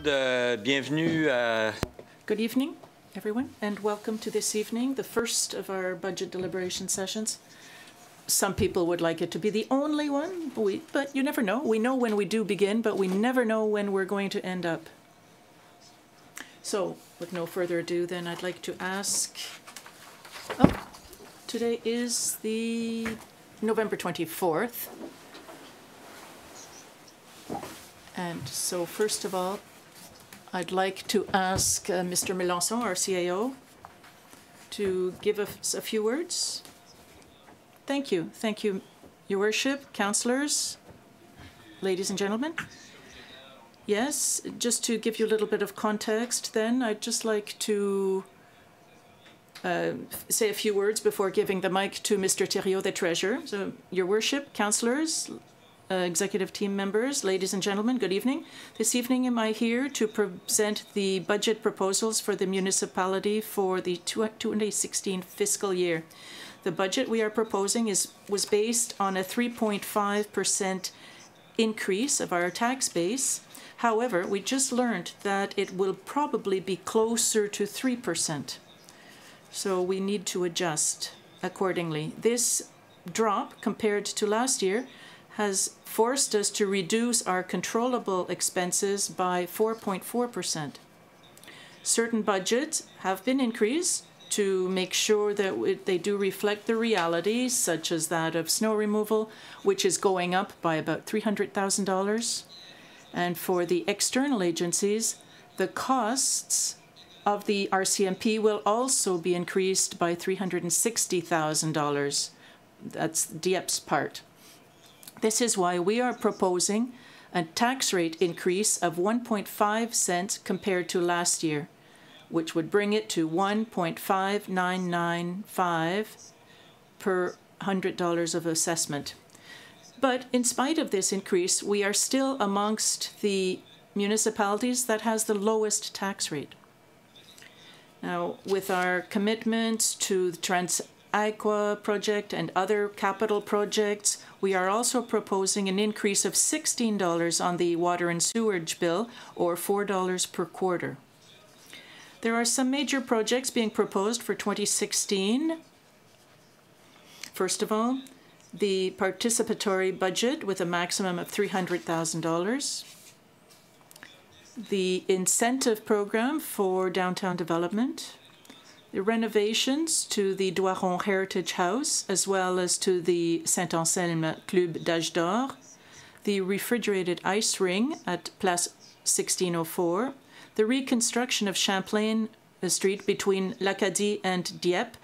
Bienvenue à... Good evening, everyone, and welcome to this evening, the first of our budget deliberation sessions. Some people would like it to be the only one, but you never know. We know when we do begin, but we never know when we're going to end up. So, with no further ado, then I'd like to ask... Oh, today is the November 24th. And so, first of all, I'd like to ask Mr. Melançon, our CAO, to give us a few words. Thank you. Thank you, Your Worship, councillors, ladies and gentlemen. Yes, just to give you a little bit of context, then, I'd just like to say a few words before giving the mic to Mr. Thériault, the Treasurer. So, Your Worship, councillors, executive team members, ladies and gentlemen, good evening. This evening am I here to present the budget proposals for the municipality for the 2016 fiscal year. The budget we are proposing was based on a 3.5% increase of our tax base. However, we just learned that it will probably be closer to 3%. So we need to adjust accordingly. This drop compared to last year has forced us to reduce our controllable expenses by 4.4%. Certain budgets have been increased to make sure that they do reflect the realities, such as that of snow removal, which is going up by about $300,000. And for the external agencies, the costs of the RCMP will also be increased by $360,000. That's Diep's part. This is why we are proposing a tax rate increase of 1.5 cents compared to last year, which would bring it to 1.5995 per $100 of assessment. But in spite of this increase, we are still amongst the municipalities that has the lowest tax rate. Now, with our commitments to the Trans-Aqua project and other capital projects, we are also proposing an increase of $16 on the water and sewerage bill, or $4 per quarter. There are some major projects being proposed for 2016. First of all, the participatory budget with a maximum of $300,000. The incentive program for downtown development. The renovations to the Doiron Heritage House, as well as to the Saint-Anselme Club d'Âge d'Or, the refrigerated ice ring at Place 1604, the reconstruction of Champlain Street between L'Acadie and Dieppe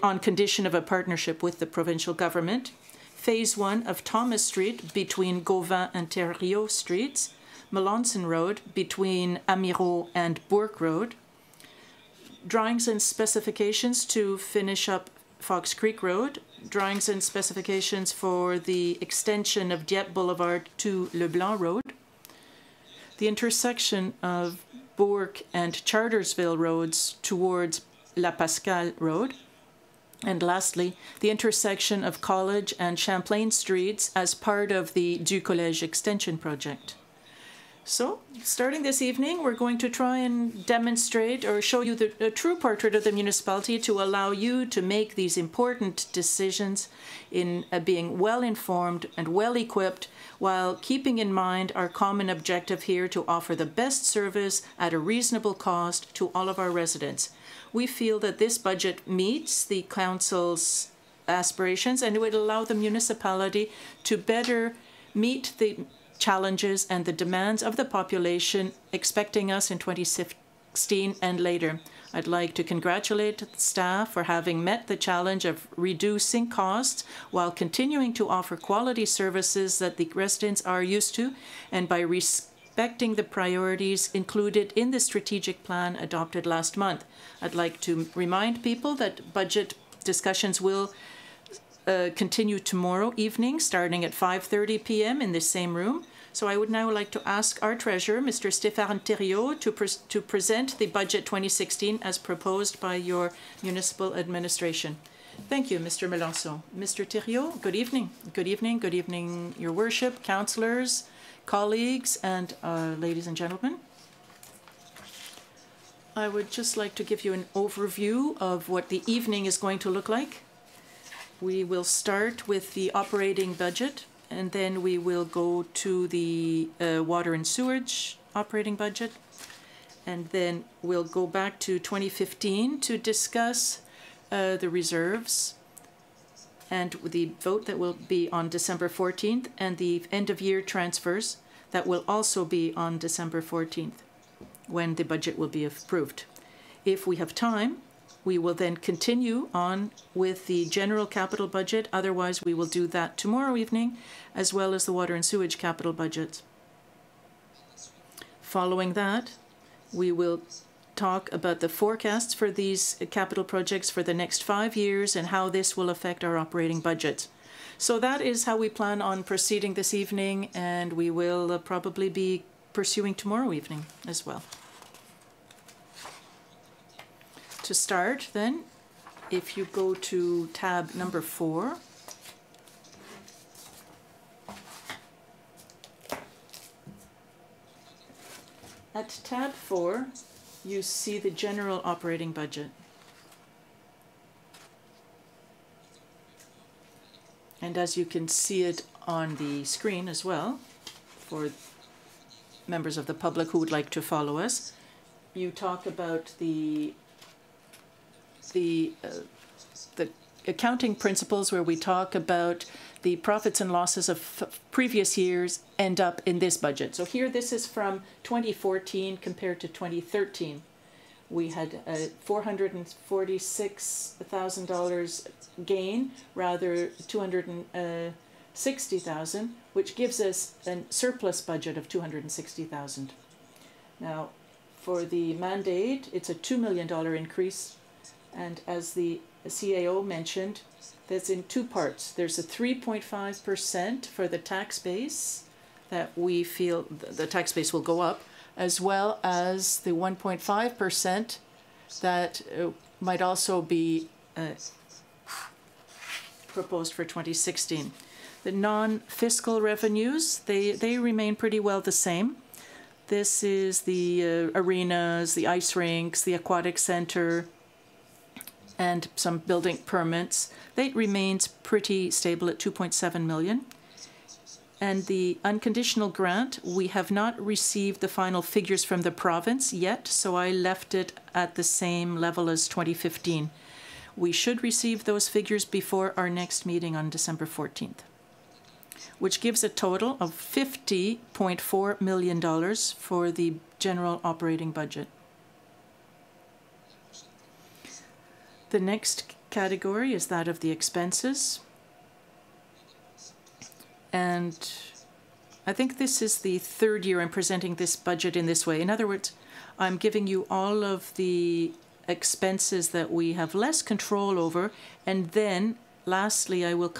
on condition of a partnership with the provincial government, Phase 1 of Thomas Street between Gauvin and Thériault Streets, Melançon Road between Amirault and Bourque Road, drawings and specifications to finish up Fox Creek Road, drawings and specifications for the extension of Dieppe Boulevard to Leblanc Road, the intersection of Bourque and Chartersville Roads towards La Pascale Road, and lastly, the intersection of College and Champlain Streets as part of the Du Collège Extension Project. So, starting this evening, we're going to try and demonstrate or show you the true portrait of the municipality to allow you to make these important decisions in being well-informed and well-equipped, while keeping in mind our common objective here to offer the best service at a reasonable cost to all of our residents. We feel that this budget meets the Council's aspirations, and it would allow the municipality to better meet the challenges and the demands of the population expecting us in 2016 and later. I'd like to congratulate the staff for having met the challenge of reducing costs while continuing to offer quality services that the residents are used to, and by respecting the priorities included in the strategic plan adopted last month. I'd like to remind people that budget discussions will continue tomorrow evening, starting at 5:30 p.m. in this same room. So I would now like to ask our Treasurer, Mr. Stéphane Thériault, to present the budget 2016 as proposed by your municipal administration. Thank you, Mr. Melançon. Mr. Thériault, good evening. Good evening. Good evening, Your Worship, councillors, colleagues, and ladies and gentlemen. I would just like to give you an overview of what the evening is going to look like. We will start with the operating budget, and then we will go to the water and sewage operating budget, and then we'll go back to 2015 to discuss the reserves and the vote that will be on December 14th, and the end-of-year transfers that will also be on December 14th, when the budget will be approved. If we have time, we will then continue on with the general capital budget. Otherwise, we will do that tomorrow evening, as well as the water and sewage capital budgets. Following that, we will talk about the forecasts for these capital projects for the next 5 years and how this will affect our operating budget. So that is how we plan on proceeding this evening, and we will probably be pursuing tomorrow evening as well. To start, then, if you go to tab number 4, at tab 4, you see the general operating budget. And as you can see it on the screen as well, for members of the public who would like to follow us, you talk about the accounting principles where we talk about the profits and losses of previous years end up in this budget. So here, this is from 2014 compared to 2013. We had a $446,000 gain, rather $260,000, which gives us a surplus budget of $260,000. Now, for the mandate, it's a $2 million increase. And as the CAO mentioned, that's in two parts. There's a 3.5% for the tax base that we feel the tax base will go up, as well as the 1.5% that might also be proposed for 2016. The non-fiscal revenues, they remain pretty well the same. This is the arenas, the ice rinks, the aquatic center, and some building permits. That remains pretty stable at 2.7 million. And the unconditional grant, we have not received the final figures from the province yet, so I left it at the same level as 2015. We should receive those figures before our next meeting on December 14th, which gives a total of $50.4 million for the general operating budget. The next category is that of the expenses. And I think this is the third year I'm presenting this budget in this way. In other words, I'm giving you all of the expenses that we have less control over, and then lastly I will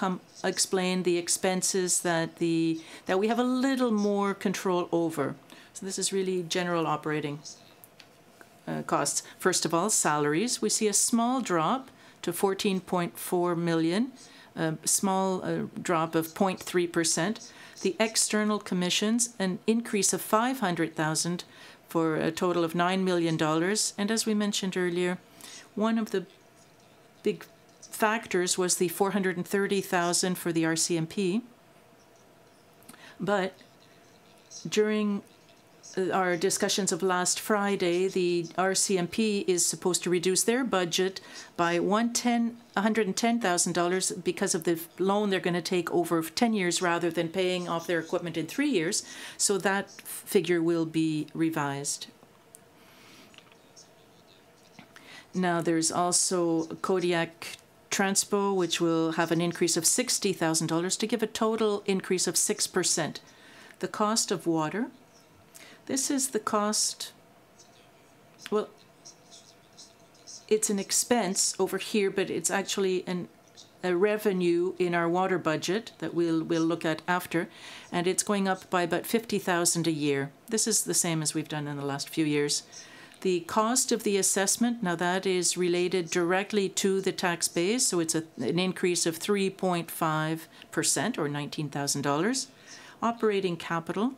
explain the expenses that we have a little more control over. So this is really general operating costs. First of all, salaries. We see a small drop to 14.4 million, a small drop of 0.3%. The external commissions, an increase of 500,000 for a total of $9 million. And as we mentioned earlier, one of the big factors was the 430,000 for the RCMP. But during our discussions of last Friday, the RCMP is supposed to reduce their budget by $110,000 because of the loan they're going to take over 10 years rather than paying off their equipment in 3 years. So that figure will be revised. Now there's also Kodiak Transpo, which will have an increase of $60,000 to give a total increase of 6%. The cost of water. This is the cost, well, it's an expense over here, but it's actually a revenue in our water budget that we'll look at after, and it's going up by about $50,000 a year. This is the same as we've done in the last few years. The cost of the assessment, now that is related directly to the tax base, so it's an increase of 3.5% or $19,000. Operating capital.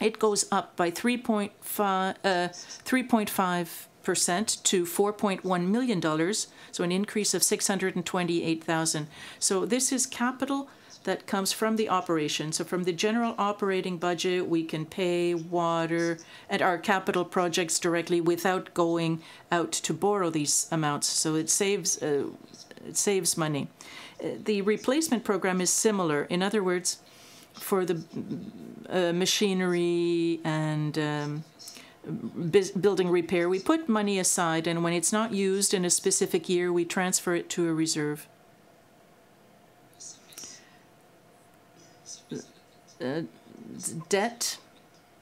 it goes up by 3.5% to $4.1 million, so an increase of $628,000. So this is capital that comes from the operation. So from the general operating budget, we can pay water and our capital projects directly without going out to borrow these amounts. So it saves money. The replacement program is similar. In other words, for the machinery and building repair, we put money aside, and when it's not used in a specific year, we transfer it to a reserve. Debt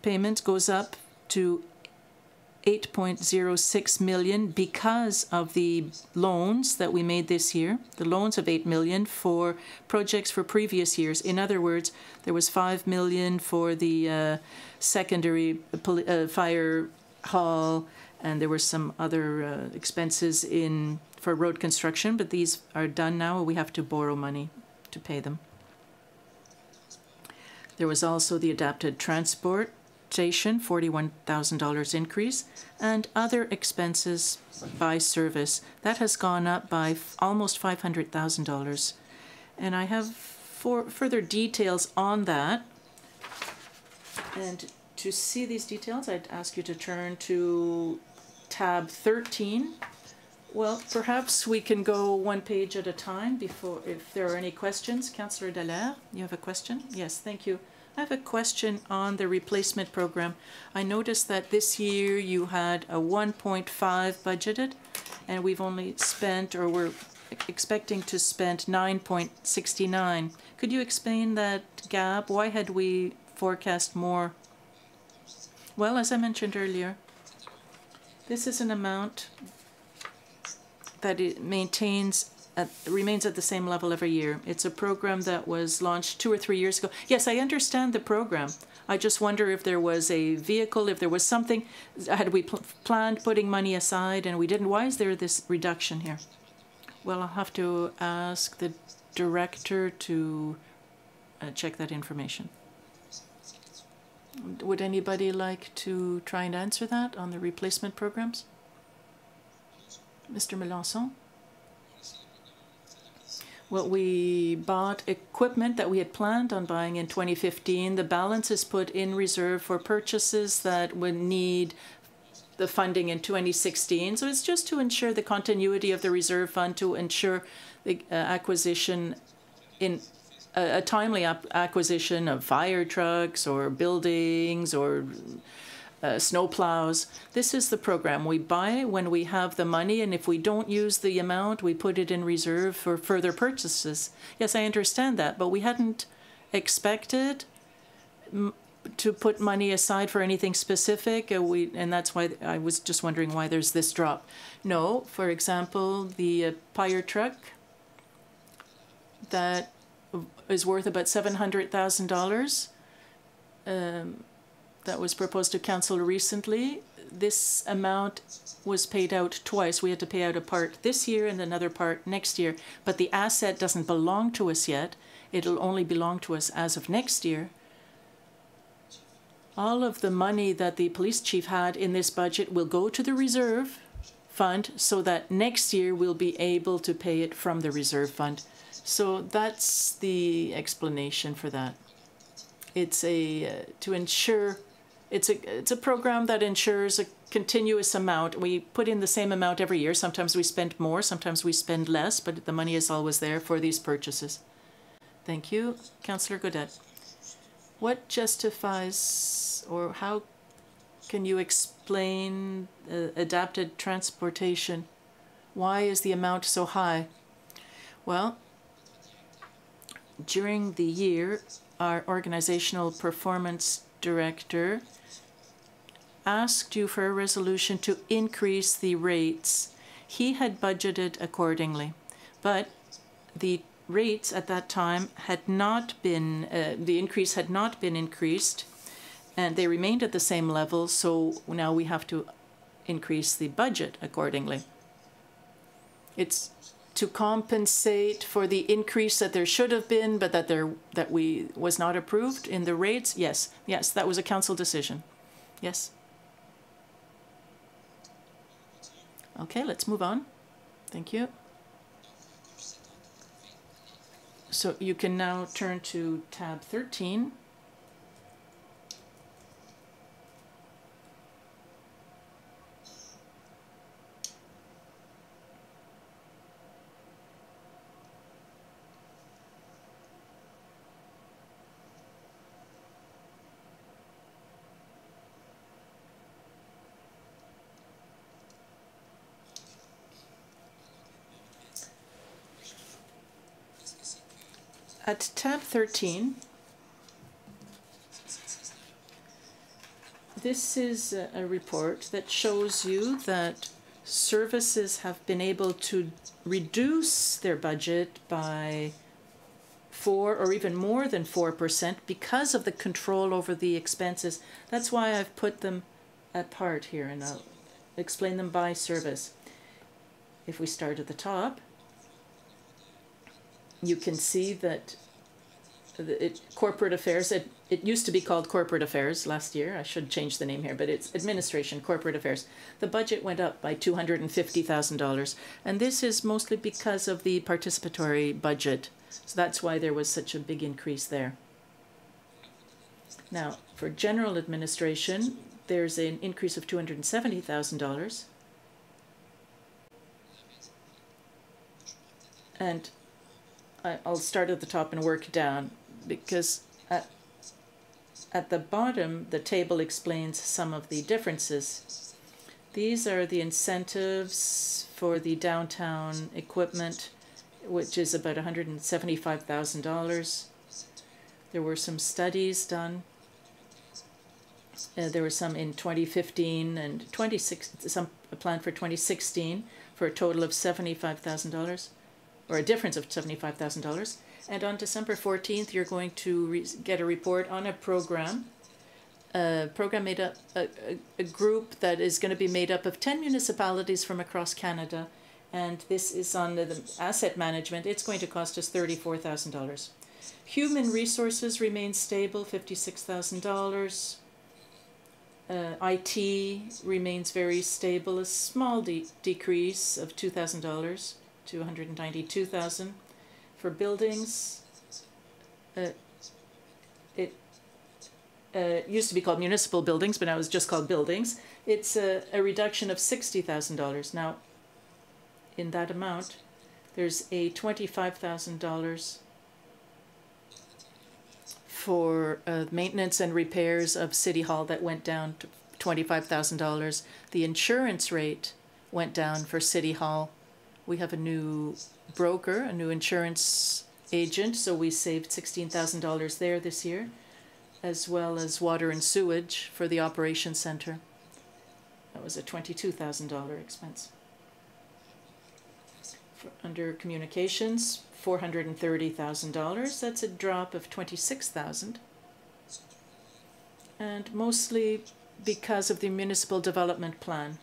payment goes up to 8.06 million because of the loans that we made this year, the loans of 8 million for projects for previous years. In other words, there was 5 million for the secondary fire hall, and there were some other expenses for road construction, but these are done now. We have to borrow money to pay them. There was also the adapted transportation, $41,000 increase, and other expenses by service. That has gone up by almost $500,000. And I have further details on that. And to see these details, I'd ask you to turn to tab 13. Well, perhaps we can go one page at a time if there are any questions. Councillor Dallaire, you have a question? Yes, thank you. I have a question on the replacement program. I noticed that this year you had a 1.5 budgeted, and we've only spent, or we're expecting to spend 9.69. Could you explain that gap? Why had we forecast more? Well, as I mentioned earlier, this is an amount that it remains at the same level every year. It's a program that was launched 2 or 3 years ago. Yes, I understand the program. I just wonder if there was a vehicle, if there was something, had we planned putting money aside and we didn't? Why is there this reduction here? Well, I'll have to ask the director to check that information. Would anybody like to try and answer that on the replacement programs? Mr. Melanson? Well, we bought equipment that we had planned on buying in 2015. The balance is put in reserve for purchases that would need the funding in 2016. So it's just to ensure the continuity of the reserve fund, to ensure the acquisition in a timely acquisition of fire trucks or buildings or snow plows. This is the program. We buy when we have the money, and if we don't use the amount, we put it in reserve for further purchases. Yes, I understand that, but we hadn't expected to put money aside for anything specific, and that's why I was just wondering why there's this drop. No, for example, the fire truck that is worth about $700,000 that was proposed to council recently. This amount was paid out twice. We had to pay out a part this year and another part next year, but the asset doesn't belong to us yet. It'll only belong to us as of next year. All of the money that the police chief had in this budget will go to the reserve fund so that next year we'll be able to pay it from the reserve fund. So that's the explanation for that. It's it's a program that ensures a continuous amount. We put in the same amount every year. Sometimes we spend more, sometimes we spend less, but the money is always there for these purchases. Thank you. Councillor Godet. What justifies, or how can you explain adapted transportation? Why is the amount so high? Well, during the year, our organizational performance director asked you for a resolution to increase the rates. He had budgeted accordingly, but the rates at that time had not been, the increase had not been increased, and they remained at the same level, so now we have to increase the budget accordingly. It's to compensate for the increase that there should have been, but that was not approved in the rates? Yes, yes, that was a council decision. Yes. Okay, let's move on. Thank you. So you can now turn to tab 13. At tab 13, this is a report that shows you that services have been able to reduce their budget by 4 or even more than 4% because of the control over the expenses. That's why I've put them apart here, and I'll explain them by service. If we start at the top, you can see that corporate affairs, it used to be called corporate affairs last year. I should change the name here, but it's administration, corporate affairs. The budget went up by $250,000, and this is mostly because of the participatory budget. So that's why there was such a big increase there. Now, for general administration, there's an increase of $270,000. And I'll start at the top and work down, because at the bottom, the table explains some of the differences. These are the incentives for the downtown equipment, which is about $175,000. There were some studies done. There were some in 2015 and some planned for 2016 for a total of $75,000. Or a difference of $75,000. And on December 14th, you're going to get a report on a program made up, a group that is going to be made up of 10 municipalities from across Canada. And this is on the asset management. It's going to cost us $34,000. Human resources remain stable, $56,000. IT remains very stable, a small decrease of $2,000. to $192,000. For buildings, it used to be called municipal buildings, but now it's just called buildings. It's a reduction of $60,000. Now, in that amount, there's a $25,000 for maintenance and repairs of City Hall that went down to $25,000. The insurance rate went down for City Hall. We have a new broker, a new insurance agent, so we saved $16,000 there this year, as well as water and sewage for the operations center. That was a $22,000 expense. Under communications, $430,000. That's a drop of $26,000, and mostly because of the municipal development plan.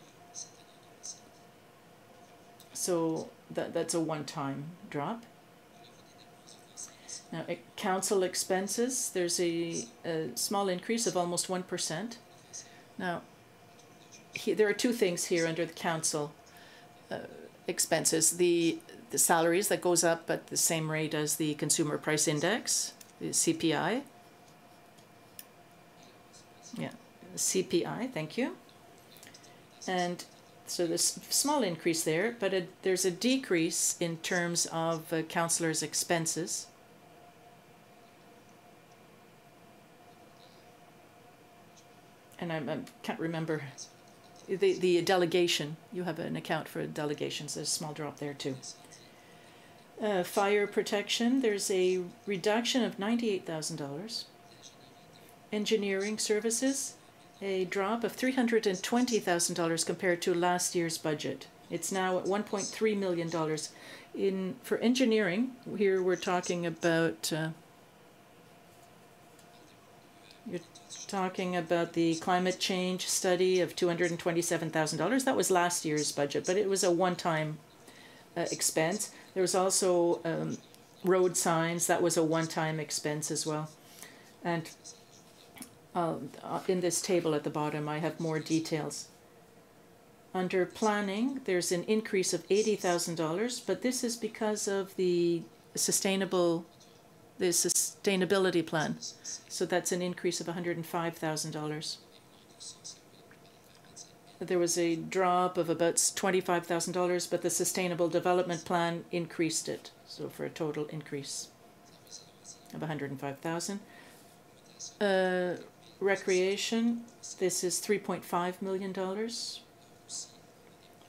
So that's a one-time drop. Now, council expenses, there's a small increase of almost 1%. Now, there are two things here under the council expenses. The salaries that goes up at the same rate as the consumer price index, the CPI. Yeah, CPI, thank you. And so there's a small increase there, but there's a decrease in terms of councillors' expenses. And I can't remember the delegation. You have an account for delegations. There's a small drop there too. Fire protection, there's a reduction of $98,000. Engineering services, a drop of $320,000 compared to last year's budget. It's now at $1.3 million. For engineering, here we're talking about you're talking about the climate change study of $227,000. That was last year's budget, but it was a one-time expense. There was also road signs. That was a one-time expense as well. And in this table at the bottom, I have more details. Under planning, there's an increase of $80,000, but this is because of the sustainability plan. So that's an increase of $105,000. There was a drop of about $25,000, but the sustainable development plan increased it. So for a total increase of $105,000. Recreation, this is $3.5 million.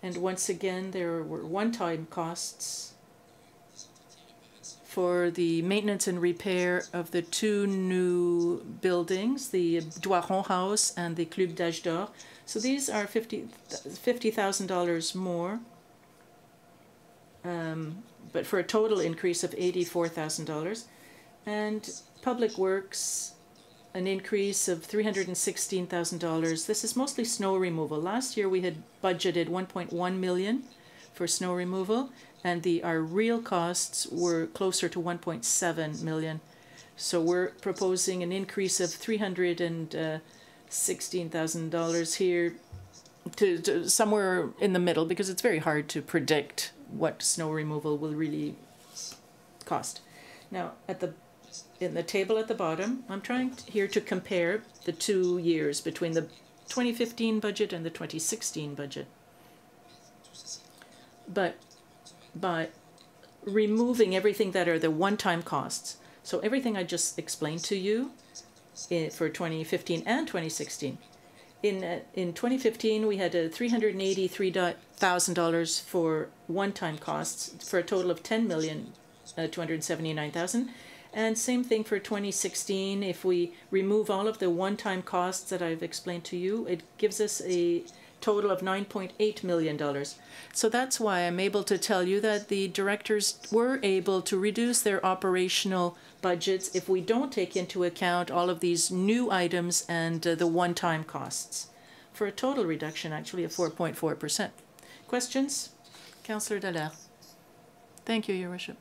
And once again, there were one-time costs for the maintenance and repair of the two new buildings, the Doiron House and the Club d'Âge d'Or. So these are $50,000 more, but for a total increase of $84,000. And Public Works, an increase of $316,000. This is mostly snow removal. Last year we had budgeted $1.1 million for snow removal, and our real costs were closer to $1.7 million. So we're proposing an increase of $316,000 here to somewhere in the middle, because it's very hard to predict what snow removal will really cost. Now, in the table at the bottom, I'm trying here to compare the 2 years between the 2015 budget and the 2016 budget. But by removing everything that are the one-time costs, so everything I just explained to you for 2015 and 2016. In 2015, we had $383,000 for one-time costs for a total of $10,279,000. And same thing for 2016. If we remove all of the one-time costs that I've explained to you, it gives us a total of $9.8 million. So that's why I'm able to tell you that the directors were able to reduce their operational budgets if we don't take into account all of these new items and the one-time costs, for a total reduction actually of 4.4%. Questions? Councillor Dallaire. Thank you, Your Worship.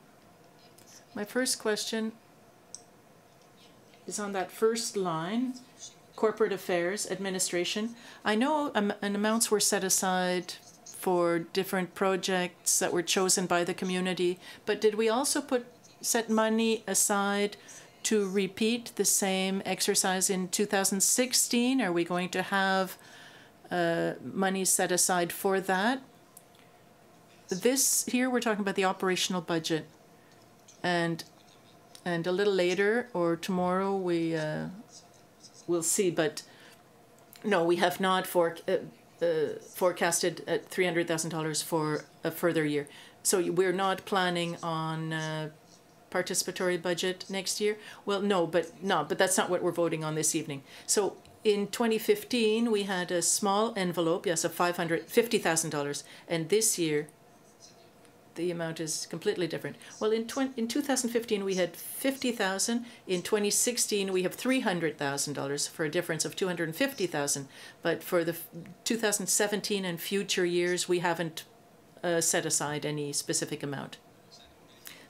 My first question is on that first line, corporate affairs, administration. I know amounts were set aside for different projects that were chosen by the community, but did we also set money aside to repeat the same exercise in 2016? Are we going to have money set aside for that? Here we're talking about the operational budget. And a little later or tomorrow we'll see. But no, we have not forecasted at $300,000 for a further year. So we're not planning on participatory budget next year. Well, no, but that's not what we're voting on this evening. So in 2015 we had a small envelope, yes, of $550,000, and this year the amount is completely different. Well, in 2015 we had $50,000. In 2016 we have $300,000 for a difference of $250,000. But for the 2017 and future years we haven't set aside any specific amount.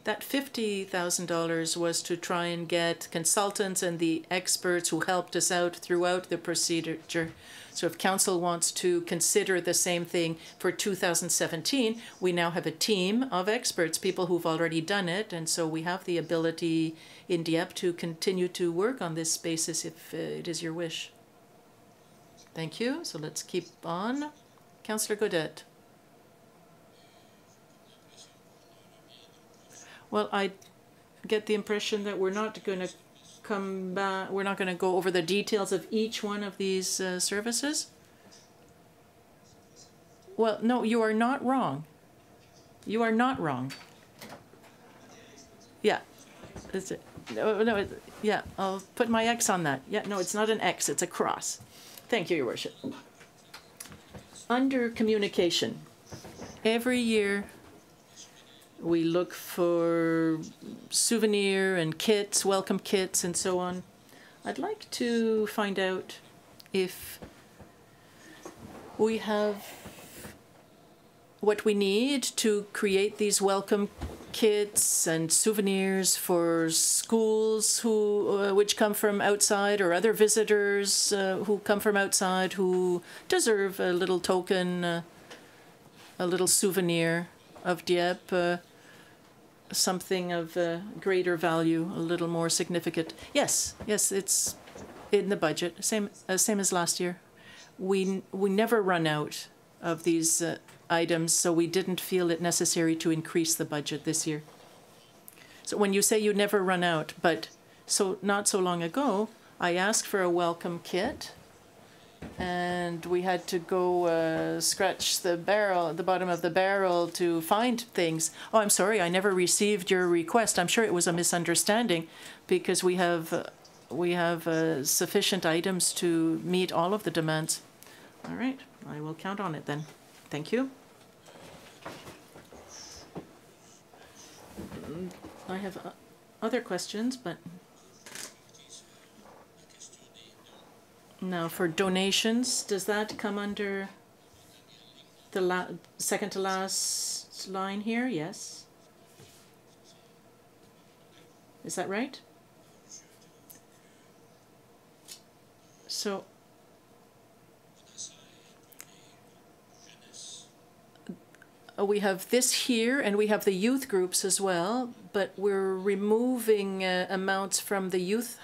That $50,000 was to try and get consultants and the experts who helped us out throughout the procedure. So if council wants to consider the same thing for 2017, we now have a team of experts, people who've already done it, and so we have the ability in Dieppe to continue to work on this basis if it is your wish. Thank you. So let's keep on. Councillor Gaudette. Well, I get the impression that we're not going to come back, we're not going to go over the details of each one of these services. Well, no, you are not wrong. You are not wrong. Yeah. Is it? No, yeah, I'll put my X on that. Yeah, no, it's not an X, it's a cross. Thank you, Your Worship. Under communication, every year we look for souvenir and kits, welcome kits, and so on. I'd like to find out if we have what we need to create these welcome kits and souvenirs for schools which come from outside, or other visitors who come from outside who deserve a little token, a little souvenir of Dieppe, something of greater value, a little more significant. Yes, it's in the budget, same as last year. We never run out of these items, so we didn't feel it necessary to increase the budget this year. So when you say you never run out, but not so long ago, I asked for a welcome kit, and we had to go scratch the bottom of the barrel to find things. Oh, I'm sorry, I never received your request. I'm sure it was a misunderstanding, because we have sufficient items to meet all of the demands. All right, I will count on it then. Thank you. I have other questions, but now for donations, does that come under the second to last line here? Yes. Is that right? So we have this here, and we have the youth groups as well, but we're removing amounts from the youth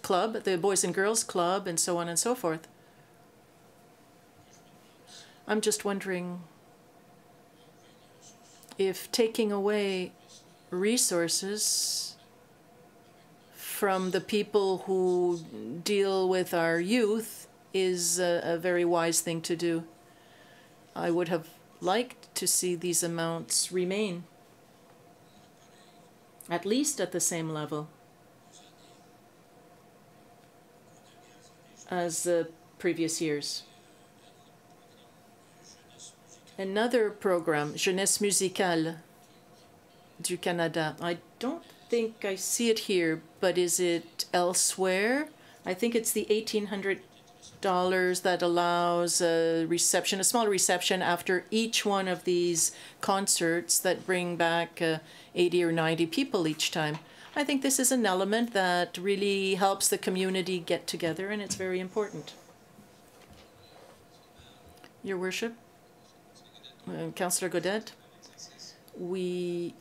club, the Boys and Girls Club, and so on and so forth. I'm just wondering if taking away resources from the people who deal with our youth is a very wise thing to do. I would have liked to see these amounts remain at least at the same level as the previous years. Another program, Jeunesse Musicale du Canada. I don't think I see it here, but is it elsewhere? I think it's the $1,800 that allows a reception, a small reception after each one of these concerts that bring back 80 or 90 people each time. I think this is an element that really helps the community get together, and it's very important. Your Worship, Councillor Godet, we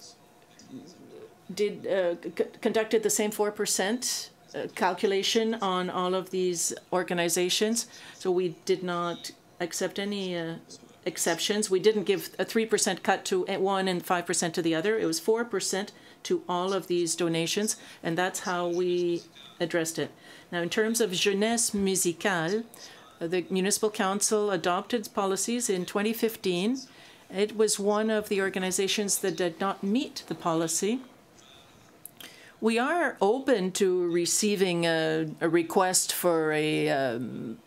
conducted the same 4% calculation on all of these organizations, so we did not accept any exceptions. We didn't give a 3% cut to one and 5% to the other. It was 4% to all of these donations, and that's how we addressed it. Now, in terms of Jeunesse Musicale, the Municipal Council adopted policies in 2015. It was one of the organizations that did not meet the policy. We are open to receiving a request for a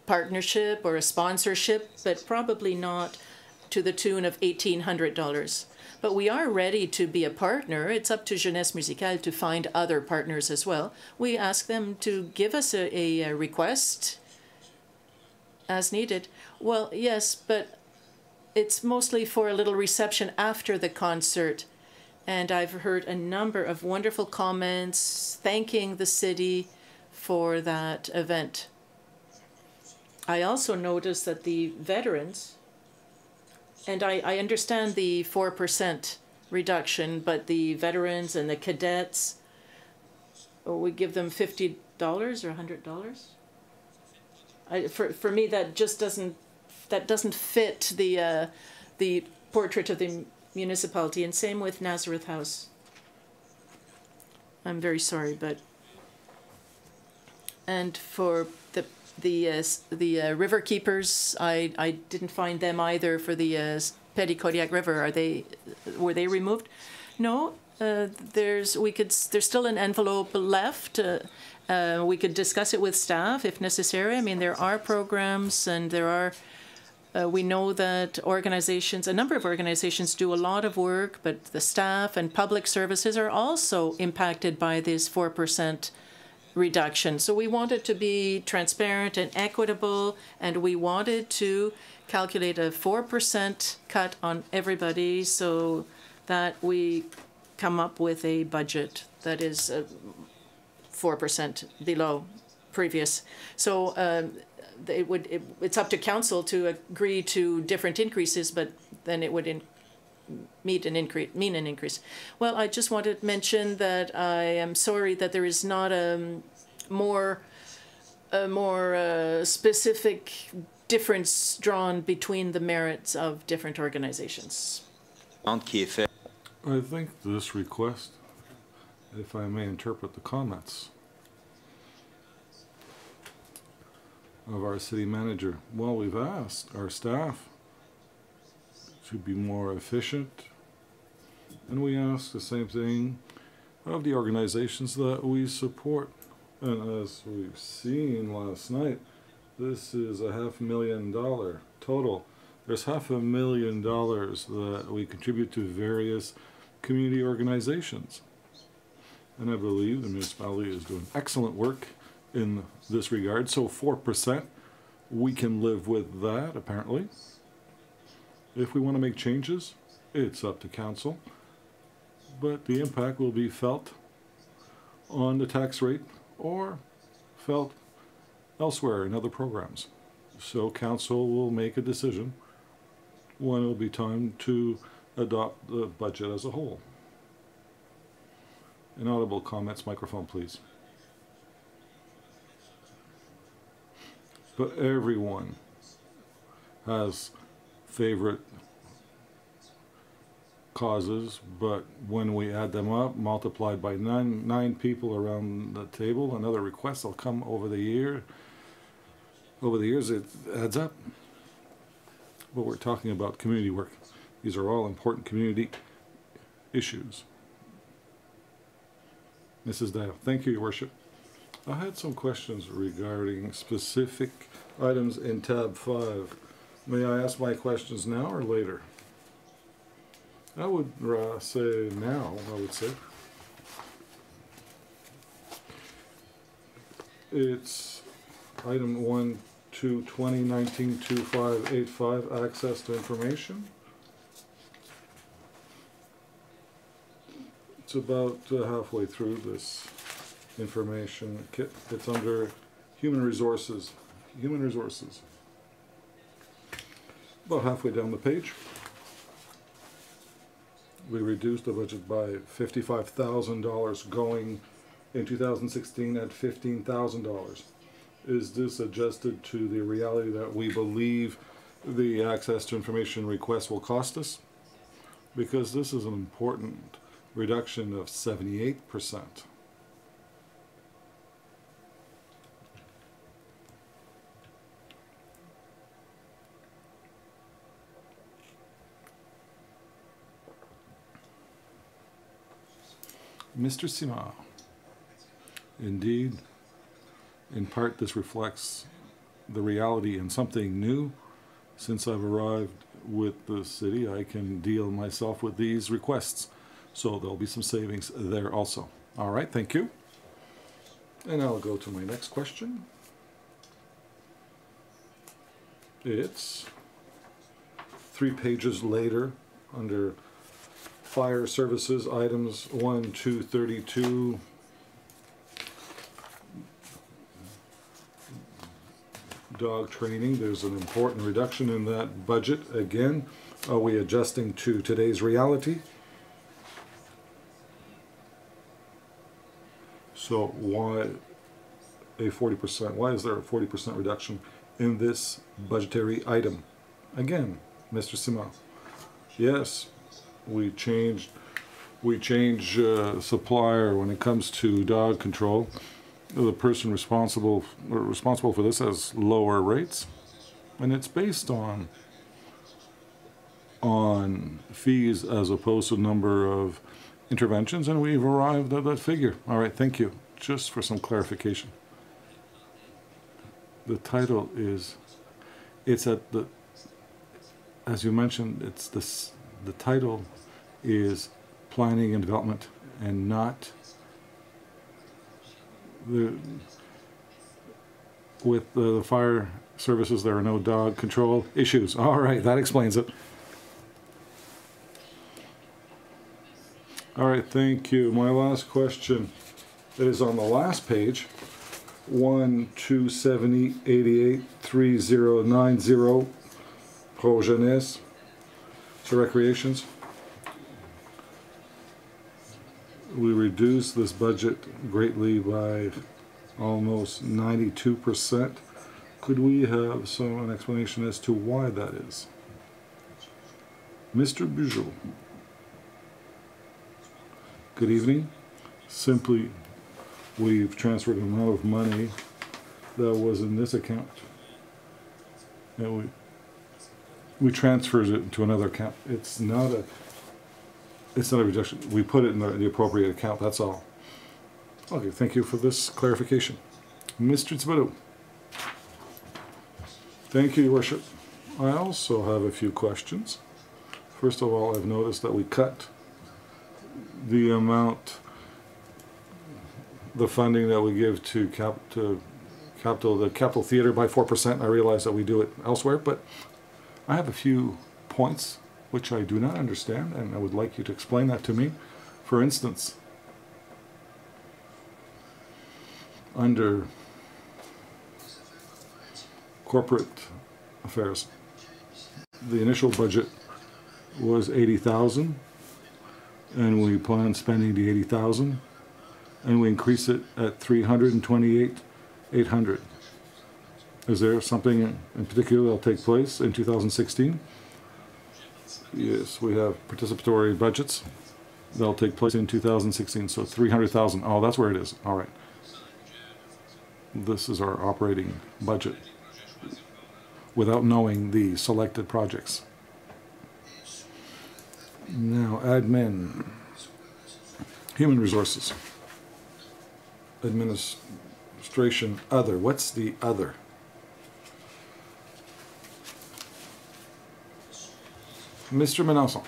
partnership or a sponsorship, but probably not to the tune of $1,800. But we are ready to be a partner. It's up to Jeunesse Musicale to find other partners as well. We ask them to give us a request as needed. Well, yes, but it's mostly for a little reception after the concert. And I've heard a number of wonderful comments thanking the city for that event. I also noticed that the veterans, and I understand the 4% reduction, but the veterans and the cadets, we give them $50 or $100. For me, that just doesn't fit the portrait of the municipality, and same with Nazareth House. I'm very sorry, but and for the river keepers, I didn't find them either for the Petit Kodiak River. Were they removed? No. There's still an envelope left. We could discuss it with staff if necessary. I mean, there are programs, and there are. We know that organizations, a number of organizations, do a lot of work, but the staff and public services are also impacted by this 4% reduction. So we wanted to be transparent and equitable, and we wanted to calculate a 4% cut on everybody so that we come up with a budget that is 4% below previous. So it's up to council to agree to different increases, but then it would mean an increase. Well, I just wanted to mention that I am sorry that there is not a more specific difference drawn between the merits of different organizations. I think this request, if I may interpret the comments of our city manager, well, we've asked our staff to be more efficient, and we ask the same thing of the organizations that we support. And as we've seen last night, this is a $500,000 total. There's $500,000 that we contribute to various community organizations. And I believe the municipality is doing excellent work in this regard. So 4%, we can live with that, apparently. If we want to make changes, it's up to council. But the impact will be felt on the tax rate or felt elsewhere in other programs. So council will make a decision when it will be time to adopt the budget as a whole. Inaudible comments, microphone please. But everyone has favorite causes, but when we add them up, multiplied by nine people around the table, another request will come over the year. Over the years, it adds up. But we're talking about community work. These are all important community issues. Mrs. Dale, thank you, Your Worship. I had some questions regarding specific items in tab 5. May I ask my questions now or later? I would say now, I would say. It's item 1 to 2019-2585, access to information. It's about halfway through this information kit. It's under human resources. Human resources. About halfway down the page. We reduced the budget by $55,000, going in 2016 at $15,000. Is this adjusted to the reality that we believe the access to information request will cost us? Because this is an important reduction of 78%. Mr. Sima, indeed, in part this reflects the reality and something new. Since I've arrived with the city, I can deal myself with these requests. So there'll be some savings there also. All right, thank you. And I'll go to my next question. It's 3 pages later under Fire Services, items 1 to 32. Dog training, there's an important reduction in that budget. Again, are we adjusting to today's reality? So why a 40%? Why is there a 40% reduction in this budgetary item? Again, Mr. Simon. Yes, we change supplier when it comes to dog control. The person responsible for this has lower rates, and it's based on fees as opposed to number of interventions, and we've arrived at that figure. All right, thank you. Just for some clarification, the title is, it's at the, as you mentioned, it's this, the title is planning and development and not with the fire services, there are no dog control issues. All right, that explains it. All right, thank you. My last question is on the last page. 127883090 Pro Jeunesse to recreations. We reduced this budget greatly by almost 92%. Could we have an explanation as to why that is? Mr. Bugeaud. Good evening. Simply, we've transferred an amount of money that was in this account, and we transferred it to another account. It's not a reduction. We put it in the appropriate account. That's all. Okay. Thank you for this clarification, Mr. Thibodeau. Thank you, Your Worship. I also have a few questions. First of all, I've noticed that we cut the amount, the funding that we give to the Capitol Theatre by 4%. I realize that we do it elsewhere, but I have a few points which I do not understand, and I would like you to explain that to me. For instance, under corporate affairs, the initial budget was 80,000, and we plan on spending the 80,000, and we increase it at 328,800. Is there something in particular that will take place in 2016? Yes, we have participatory budgets that'll take place in 2016, so 300,000. Oh, that's where it is. All right. This is our operating budget without knowing the selected projects. Now, admin, human resources, administration, other. What's the other? Mr. Melanson,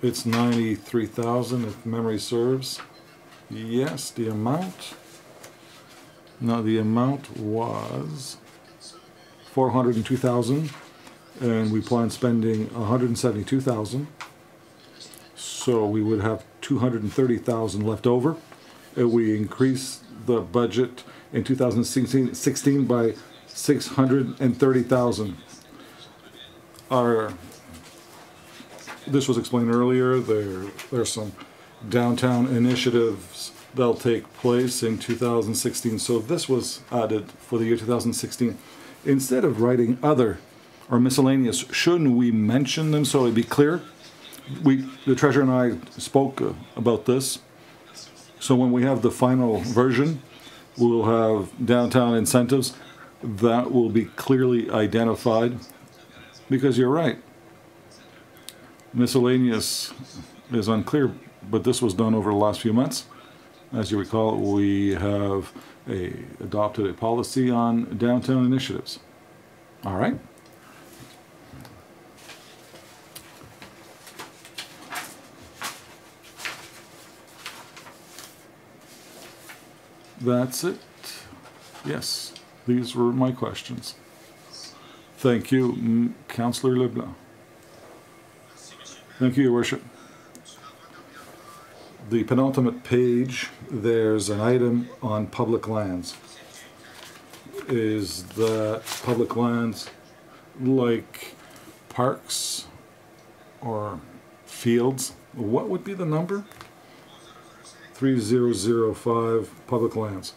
it's 93,000 if memory serves. Yes, the amount. Now the amount was 402,000, and we plan spending 172,000. So we would have 230,000 left over. We increase the budget in 2016 by 630,000. This was explained earlier. There's some downtown initiatives that'll take place in 2016. So this was added for the year 2016. Instead of writing other or miscellaneous, shouldn't we mention them so it'd be clear? The treasurer and I spoke about this. So when we have the final version, we'll have downtown incentives. That will be clearly identified, because you're right. Miscellaneous is unclear, but this was done over the last few months. As you recall, we have adopted a policy on downtown initiatives. All right. That's it. Yes, these were my questions. Thank you, Councillor Leblanc. Thank you, Your Worship. The penultimate page, there's an item on public lands. Is that public lands like parks or fields? What would be the number? 3005 public lands.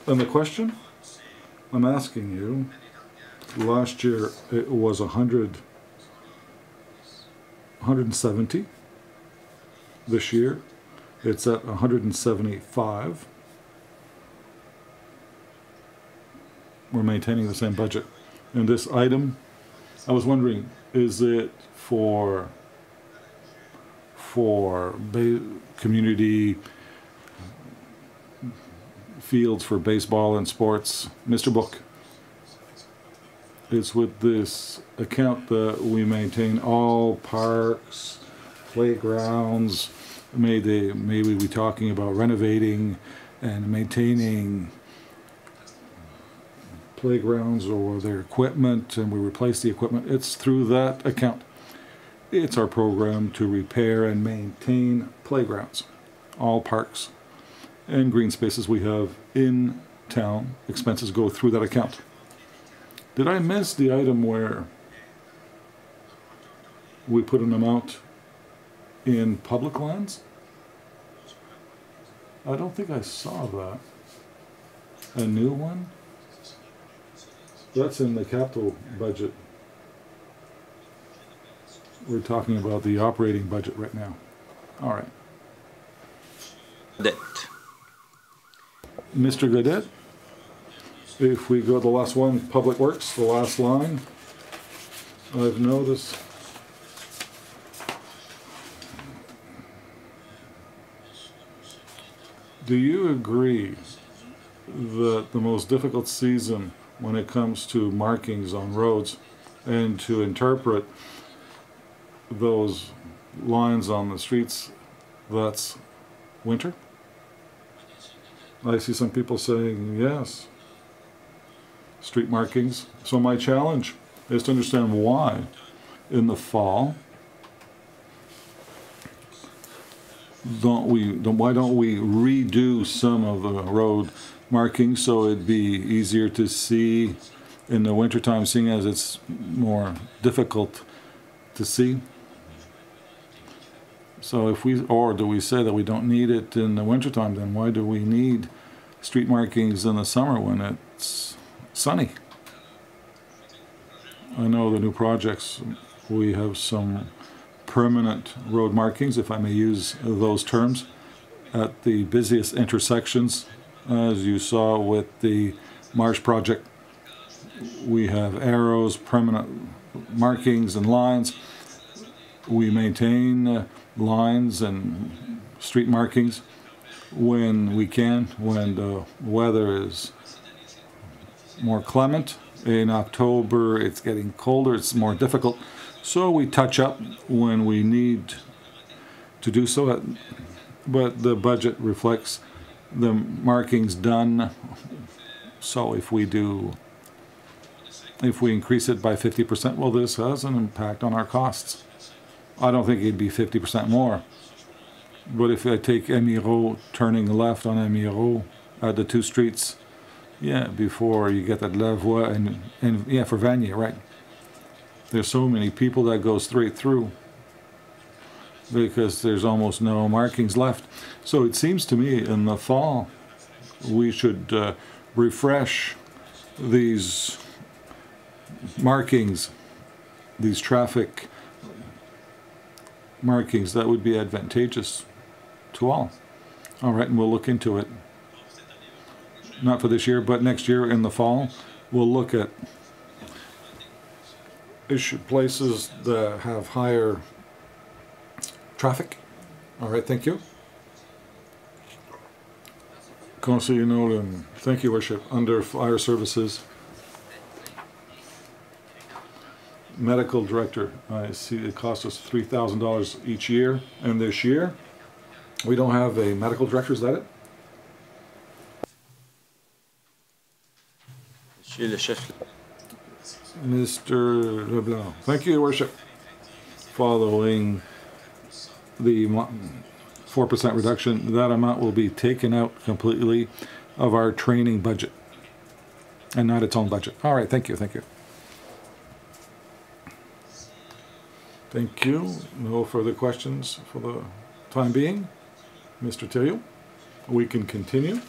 And the question I'm asking you, last year it was 170. This year it's at 175. We're maintaining the same budget. And this item, I was wondering, is it for community fields for baseball and sports? Mr. Book, it's with this account that we maintain all parks, playgrounds, maybe we're talking about renovating and maintaining playgrounds or their equipment, and we replace the equipment, it's through that account. It's our program to repair and maintain playgrounds, all parks and green spaces we have in town. Expenses go through that account. Did I miss the item where we put an amount in public lands? I don't think I saw that. A new one? That's in the capital budget. We're talking about the operating budget right now. All right. That. Mr. Godet, if we go to the last one, Public Works, the last line, I've noticed do you agree that the most difficult season when it comes to markings on roads and to interpret those lines on the streets, that's winter? I see some people saying yes, street markings. So my challenge is to understand why in the fall why don't we redo some of the road markings so it'd be easier to see in the wintertime, seeing as it's more difficult to see. So if we, or do we say that we don't need it in the wintertime, then why do we need street markings in the summer when it's sunny? I know the new projects, we have some permanent road markings, if I may use those terms, at the busiest intersections. As you saw with the Marsh project, we have arrows, permanent markings and lines. We maintain lines and street markings when we can, when the weather is more clement. In October it's getting colder, it's more difficult, so we touch up when we need to do so, but the budget reflects the markings done. So if we increase it by 50%, well, this has an impact on our costs. I don't think it'd be 50% more. But if I take Emiro, turning left on Emiro at the two streets, yeah, before you get that Lavoie and yeah, for Vanier, right? There's so many people that go straight through because there's almost no markings left. So it seems to me in the fall we should refresh these markings, these traffic markings. That would be advantageous to all. All right, and we'll look into it. Not for this year, but next year in the fall, we'll look at places that have higher traffic. All right, thank you. Conseiller Nolan, thank you, Worship. Under Fire Services, Medical Director, I see it costs us $3,000 each year, and this year we don't have a Medical Director, is that it? Mr. Leblanc, thank you, Your Worship. Following the 4% reduction, that amount will be taken out completely of our training budget and not its own budget. All right, thank you, thank you. Thank you. No further questions for the time being. Mr. Thériault, we can continue.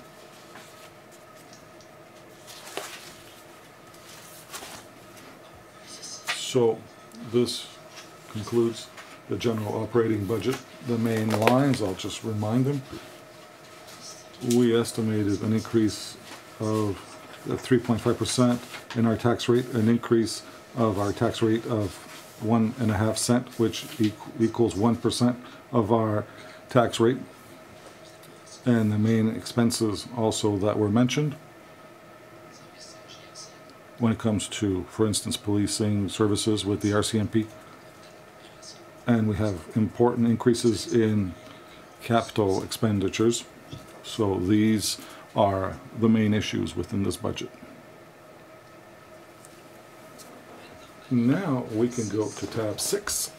So this concludes the general operating budget. The main lines, I'll just remind them. We estimated an increase of 3.5% in our tax rate, an increase of our tax rate of 1.5 cents, which equals 1% of our tax rate. And the main expenses also that were mentioned when it comes to, for instance, policing services with the RCMP. and we have important increases in capital expenditures. So these are the main issues within this budget. Now we can go to tab 6,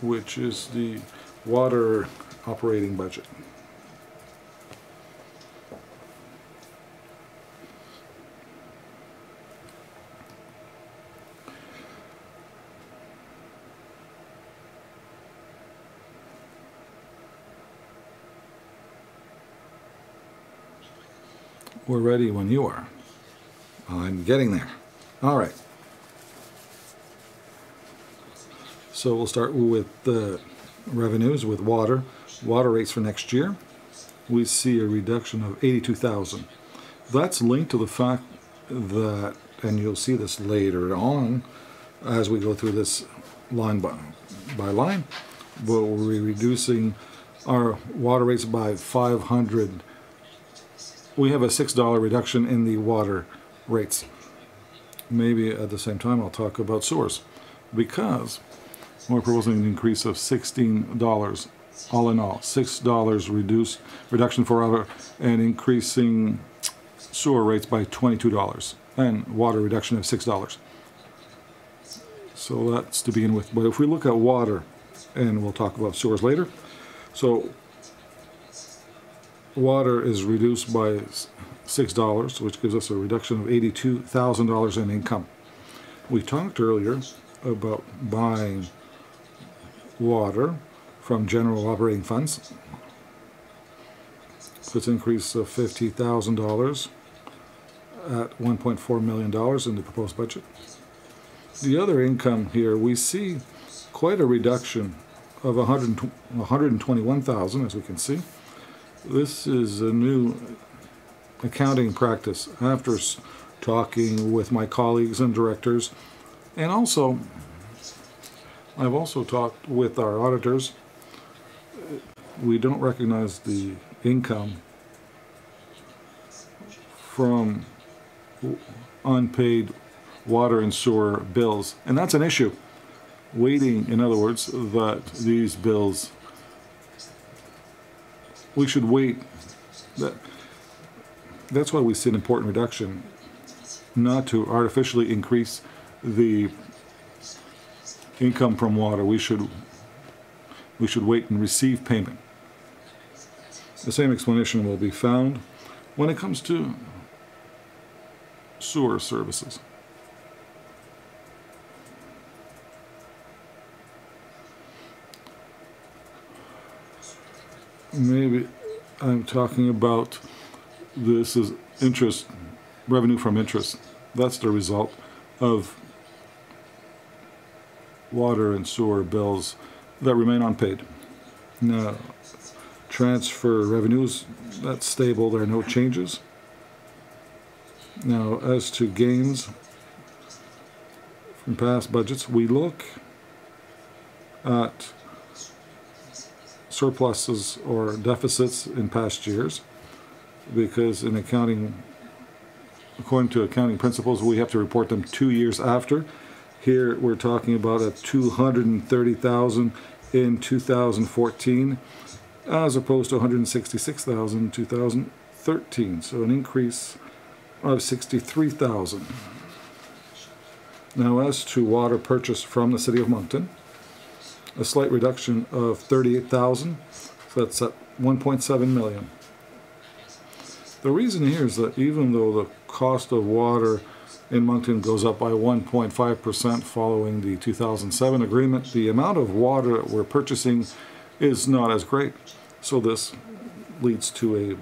which is the water operating budget. We're ready when you are. I'm getting there. All right. So we'll start with the revenues with water. Water rates for next year. We see a reduction of 82,000. That's linked to the fact that, and you'll see this later on as we go through this line by line, but we're reducing our water rates by 500. We have a $6 reduction in the water rates. Maybe at the same time I'll talk about sewers, because we're proposing an increase of $16 all in all. $6 reduction for water, and increasing sewer rates by $22, and water reduction of $6. So that's to begin with. But if we look at water, and we'll talk about sewers later, so water is reduced by $6, which gives us a reduction of $82,000 in income. We talked earlier about buying water from general operating funds. So it's an increase of $50,000 at $1.4 million in the proposed budget. The other income here, we see quite a reduction of $121,000, as we can see. This is a new accounting practice after talking with my colleagues and directors, and also I've also talked with our auditors. We don't recognize the income from unpaid water and sewer bills, and that's an issue. Waiting, in other words, that these bills, we should wait. That's why we see an important reduction, not to artificially increase the income from water. We should wait and receive payment. The same explanation will be found when it comes to sewer services. Maybe I'm talking about this is interest, revenue from interest. That's the result of water and sewer bills that remain unpaid. Now, transfer revenues, that's stable, there are no changes. Now, as to gains from past budgets, we look at surpluses or deficits in past years, because in accounting, according to accounting principles, we have to report them 2 years after. Here we're talking about a $230,000 in 2014 as opposed to $166,000 in 2013, so an increase of $63,000. Now, as to water purchased from the City of Moncton, a slight reduction of $38,000, so that's at $1.7 million. The reason here is that even though the cost of water in Moncton goes up by 1.5% following the 2007 agreement, the amount of water that we're purchasing is not as great. So this leads to a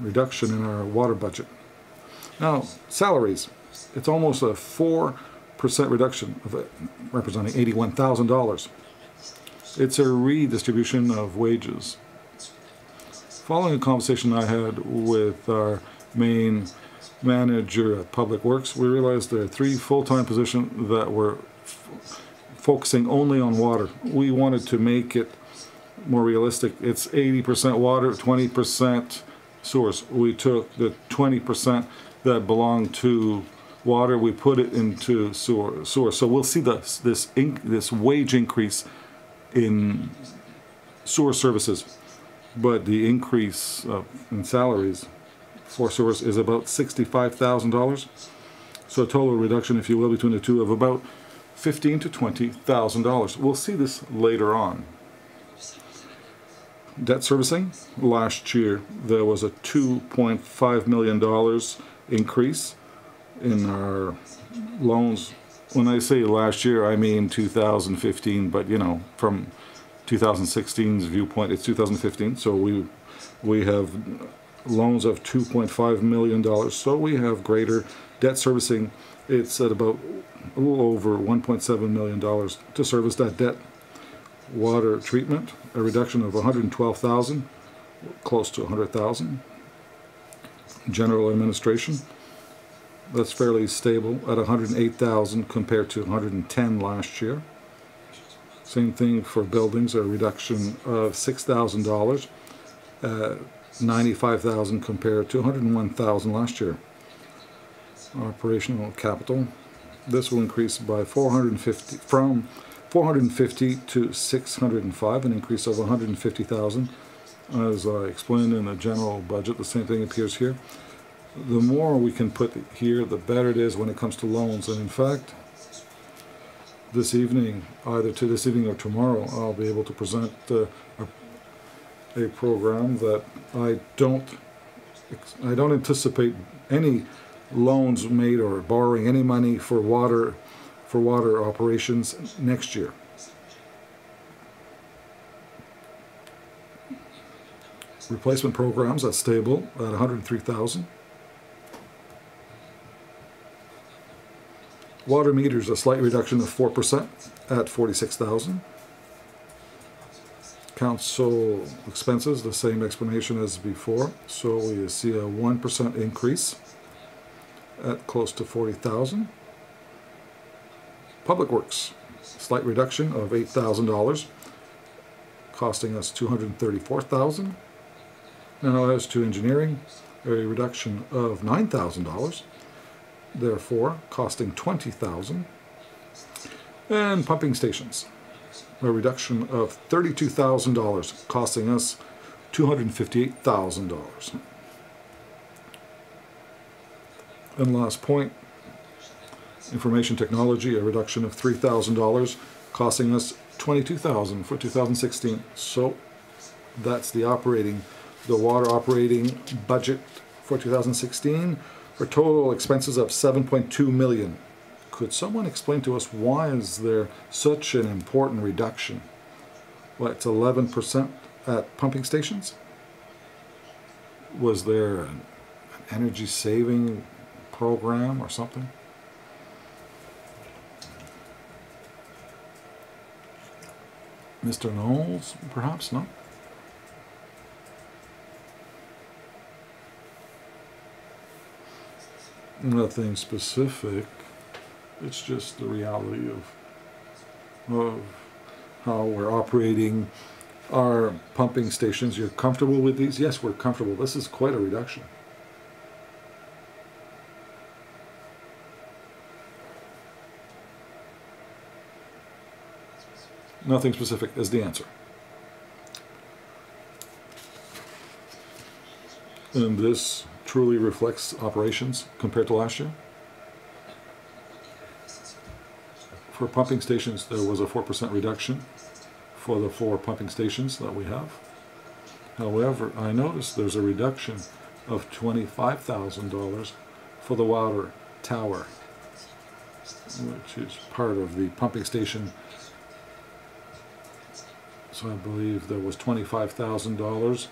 reduction in our water budget. Now, salaries, it's almost a 4% reduction, of it, representing $81,000. It's a redistribution of wages. Following a conversation I had with our main manager at Public Works, we realized there are 3 full-time positions that were focusing only on water. We wanted to make it more realistic. It's 80% water, 20% sewers. We took the 20% that belonged to water, we put it into sewer. So we'll see this wage increase in sewer services, but the increase in salaries for sewers is about $65,000. So a total reduction, if you will, between the two of about $15,000 to $20,000. We'll see this later on. Debt servicing. Last year there was a $2.5 million increase in our loans. When I say last year, I mean 2015, but you know, from 2016's viewpoint, it's 2015. So we have loans of $2.5 million. So we have greater debt servicing. It's at about a little over $1.7 million to service that debt. Water treatment, a reduction of $112,000, close to $100,000. General administration, that's fairly stable at $108,000 compared to $110,000 last year. Same thing for buildings, a reduction of $6,000, $95,000 compared to $101,000 last year. Operational capital, this will increase by from 450 to 605, an increase of 150,000. As I explained in the general budget, the same thing appears here. The more we can put here, the better it is when it comes to loans. And in fact, this evening, either to this evening or tomorrow, I'll be able to present a program that I don't anticipate any loans made or borrowing any money for water operations next year. Replacement programs, that's stable at $103,000. Water meters, a slight reduction of 4% at $46,000. Council expenses, the same explanation as before. So we see a 1% increase at close to $40,000. Public Works, slight reduction of $8,000, costing us $234,000. Now as to engineering, a reduction of $9,000, therefore costing $20,000. And pumping stations, a reduction of $32,000, costing us $258,000. And last point, information technology, a reduction of $3,000, costing us $22,000 for 2016. So that's the water operating budget for 2016 for total expenses of $7.2 million. Could someone explain to us why is there such an important reduction? Well, it's 11% at pumping stations. Was there an energy saving program or something? Mr. Knowles, perhaps? No? Nothing specific. It's just the reality of how we're operating our pumping stations. You're comfortable with these? Yes, we're comfortable. This is quite a reduction. Nothing specific is the answer. And this truly reflects operations compared to last year. For pumping stations, there was a 4% reduction for the 4 pumping stations that we have. However, I noticed there's a reduction of $25,000 for the water tower, which is part of the pumping station. So I believe there was $25,000.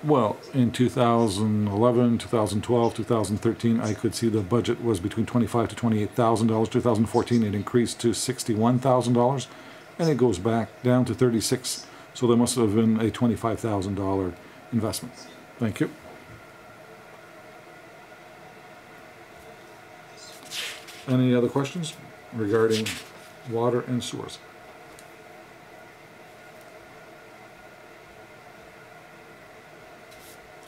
Well, in 2011, 2012, 2013, I could see the budget was between $25,000 to $28,000. 2014, it increased to $61,000, and it goes back down to $36,000. So there must have been a $25,000 investment. Thank you. Any other questions regarding water and sewers?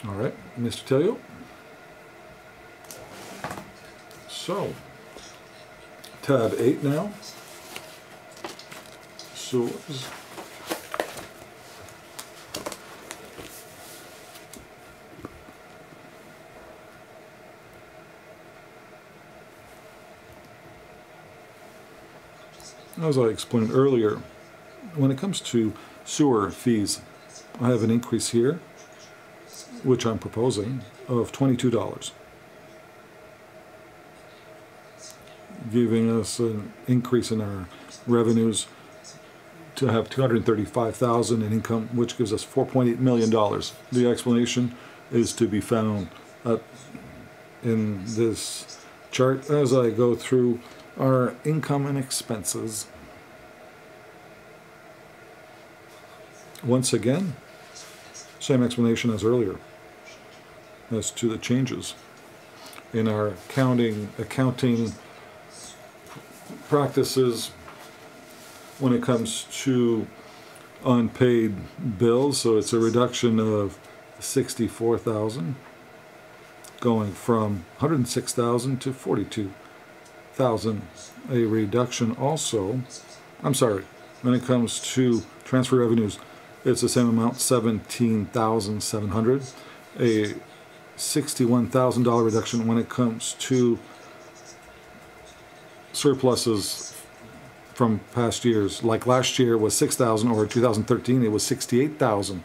All right, Mr. Telio. So, tab 8 now. Sewers. As I explained earlier, when it comes to sewer fees, I have an increase here, which I'm proposing, of $22, giving us an increase in our revenues to have $235,000 in income, which gives us $4.8 million. The explanation is to be found in this chart as I go through our income and expenses. Once again, same explanation as earlier as to the changes in our accounting practices when it comes to unpaid bills. So it's a reduction of $64,000, going from $106,000 to $42,000. A reduction also, I'm sorry, when it comes to transfer revenues, it's the same amount, $17,700. A $61,000 reduction when it comes to surpluses from past years. Like last year was $6,000, or 2013 it was $68,000.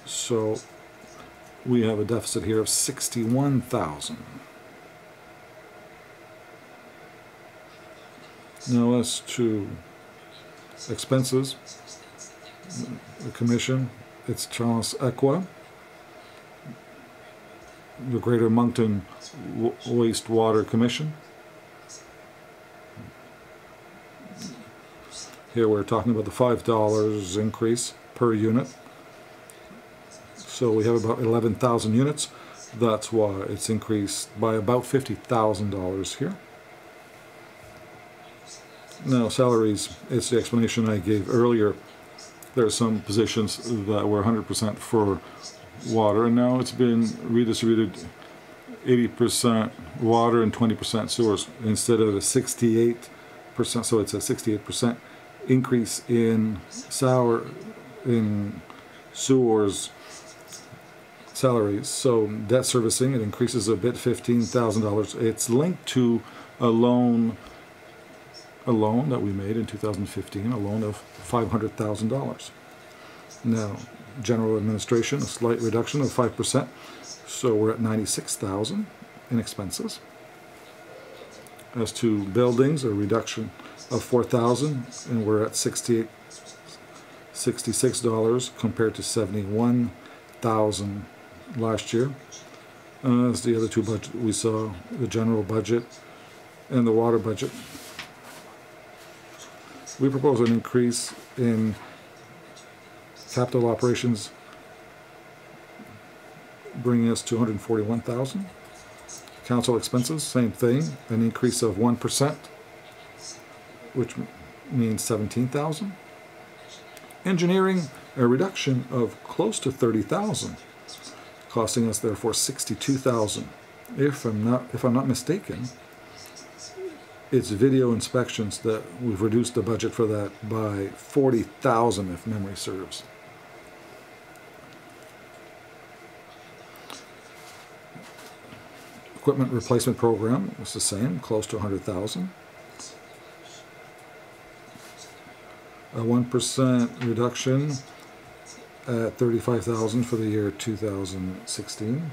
So we have a deficit here of $61,000. Now as to expenses, the commission, it's Charles Equa, the Greater Moncton Wastewater Commission. Here we're talking about the $5 increase per unit. So we have about 11,000 units. That's why it's increased by about $50,000 here. Now salaries, it's the explanation I gave earlier. There are some positions that were 100% for water, and now it's been redistributed 80% water and 20% sewers instead of a 68%. So it's a 68% increase in sewers salaries. So debt servicing, it increases a bit, $15,000. It's linked to a loan that we made in 2015, a loan of $500,000. Now, general administration, a slight reduction of 5%, so we're at $96,000 in expenses. As to buildings, a reduction of $4,000, and we're at $66 compared to $71,000 last year. As the other two budgets, we saw the general budget and the water budget. We propose an increase in capital operations, bringing us to $141,000. Council expenses, same thing, an increase of 1%, which means $17,000. Engineering, a reduction of close to $30,000, costing us therefore $62,000. If I'm not mistaken, it's video inspections that we've reduced the budget for that by $40,000, if memory serves. Equipment replacement program was the same, close to $100,000. A 1% reduction at $35,000 for the year 2016.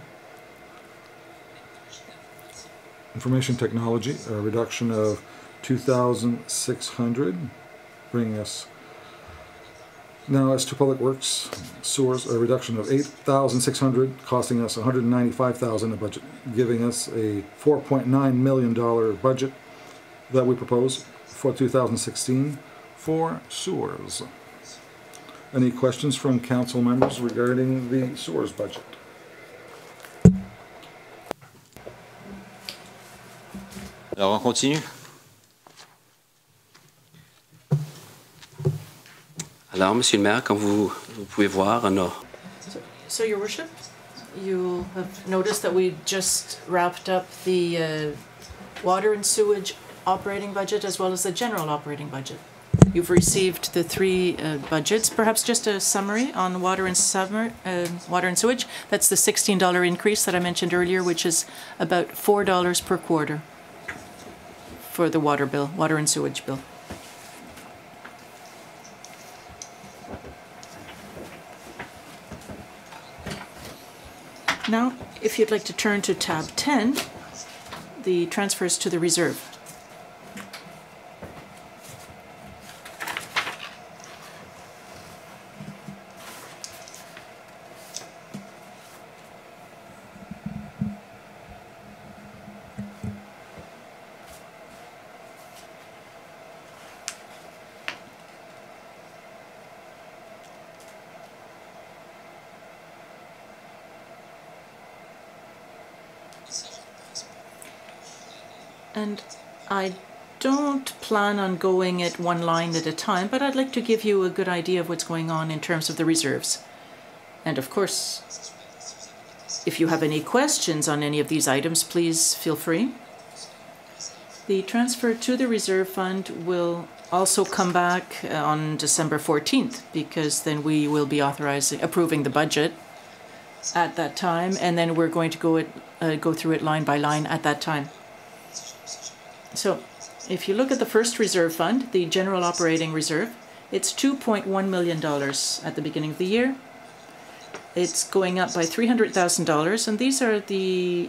Information technology, a reduction of $2,600, bringing us now as to public works, sewers, a reduction of $8,600, costing us $195,000 in budget, giving us a $4.9 million budget that we propose for 2016 for sewers. Any questions from council members regarding the sewers budget? Alors on continue. Alors, Monsieur le Maire, comme vous pouvez voir, on a... So, Your Worship, you have noticed that we just wrapped up the water and sewage operating budget as well as the general operating budget. You've received the three budgets. Perhaps just a summary on water and sewage. That's the $16 increase that I mentioned earlier, which is about $4 per quarter for the water bill, water and sewage bill. Now, if you'd like to turn to tab 10, the transfers to the reserve. And I don't plan on going at one line at a time, but I'd like to give you a good idea of what's going on in terms of the reserves. And of course, if you have any questions on any of these items, please feel free. The transfer to the reserve fund will also come back on December 14th, because then we will be approving the budget at that time, and then we're going to go through it line by line at that time. So if you look at the first reserve fund, the general operating reserve, it's $2.1 million at the beginning of the year. It's going up by $300,000, and these are the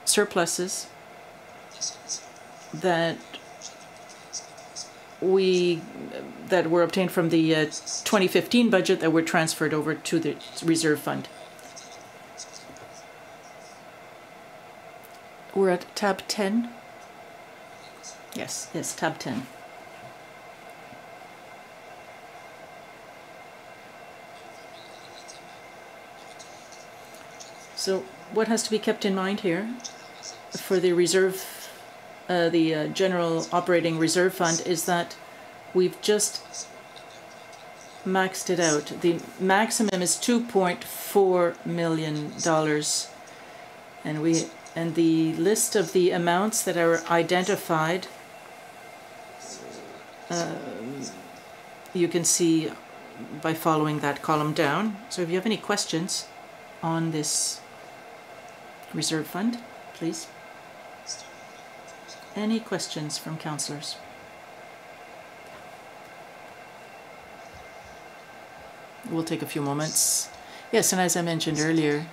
surpluses that were obtained from the 2015 budget that were transferred over to the reserve fund. We're at tab 10. Yes, tab 10. So what has to be kept in mind here for the reserve, the general operating reserve fund, is that we've just maxed it out. The maximum is $2.4 million, and the list of the amounts that are identified, you can see by following that column down. So if you have any questions on this reserve fund, please. Any questions from councillors? We'll take a few moments. Yes, and as I mentioned earlier,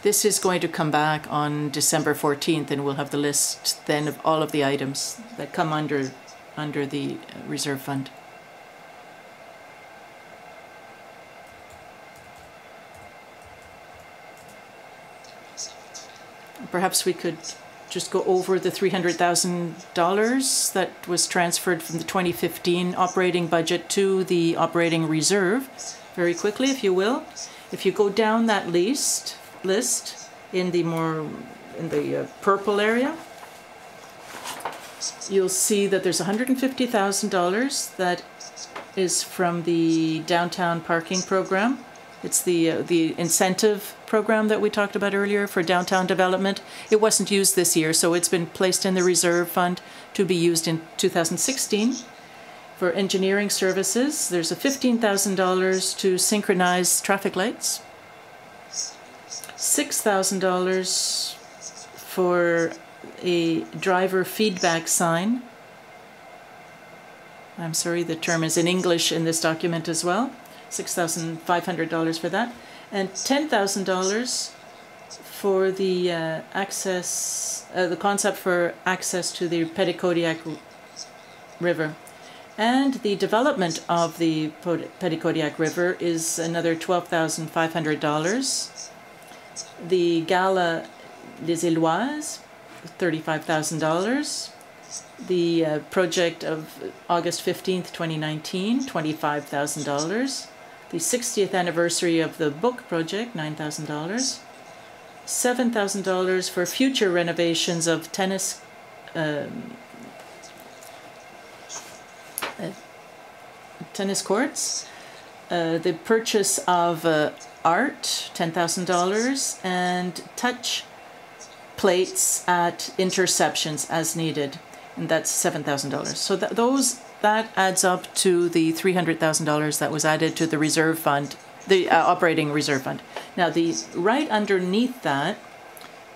this is going to come back on December 14th, and we'll have the list then of all of the items that come under the reserve fund. Perhaps we could just go over the $300,000 that was transferred from the 2015 operating budget to the operating reserve very quickly, if you will. If you go down that list in the purple area, you'll see that there's $150,000 that is from the downtown parking program. It's the incentive program that we talked about earlier for downtown development. It wasn't used this year, so it's been placed in the reserve fund to be used in 2016. For engineering services, there's a $15,000 to synchronize traffic lights, $6,000 for a driver feedback sign. I'm sorry, the term is in English in this document as well. $6,500 for that, and $10,000 for the the concept for access to the Petitcodiac River. And the development of the Petitcodiac River is another $12,500. The Gala des Îloises, $35,000. The project of August 15th, 2019, $25,000. The 60th anniversary of the book project, $9,000. $7,000 for future renovations of tennis courts. The purchase of art, $10,000, and touch plates at interceptions as needed, and that's $7,000. So that adds up to the $300,000 that was added to the reserve fund, the operating reserve fund. Now, right underneath that,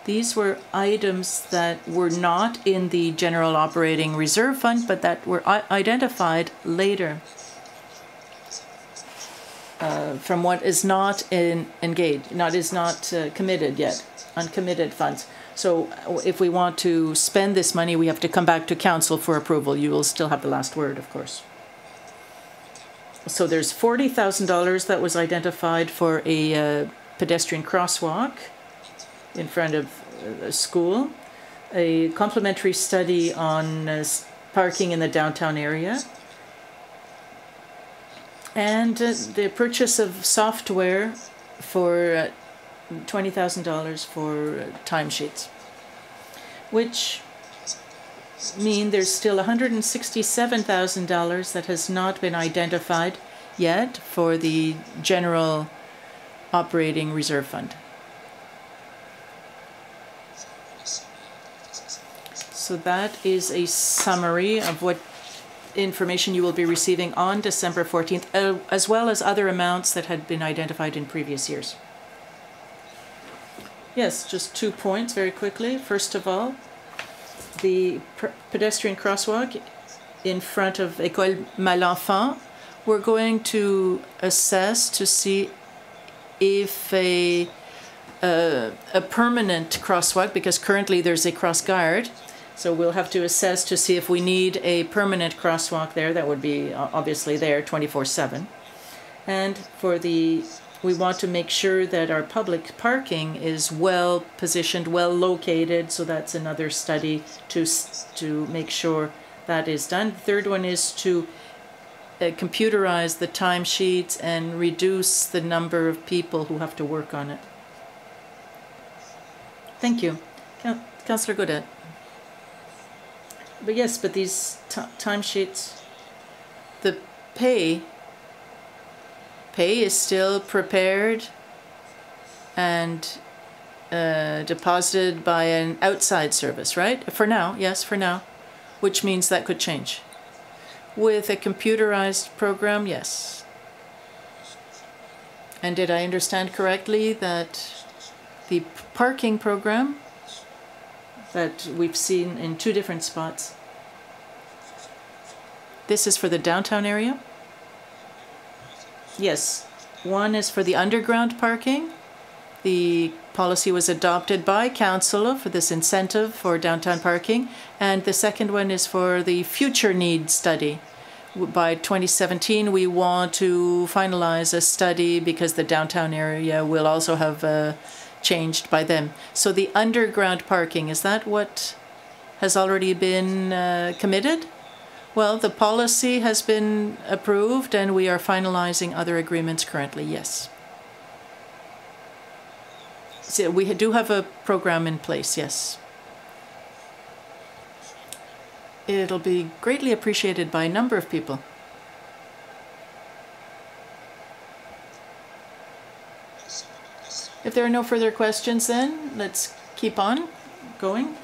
these were items that were not in the general operating reserve fund, but that were identified later from what is not committed yet, uncommitted funds. So if we want to spend this money, we have to come back to council for approval. You will still have the last word, of course. So there's $40,000 that was identified for a pedestrian crosswalk in front of a school, a complementary study on parking in the downtown area, and the purchase of software for $20,000 for timesheets, which mean there's still $167,000 that has not been identified yet for the general operating reserve fund. So that is a summary of what information you will be receiving on December 14th, as well as other amounts that had been identified in previous years. Yes, just 2 points very quickly. First of all, the pedestrian crosswalk in front of École Malenfant, we're going to assess to see if a permanent crosswalk, because currently there's a cross guard, so we'll have to assess to see if we need a permanent crosswalk there. That would be obviously there 24/7. And we want to make sure that our public parking is well positioned, well located. So that's another study to make sure that is done. The third one is to computerize the timesheets and reduce the number of people who have to work on it. Thank you. Councillor Godet. But yes, but these timesheets, the pay is still prepared and deposited by an outside service, right? For now, yes, for now, which means that could change. With a computerized program, yes. And did I understand correctly that the parking program that we've seen in 2 different spots, this is for the downtown area? Yes, one is for the underground parking. The policy was adopted by council for this incentive for downtown parking. And the second one is for the future needs study. By 2017, we want to finalize a study because the downtown area will also have changed by them. So the underground parking, is that what has already been committed? Well, the policy has been approved and we are finalizing other agreements currently, yes. So we do have a program in place, yes. It'll be greatly appreciated by a number of people. If there are no further questions, then let's keep on going.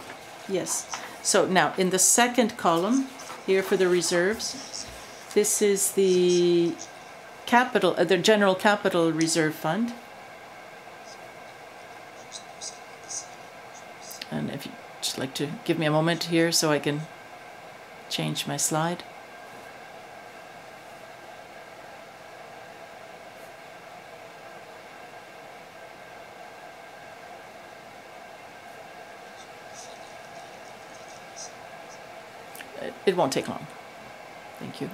Yes. So now in the second column here for the reserves, this is the capital, the general capital reserve fund. And if you just like to give me a moment here so I can change my slide. It won't take long. Thank you.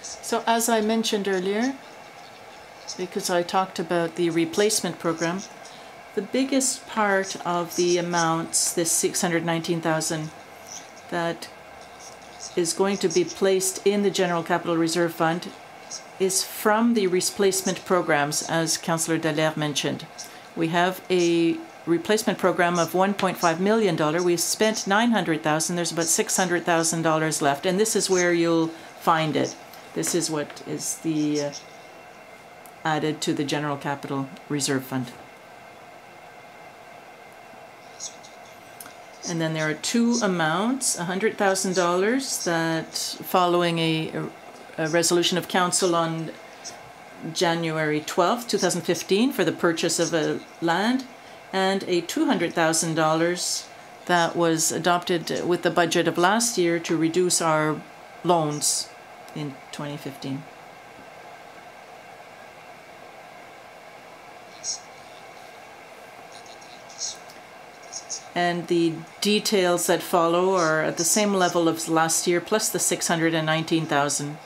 So as I mentioned earlier, because I talked about the replacement program, the biggest part of the amounts, this 619,000, that is going to be placed in the General Capital Reserve Fund is from the replacement programs, as Councillor Dallaire mentioned. We have a replacement program of $1.5 million. We've spent $900,000. There's about $600,000 left, and this is where you'll find it. This is what is added to the General Capital Reserve Fund. And then there are two amounts, $100,000 that, following a resolution of Council on January 12th, 2015, for the purchase of a land, and a $200,000 that was adopted with the budget of last year to reduce our loans in 2015. And the details that follow are at the same level of last year, plus the $619,000.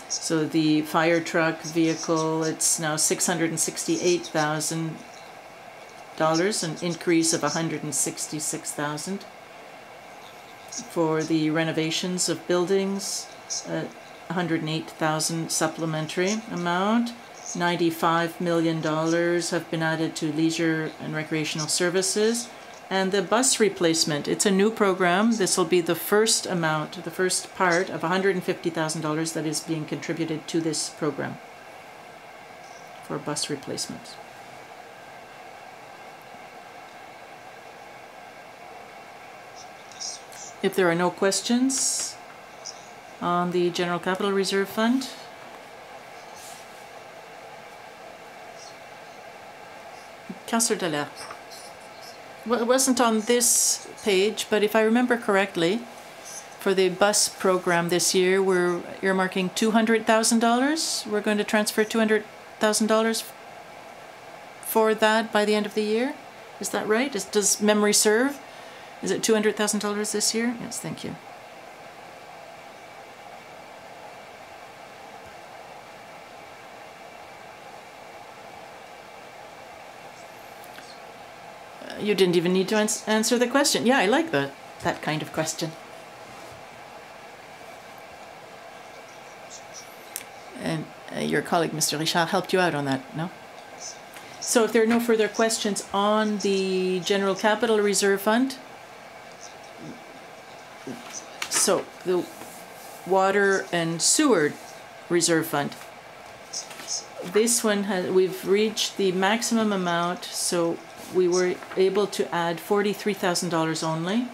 So the fire truck vehicle, it's now $668,000, an increase of $166,000. For the renovations of buildings, $108,000 supplementary amount. $95 million have been added to leisure and recreational services. And the bus replacement, it's a new program. This will be the first amount, the first part of $150,000 that is being contributed to this program for bus replacement. If there are no questions on the General Capital Reserve Fund, Councillor Dallaire. Well, it wasn't on this page, but if I remember correctly, for the bus program this year, we're earmarking $200,000. We're going to transfer $200,000 for that by the end of the year. Is that right? Does memory serve? Is it $200,000 this year? Yes, thank you. You didn't even need to answer the question. Yeah, I like that kind of question. And your colleague, Mr. Richard, helped you out on that, no? So if there are no further questions on the General Capital Reserve Fund, so the Water and Sewer Reserve Fund. This one, we've reached the maximum amount, so we were able to add $43,000 only,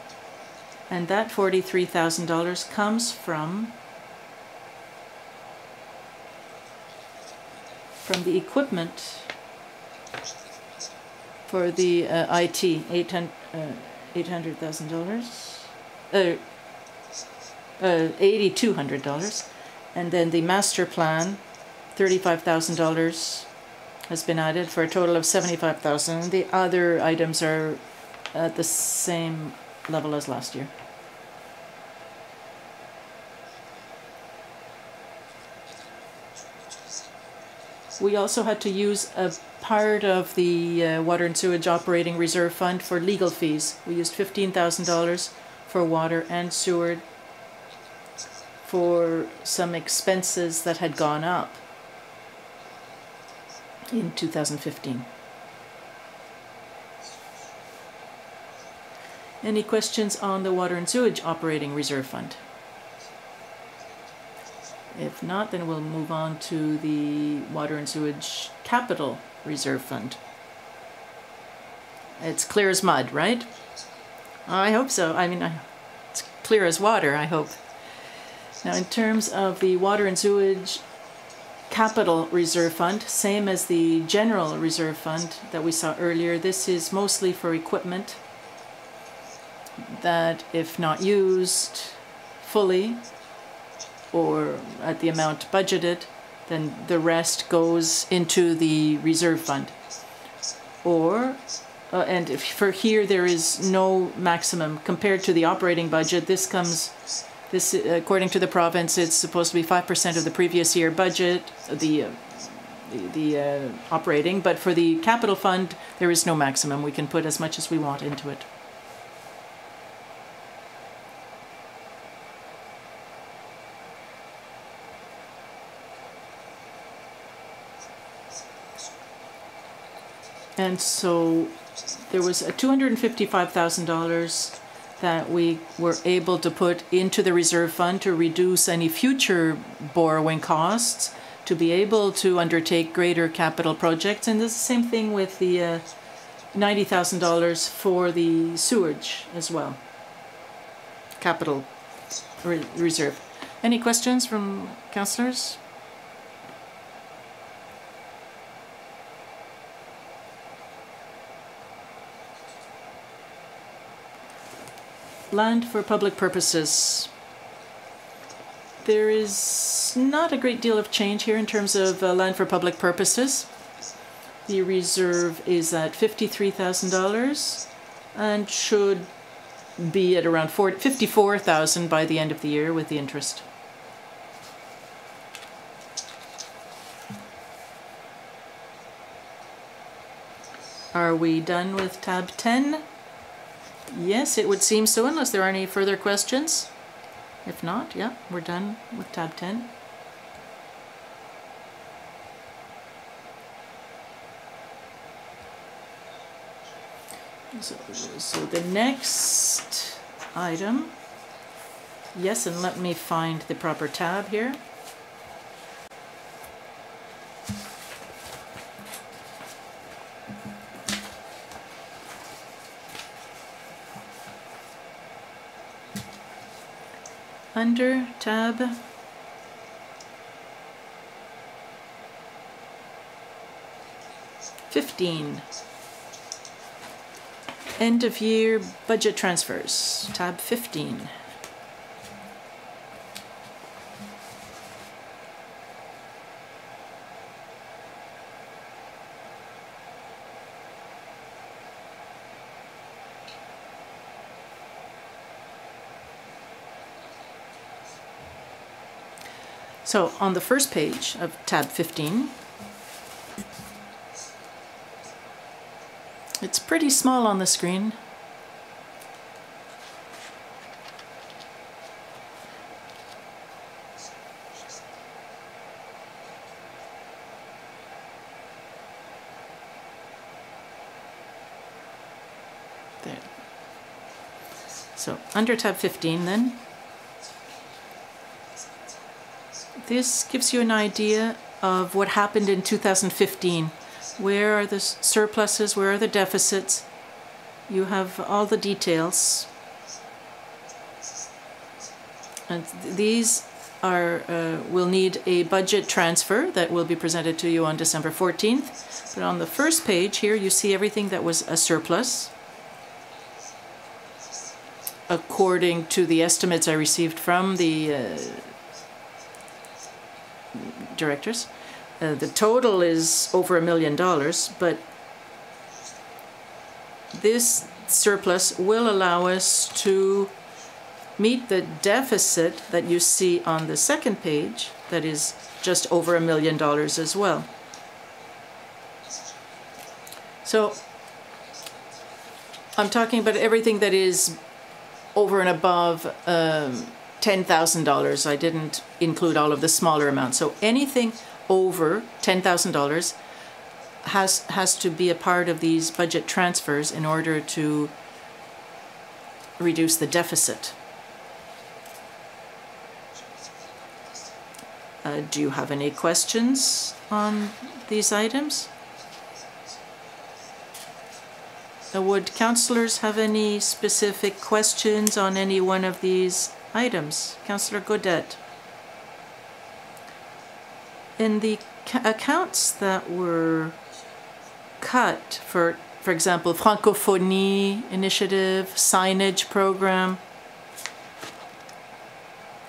and that $43,000 comes from the equipment for the IT, $800,000, $8,200, and then the master plan, $35,000 has been added for a total of $75,000. The other items are at the same level as last year. We also had to use a part of the Water and Sewage Operating Reserve Fund for legal fees. We used $15,000 for water and sewer for some expenses that had gone up in 2015. Any questions on the Water and Sewage Operating Reserve Fund? If not, then we'll move on to the Water and Sewage Capital Reserve Fund. It's clear as mud, right? I hope so. I mean, it's clear as water, I hope. Now, in terms of the Water and Sewage Capital Reserve Fund, same as the General Reserve Fund that we saw earlier, this is mostly for equipment that, if not used fully or at the amount budgeted, then the rest goes into the reserve fund. Or, and if for here there is no maximum compared to the operating budget. This according to the province, it's supposed to be 5% of the previous year budget, the operating. But for the capital fund, there is no maximum. We can put as much as we want into it. And so there was a $255,000 that we were able to put into the reserve fund to reduce any future borrowing costs, to be able to undertake greater capital projects. And it's the same thing with the $90,000 for the sewage as well. Capital reserve. Any questions from councillors? Land for public purposes. There is not a great deal of change here in terms of land for public purposes. The reserve is at $53,000 and should be at around $54,000 by the end of the year with the interest. Are we done with tab 10? Yes, it would seem so, unless there are any further questions. If not, yeah, we're done with tab 10. So the next item, yes, and let me find the proper tab here. Under tab 15, end of year budget transfers, tab 15. So on the first page of tab 15, it's pretty small on the screen. There. So under tab 15 then, this gives you an idea of what happened in 2015. Where are the surpluses? Where are the deficits? You have all the details. And these are will need a budget transfer that will be presented to you on December 14th. But on the first page here, you see everything that was a surplus, according to the estimates I received from the directors. The total is over $1 million, but this surplus will allow us to meet the deficit that you see on the second page, that is just over $1 million as well. So I'm talking about everything that is over and above $10,000. I didn't include all of the smaller amounts. So anything over $10,000 has to be a part of these budget transfers in order to reduce the deficit. Do you have any questions on these items? Would councillors have any specific questions on any one of these items? Councillor Gaudette. In the accounts that were cut, for example, Francophonie initiative, signage program,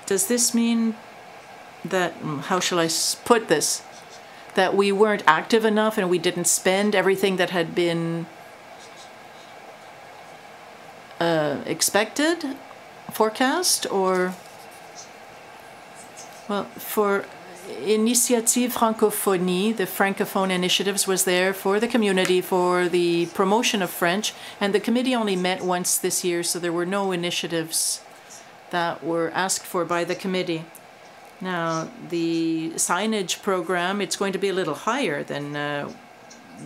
does this mean that, how shall I put this, that we weren't active enough and we didn't spend everything that had been expected, forecast, or, well, for Initiative Francophonie, the Francophone initiatives was there for the community, for the promotion of French, and the committee only met once this year, so there were no initiatives that were asked for by the committee. Now, the signage program, it's going to be a little higher than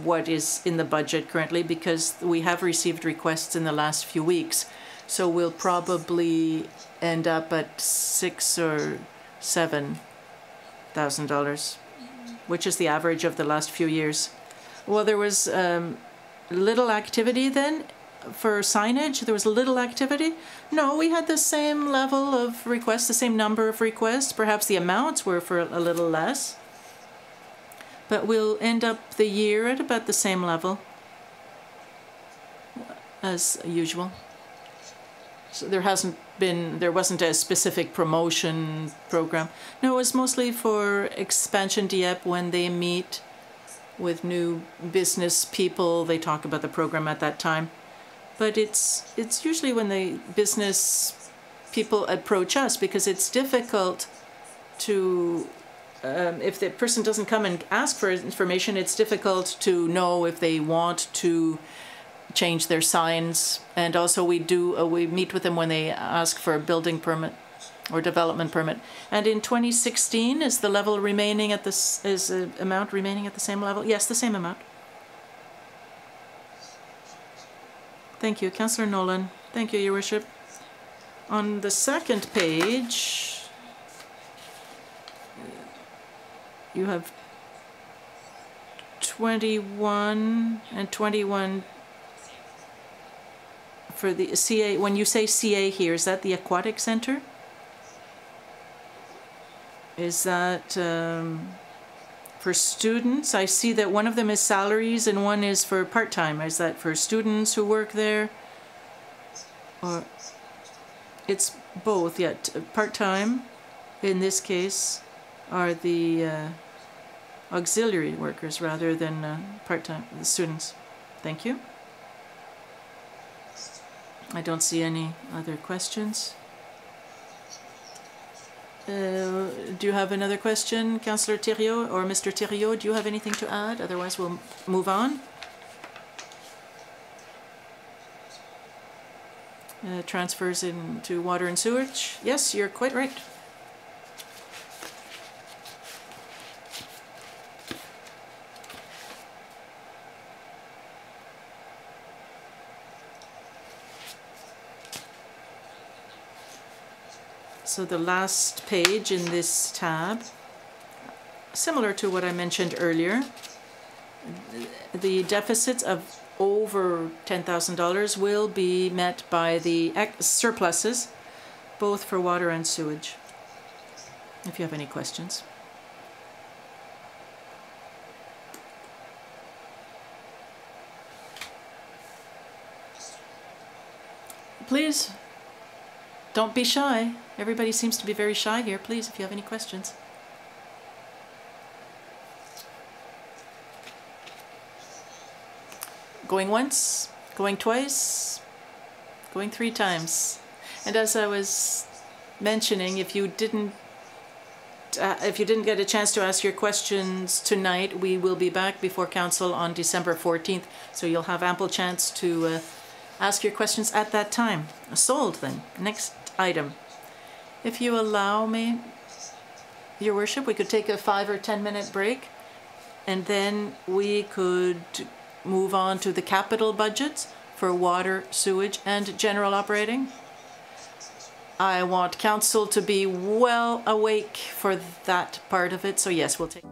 what is in the budget currently, because we have received requests in the last few weeks. So we'll probably end up at $6,000 or $7,000, which is the average of the last few years. Well, there was little activity then for signage. There was little activity. No, we had the same level of requests, the same number of requests. Perhaps the amounts were for a little less. But we'll end up the year at about the same level as usual. So there wasn't a specific promotion program. No, it was mostly for expansion Dieppe when they meet with new business people. They talk about the program at that time. But it's usually when the business people approach us, because it's difficult to, if the person doesn't come and ask for information, it's difficult to know if they want to change their signs. And also we meet with them when they ask for a building permit or development permit. And in 2016, is the level remaining at this, is the amount remaining at the same level? Yes, the same amount. Thank you, Councillor Nolan. Thank you, Your Worship. On the second page, you have 21 and 21 for the CA. When you say CA here, is that the Aquatic Center? Is that for students? I see that one of them is salaries and one is for part-time. Is that for students who work there? Or it's both, yeah. Part-time, in this case, are the auxiliary workers rather than part-time students. Thank you. I don't see any other questions. Do you have another question, Councillor Thériault or Mr. Thériault? Do you have anything to add? Otherwise, we'll move on. Transfers into water and sewage. Yes, you're quite right. So the last page in this tab, similar to what I mentioned earlier, the deficits of over $10,000 will be met by the surpluses, both for water and sewage, if you have any questions. Please, don't be shy. Everybody seems to be very shy here. Please, if you have any questions. Going once, going twice, going 3 times. And as I was mentioning, if you didn't get a chance to ask your questions tonight, we will be back before Council on December 14th, so you'll have ample chance to ask your questions at that time. Sold then. Next item. If you allow me, Your Worship, we could take a 5 or 10 minute break, and then we could move on to the capital budgets for water, sewage, and general operating. I want Council to be well awake for that part of it, so yes, we'll take...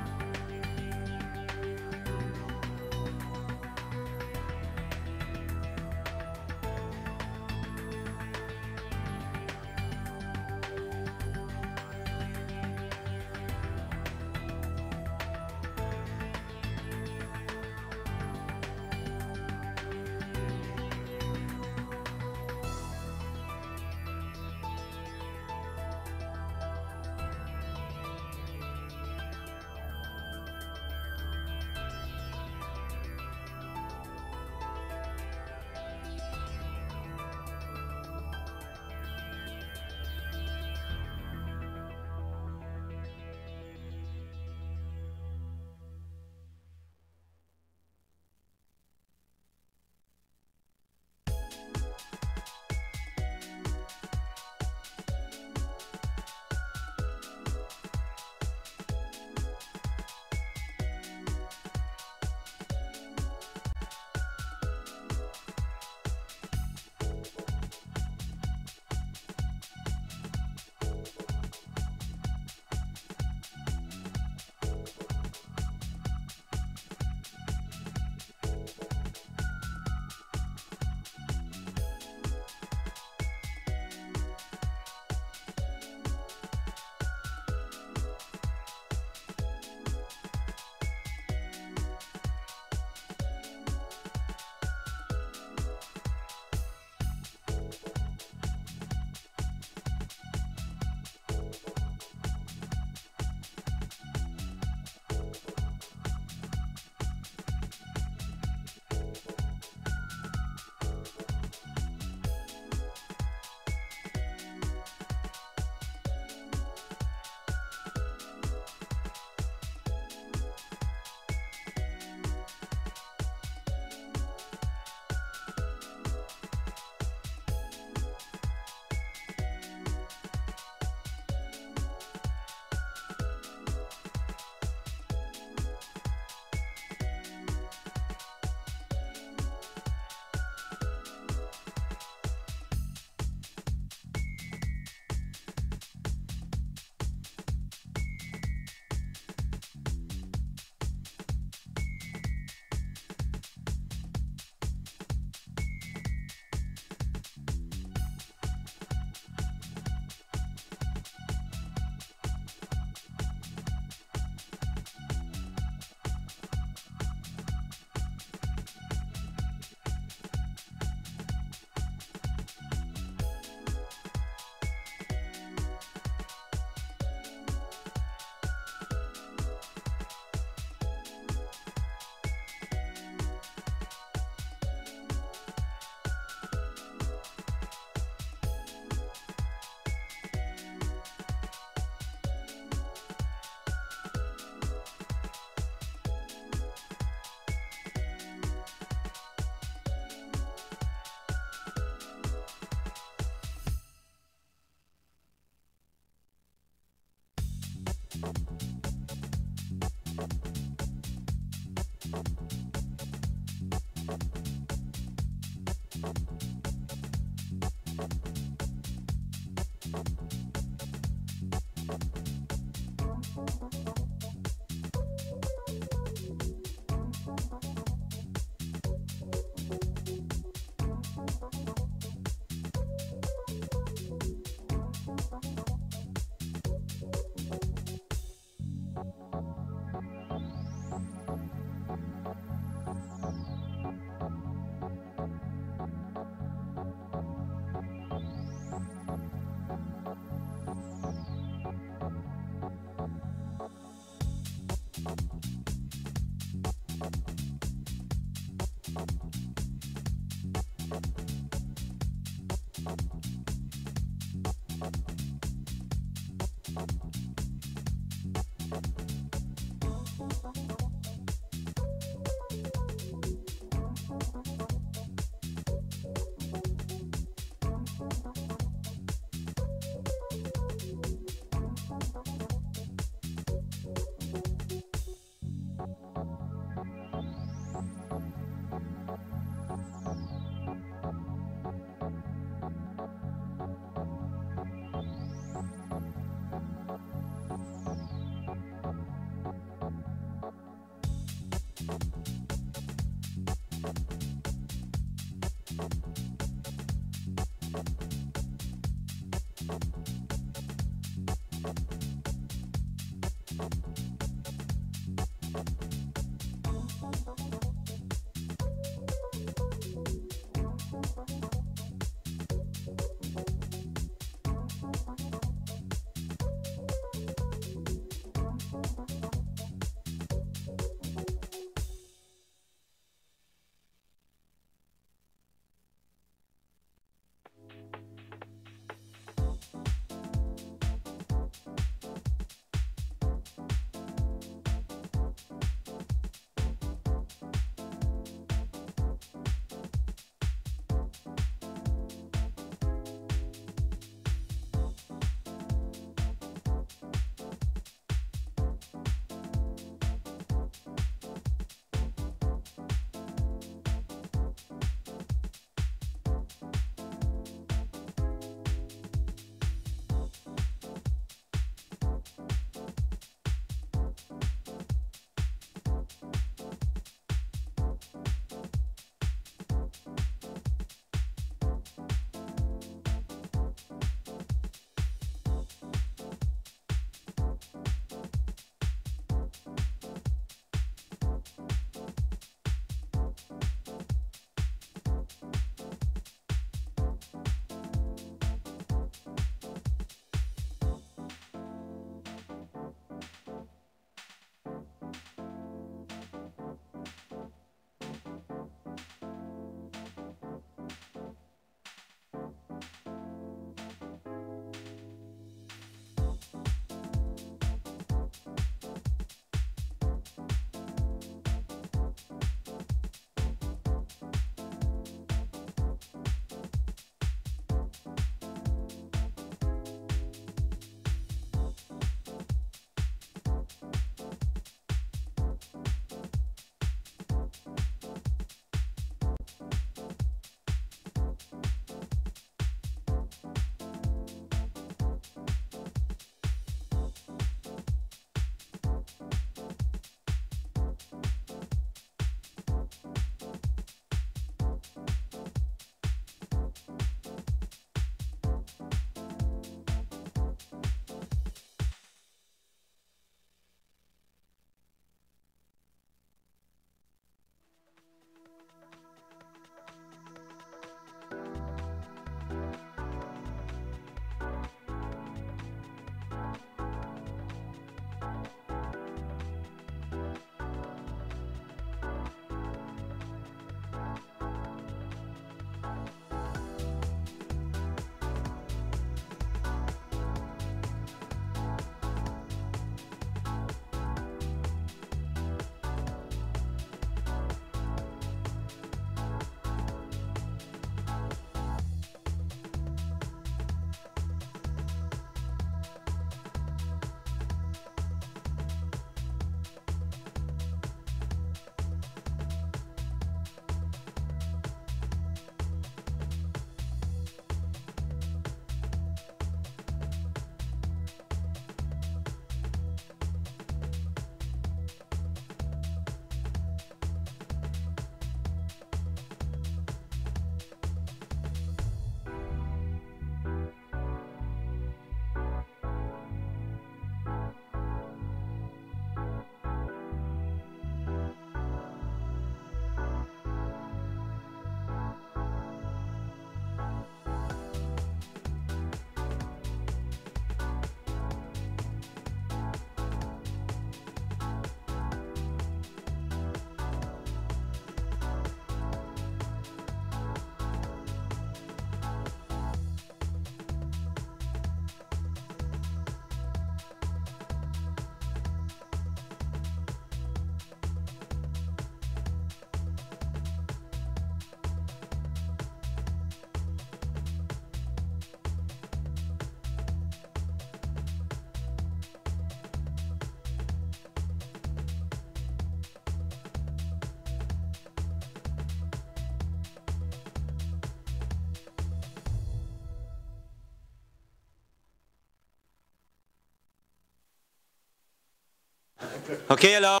OK, alors.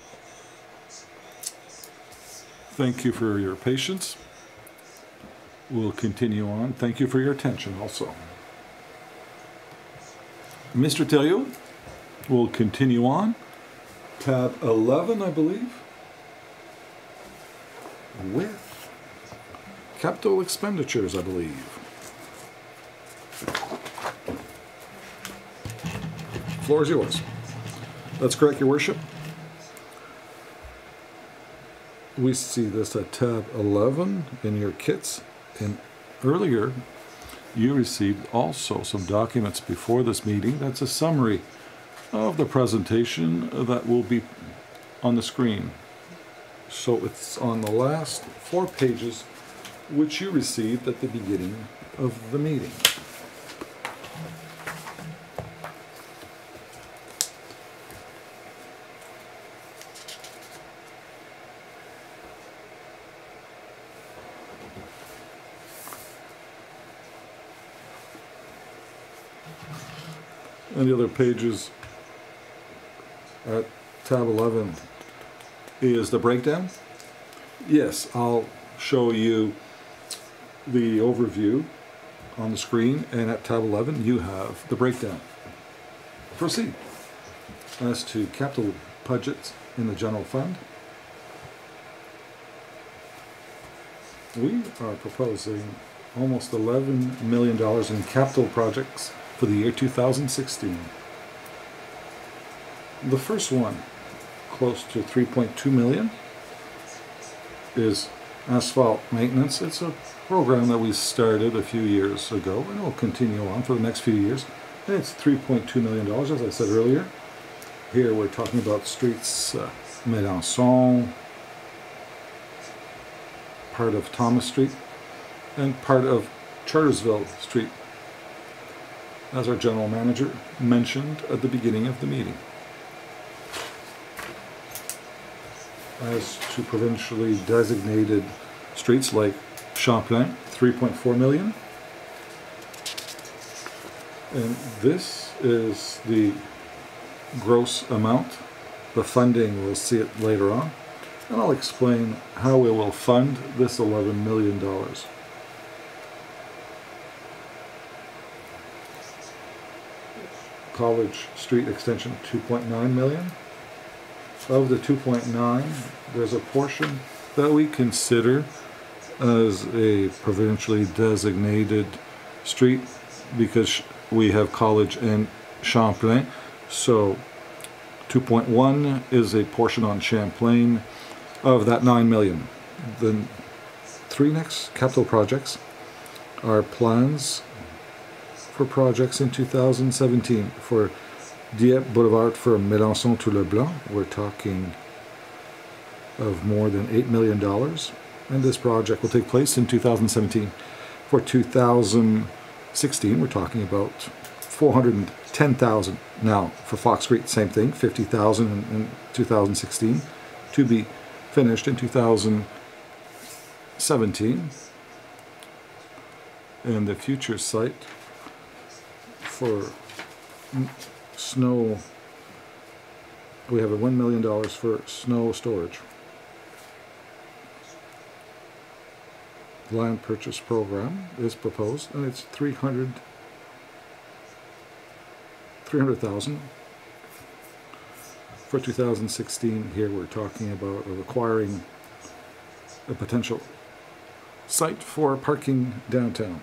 Thank you for your patience. We'll continue on. Thank you for your attention also. Mr. Thériault, we'll continue on. Tab 11, I believe, with capital expenditures, I believe. Floor is yours. That's correct, Your Worship. We see this at tab 11 in your kits, and earlier you received also some documents before this meeting. That's a summary of the presentation that will be on the screen. So it's on the last 4 pages which you received at the beginning of the meeting. And the other pages at tab 11 is the breakdown. Yes, I'll show you the overview on the screen, and at tab 11 you have the breakdown. Proceed. As to capital budgets in the general fund, we are proposing almost $11 million in capital projects for the year 2016. The first one, close to 3.2 million, is asphalt maintenance. It's a program that we started a few years ago, and it will continue on for the next few years. And it's $3.2 million, as I said earlier. Here we're talking about streets, Mélenchon, part of Thomas Street, and part of Chartersville Street, as our general manager mentioned at the beginning of the meeting. As to provincially designated streets like Champlain, 3.4 million. And this is the gross amount. The funding, we'll see it later on. And I'll explain how we will fund this $11 million. College Street Extension, 2.9 million. Of the 2.9, there's a portion that we consider as a provincially designated street because we have College and Champlain. So 2.1 is a portion on Champlain of that 9 million. The 3 next capital projects are plans for projects in 2017 for Dieppe Boulevard for Mélenchon to Leblanc. We're talking of more than $8 million, and this project will take place in 2017. For 2016, we're talking about 410,000. Now, for Fox Street, same thing, 50,000 in 2016, to be finished in 2017. And the future site for snow, we have a $1 million for snow storage. Land purchase program is proposed, and it's 300,000 for 2016. Here we're talking about acquiring a potential site for parking downtown.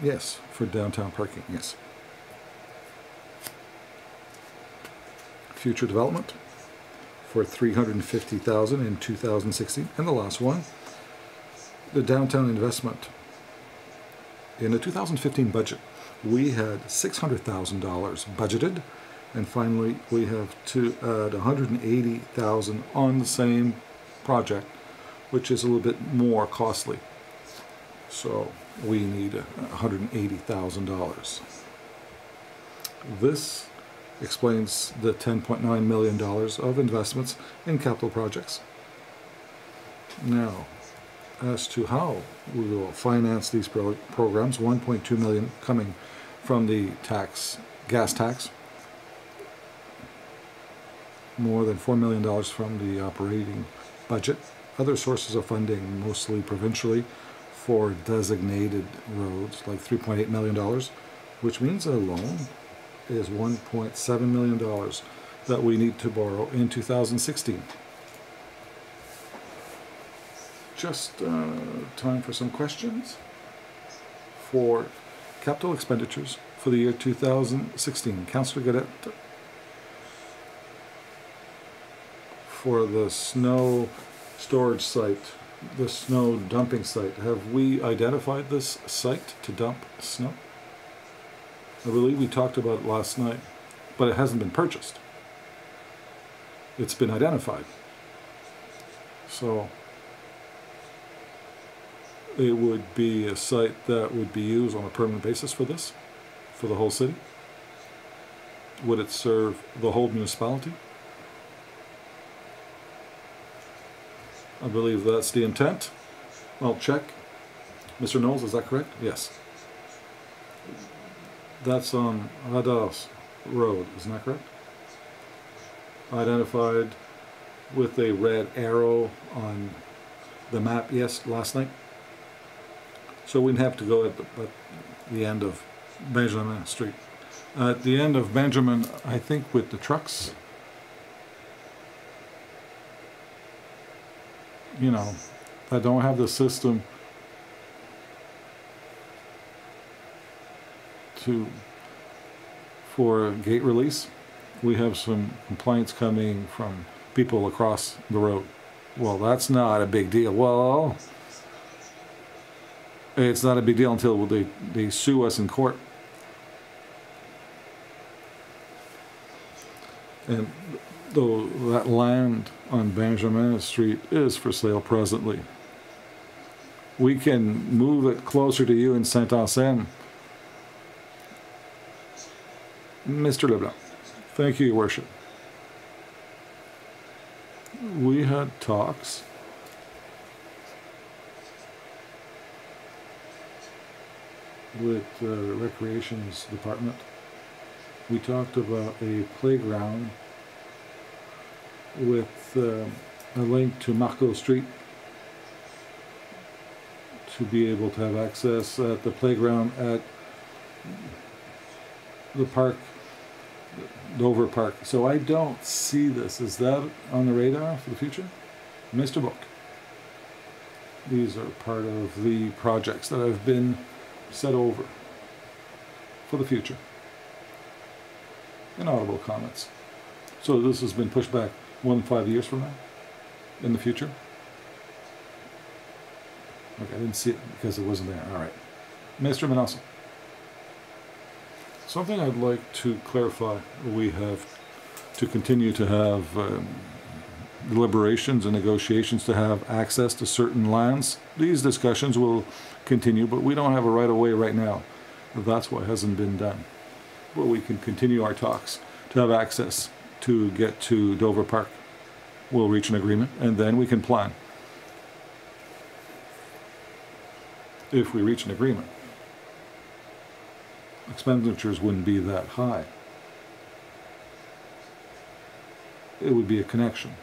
Yes, for downtown parking, yes. Future development for 350,000 in 2016. And the last one, the downtown investment. In the 2015 budget, we had $600,000 budgeted, and finally we have to add 180,000 on the same project, which is a little bit more costly. So we need $180,000. This explains the $10.9 million of investments in capital projects. Now, as to how we will finance these programs, $1.2 million coming from the gas tax, more than $4 million from the operating budget. Other sources of funding, mostly provincially, for designated roads, like $3.8 million, which means a loan is $1.7 million that we need to borrow in 2016. Just time for some questions for capital expenditures for the year 2016. Councillor Gadet, for the snow storage site, the snow dumping site, have we identified this site to dump snow? I believe we talked about it last night, but it hasn't been purchased. It's been identified. So it would be a site that would be used on a permanent basis for this, for the whole city. Would it serve the whole municipality? I believe that's the intent. I'll check. Mr. Knowles, is that correct? Yes. That's on Radas Road, isn't that correct? Identified with a red arrow on the map, yes, last night. So we'd have to go at the end of Benjamin Street. At the end of Benjamin, I think with the trucks, you know, that don't have the system for gate release. We have some complaints coming from people across the road. Well, that's not a big deal. Well, it's not a big deal until they sue us in court. And though that land on Benjamin Street is for sale presently, we can move it closer to you in Saint-Anselme. Mr. Leblanc, thank you, Your Worship. We had talks with the Recreations Department. We talked about a playground with a link to Marco Street to be able to have access at the playground at the park, Dover Park. So I don't see this. Is that on the radar for the future? Mr. Book. These are part of the projects that have been set over for the future. Inaudible comments. So this has been pushed back more than 5 years from now in the future? Okay, I didn't see it because it wasn't there. All right. Mr. Manasseh. Something I'd like to clarify. We have to continue to have deliberations and negotiations to have access to certain lands. These discussions will continue, but we don't have a right of way right now. That's what hasn't been done. But we can continue our talks to have access to get to Dover Park. We'll reach an agreement, and then we can plan. If we reach an agreement, expenditures wouldn't be that high. It would be a connection,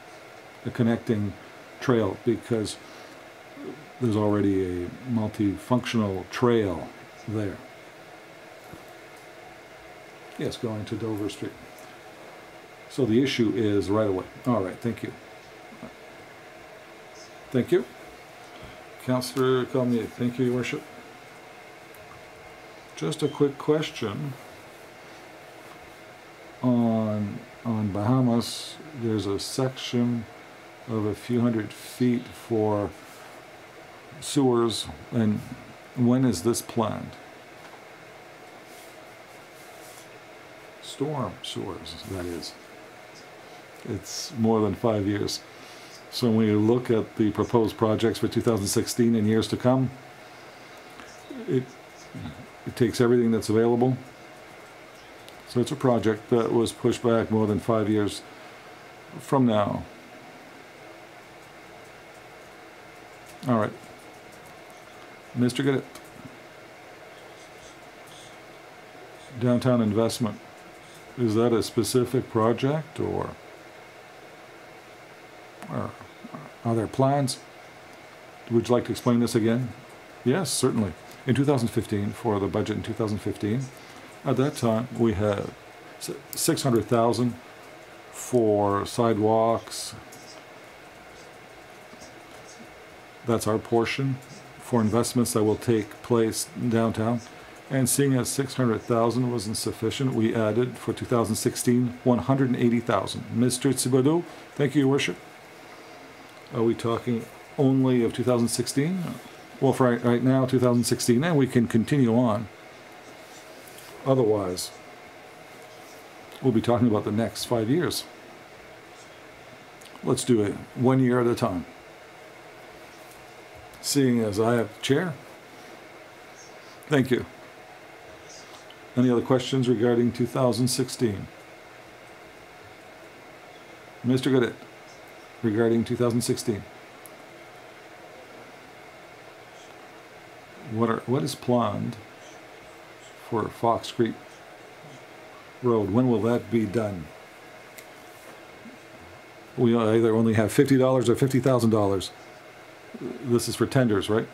a connecting trail, because there's already a multifunctional trail there. Yes, going to Dover Street. So the issue is right away. All right, thank you. Thank you. Councillor Cormier, thank you, Your Worship. Just a quick question. On Bahamas, there's a section of a few hundred feet for sewers, and when is this planned? Storm sewers, that is. It's more than 5 years. So when you look at the proposed projects for 2016 and years to come, it takes everything that's available. So it's a project that was pushed back more than 5 years from now. All right. Mr. Gadet. Downtown investment. Is that a specific project or? Are there plans? Would you like to explain this again? Yes, certainly. In 2015, for the budget in 2015, at that time we had 600,000 for sidewalks. That's our portion for investments that will take place downtown. And seeing as 600,000 wasn't sufficient, we added for 2016 180,000. Mr. Thibodeau, thank you, Your Worship. Are we talking only of 2016? Well, for right now, 2016, and we can continue on. Otherwise, we'll be talking about the next 5 years. Let's do it 1 year at a time. Seeing as I have the chair. Thank you. Any other questions regarding 2016? Mr. Godet, regarding 2016. What is planned for Fox Creek Road? When will that be done? We either only have $50 or $50,000. This is for tenders, right?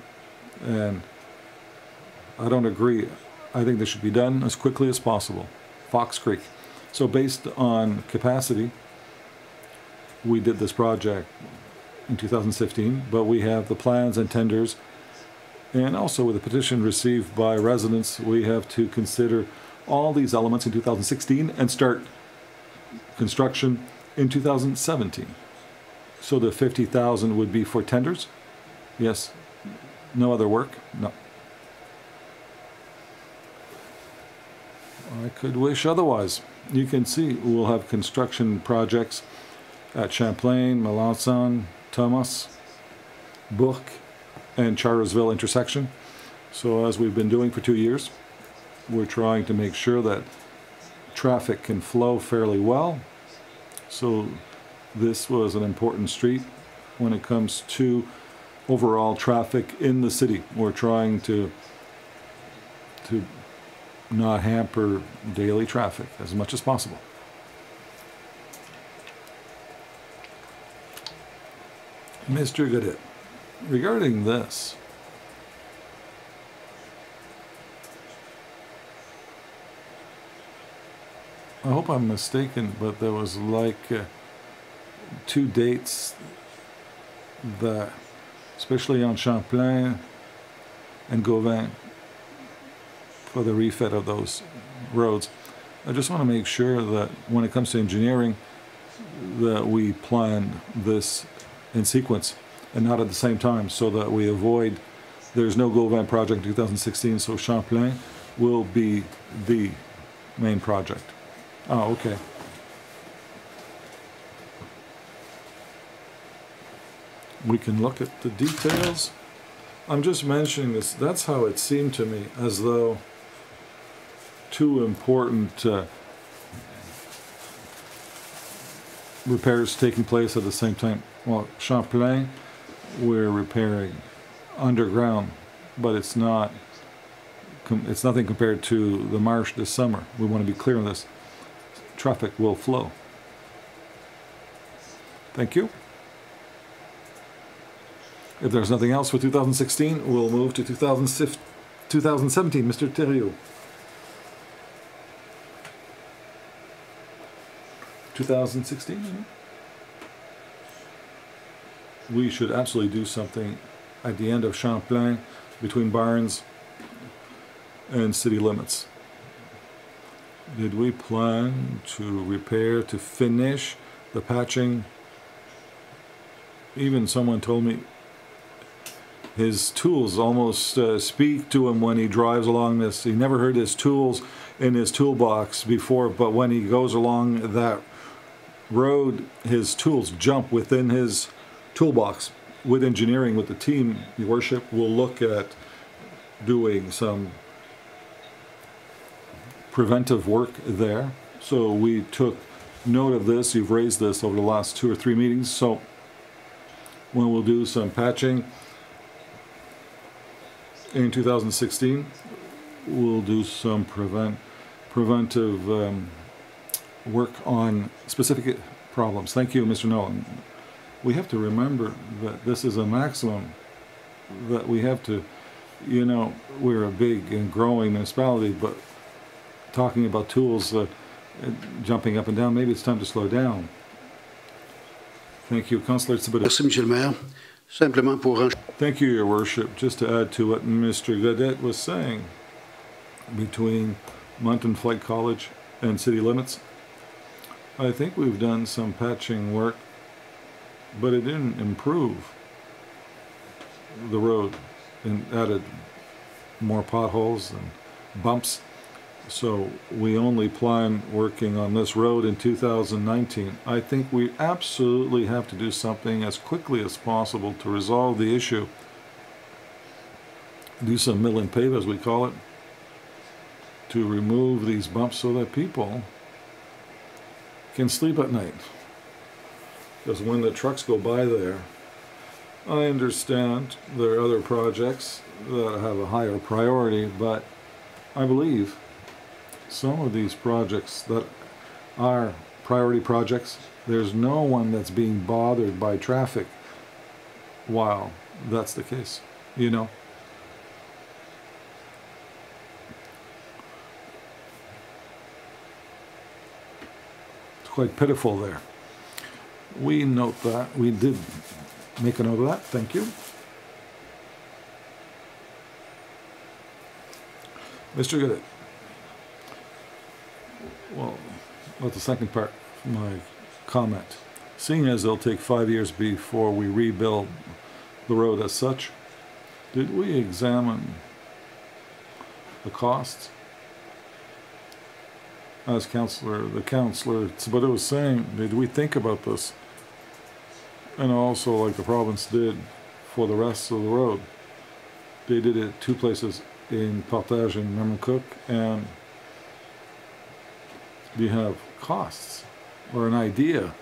And I don't agree. I think this should be done as quickly as possible. Fox Creek. So based on capacity, we did this project in 2015, but we have the plans and tenders. And also with the petition received by residents, we have to consider all these elements in 2016 and start construction in 2017. So the 50,000 would be for tenders? Yes. No other work? No. I could wish otherwise. You can see we'll have construction projects at Champlain, Melanson, Thomas, Bourque, and Chartersville intersection. So as we've been doing for 2 years, we're trying to make sure that traffic can flow fairly well. So this was an important street when it comes to overall traffic in the city. We're trying to not hamper daily traffic as much as possible. Mr. Godet, regarding this, I hope I'm mistaken, but there was like 2 dates that, especially on Champlain and Gauvin, for the refit of those roads. I just want to make sure that when it comes to engineering, that we plan this in sequence and not at the same time, so that we avoid, there's no Gauvin project in 2016, so Champlain will be the main project. Oh, okay. We can look at the details. I'm just mentioning this, that's how it seemed to me, as though 2 important repairs taking place at the same time. Well, Champlain, we're repairing underground, but it's nothing compared to the marsh this summer. We want to be clear on this. Traffic will flow. Thank you. If there's nothing else for 2016, we'll move to 2017. Mr. Thériault. 2016? We should absolutely do something at the end of Champlain, between Barnes and city limits. Did we plan to repair, to finish the patching? Even someone told me his tools almost speak to him when he drives along this. He never heard his tools in his toolbox before, but when he goes along that road, his tools jump within his toolbox. With engineering, with the team, Your Worship, will look at doing some preventive work there. So we took note of this. You've raised this over the last 2 or 3 meetings. So when we'll do some patching in 2016, we'll do some preventive work on specific problems. Thank you, Mr. Nolan. we have to remember that this is a maximum, that we have to, you know, we're a big and growing municipality, but talking about tools, jumping up and down, maybe it's time to slow down. Thank you, Councillor Thibodeau. Merci, Monsieur le Maire. Simplement pour... Thank you, Your Worship. Just to add to what Mr. Gaudette was saying, between Mountain Flight College and city limits, I think we've done some patching work, but it didn't improve the road and added more potholes and bumps. So we only plan working on this road in 2019. I think we absolutely have to do something as quickly as possible to resolve the issue. Do some mill and pave, as we call it, to remove these bumps so that people can sleep at night. Because when the trucks go by there, I understand there are other projects that have a higher priority, but I believe some of these projects that are priority projects, there's no one that's being bothered by traffic while that's the case, you know. It's quite pitiful there. We note that. We did make a note of that. Thank you. Mr. Goodett. Well, about the second part of my comment. Seeing as it'll take 5 years before we rebuild the road as such, did we examine the costs? As the councillor Thibodeau was saying, did we think about this? And also, like the province did for the rest of the road, they did it 2 places, in Portage and Memramcook, and do you have costs or an idea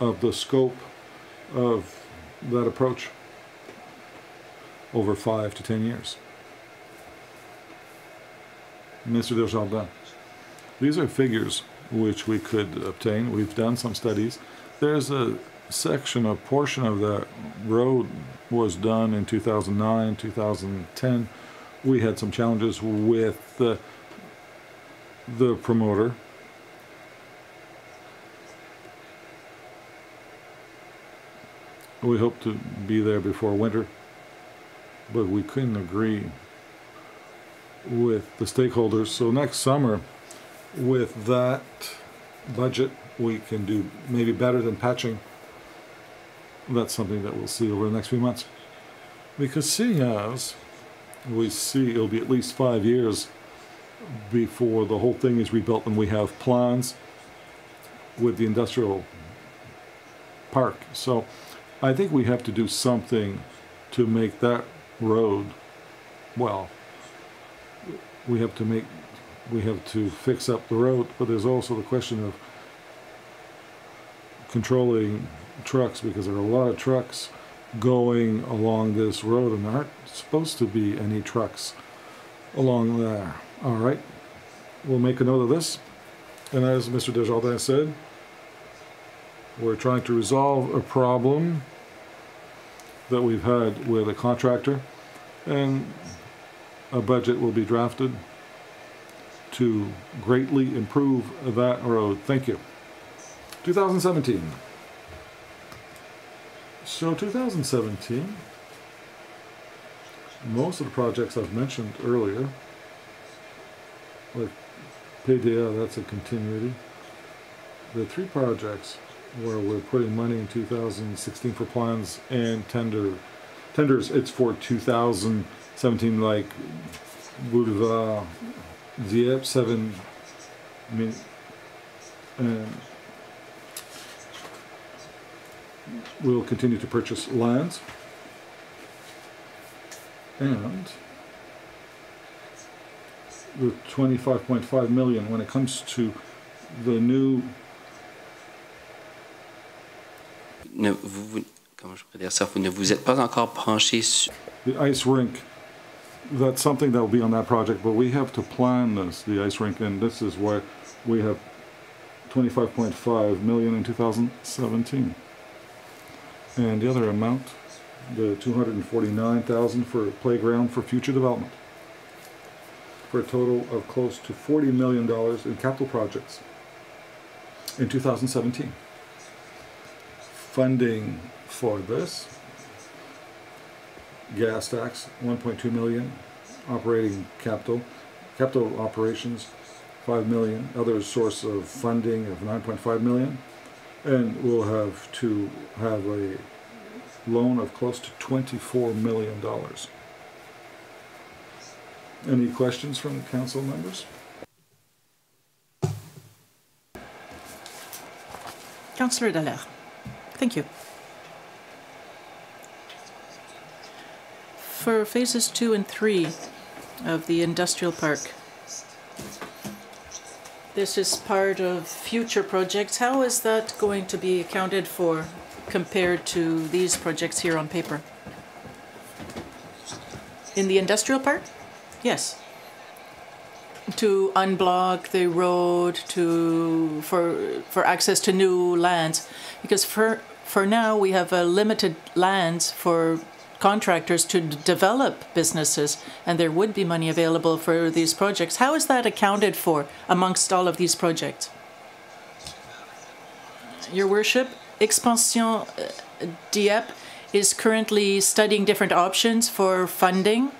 of the scope of that approach over 5 to 10 years? Mr. Desjardins, these are figures which we could obtain. We've done some studies. There's a section, a portion of that road was done in 2009, 2010. We had some challenges with the promoter. We hope to be there before winter, but we couldn't agree with the stakeholders. So next summer, with that budget, we can do maybe better than patching. That's something that we'll see over the next few months. Because seeing as we see it'll be at least 5 years before the whole thing is rebuilt, and we have plans with the industrial park. So I think we have to do something to make that road, well, we have to fix up the road, but there's also the question of controlling trucks, because there are a lot of trucks going along this road, and there aren't supposed to be any trucks along there. All right, we'll make a note of this, and as Mr. Desjardins said, we're trying to resolve a problem that we've had with a contractor, and a budget will be drafted to greatly improve that road. Thank you. 2017. So 2017, most of the projects I've mentioned earlier, like PDA, that's a continuity. The 3 projects where we're putting money in 2016 for plans and tenders, it's for 2017, like Boulevard Dieppe, 7, and we'll continue to purchase lands, and the 25.5 million when it comes to the new comment je pourrais dire ça, vous ne vous êtes pas encore penché sur the ice rink. That's something that will be on that project, but we have to plan this, the ice rink, and this is why we have 25.5 million in 2017. And the other amount, the 249,000 for playground for future development, for a total of close to $40 million in capital projects in 2017. Funding for this: gas tax, 1.2 million, operating capital operations, 5 million, other source of funding of 9.5 million, and we'll have to have a loan of close to $24 million. Any questions from the council members? Councillor Dallaire. Thank you. For phases 2 and 3 of the industrial park, this is part of future projects. How is that going to be accounted for compared to these projects here on paper? In the industrial park? Yes. To unblock the road, for access to new lands, because for now we have a limited lands for contractors to develop businesses, and there would be money available for these projects. How is that accounted for amongst all of these projects? Your Worship, Expansion Dieppe is currently studying different options for funding,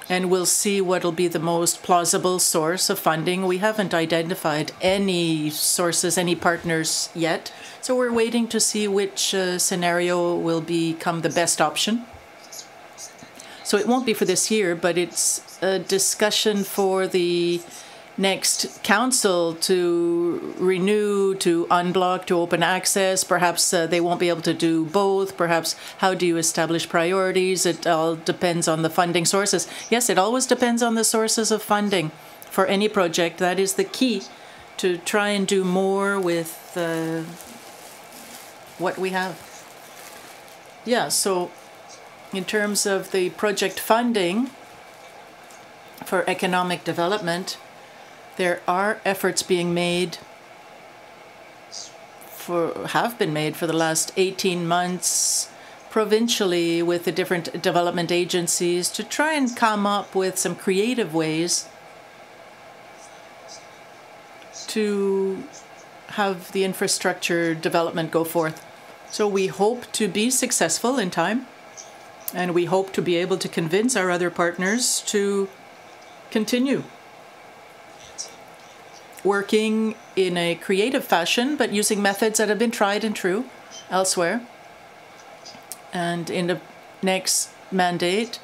and we'll see what will be the most plausible source of funding. We haven't identified any sources, any partners yet, so we're waiting to see which scenario will become the best option. So it won't be for this year, but it's a discussion for the next council to renew, to unblock, to open access. Perhaps they won't be able to do both. Perhaps how do you establish priorities? It all depends on the funding sources. Yes, it always depends on the sources of funding for any project. That is the key, to try and do more with what we have. Yeah, so in terms of the project funding for economic development, there are efforts being made, have been made for the last 18 months provincially with the different development agencies to try and come up with some creative ways to have the infrastructure development go forth. So we hope to be successful in time, and we hope to be able to convince our other partners to continue working in a creative fashion, but using methods that have been tried and true elsewhere. And in the next mandate